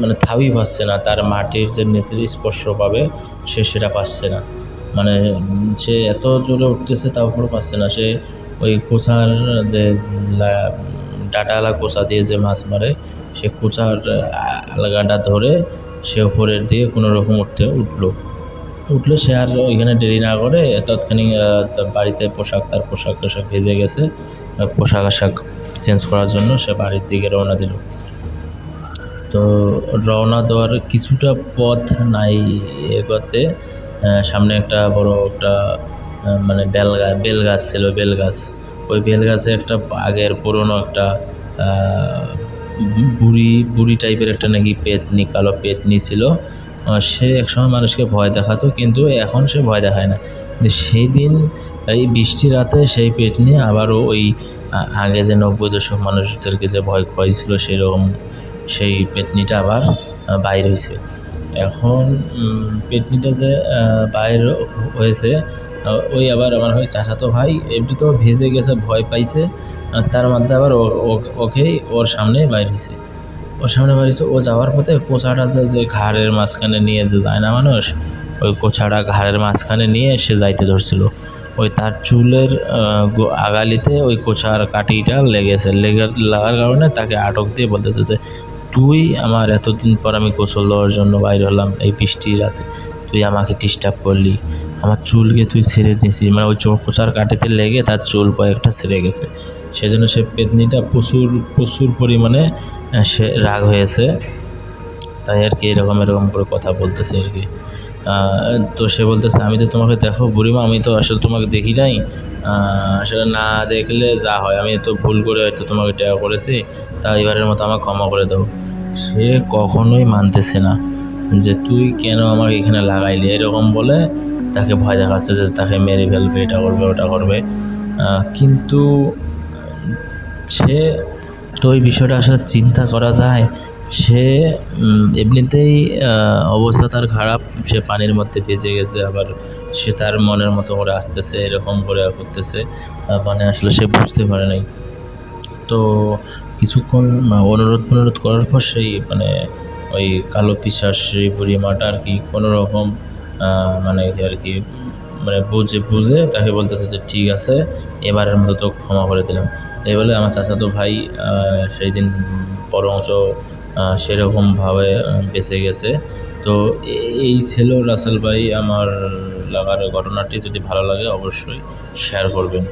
মানে থাবই পাচ্ছে না, তার মাটির যে নিচের স্পর্শ পাবে সে সেটা পাচ্ছে না। মানে সে এত জোরে উঠতেছে তারপর পাচ্ছে না। সে ওই কোচার যে ডাটাওয়ালা কোচা দিয়ে যে মাছ মারে, সে কোচার আলগাটা ধরে সে উপরের দিকে কোনো রকম উঠলো। সে আর ওইখানে দেরি না করে তৎক্ষণিক তার বাড়িতে তার পোশাক ভেজে গেছে, পোশাক আশাক চেঞ্জ করার জন্য সে বাড়ির দিকে রওনা দিল। তো রওনা দেওয়ার কিছুটা পথ নাই এগোতে সামনে একটা বড় একটা মানে বেল গাছ ছিল। ওই বেল গাছে একটা আগের পুরনো একটা বুড়ি টাইপের একটা নাকি কালো পেতনি ছিল। সে একসময় মানুষকে ভয় দেখাতো, কিন্তু এখন সে ভয় দেখায় না। কিন্তু সেই দিন এই বৃষ্টি রাতে সেই পেতনি আবারও ওই আগে যে 90 দশক মানুষদেরকে যে ভয় পাইছিল সেই পেতনিটা আবার বাইর হয়েছে। এখন পেতনিটা যে বাইর হয়েছে, ওই আবার আমার হয় চাচাতো ভাই এমনি তো ভেজে গেছে, ভয় পাইছে, তার মধ্যে আবার ওর সামনে বাইর হয়েছে। ও যাওয়ার পথে কোচাটা যে ঘাড়ের মাঝখানে নিয়ে যে যায় না মানুষ, ওই কোচাটা ঘাড়ের মাঝখানে নিয়ে সে যাইতে ধরছিল। ওই তার চুলের আগালিতে ওই কোচার কাঠিটা লাগার কারণে তাকে আটক দিয়ে বলতেছে যে তুই আমার এতদিন পর আমি গোসল দেওয়ার জন্য বাইরে হলাম এই বৃষ্টির রাতে, তুই আমাকে ডিস্টার্ব করলি, আমার চুলকে তুই ছেড়ে দিয়েছিস। মানে ওই কোচার কাঠিতে লেগে তার চুল কয়েকটা ছেড়ে গেছে। সেজন্য সে পেতনিটা প্রচুর পরিমাণে সে রাগ হয়েছে, তাই আর কি এরকম করে কথা বলতেছে আর কি। তো সে বলতেছে আমি তো তোমাকে দেখো বুড়িমা, আমি তো আসলে তোমাকে দেখি নাই, আসলে না দেখলে যা হয়, আমি তো ভুল করে হয়তো তোমাকে টেকা করেছি, তা এবারের মতো আমাকে ক্ষমা করে দাও। সে কখনোই মানতেছে না যে তুই কেন আমাকে এখানে লাগাইলি, এরকম বলে তাকে ভয় দেখাচ্ছে যে তাকে মেরে ফেলবে, এটা করবে ওটা করবে। কিন্তু সে তো ওই বিষয়টা আসলে চিন্তা করা যায়। সে এমনিতেই অবস্থা তার খারাপ, সে পানির মধ্যে ভেজে গেছে, আবার সে তার মনের মতো করে আসতেছে, এরকম করে করতেছে, মানে আসলে সে বুঝতে পারে নাই। তো কিছুক্ষণ অনুরোধ করার পর সেই মানে ওই কালো পিশাচ সেই বুড়িমাটা আর কি কোনো রকম মানে আর কি মানে বুঝে তাকে বলতেছে যে ঠিক আছে, এবারের মতো তো ক্ষমা করে দিলাম। এই বলে আমার চাচাতো ভাই সেই দিন বরঞ্চ সেরকমভাবে বেঁচে গেছে। তো এই ছিল রাসেল ভাই আমার লাগার ঘটনাটি। যদি ভালো লাগে অবশ্যই শেয়ার করবেন।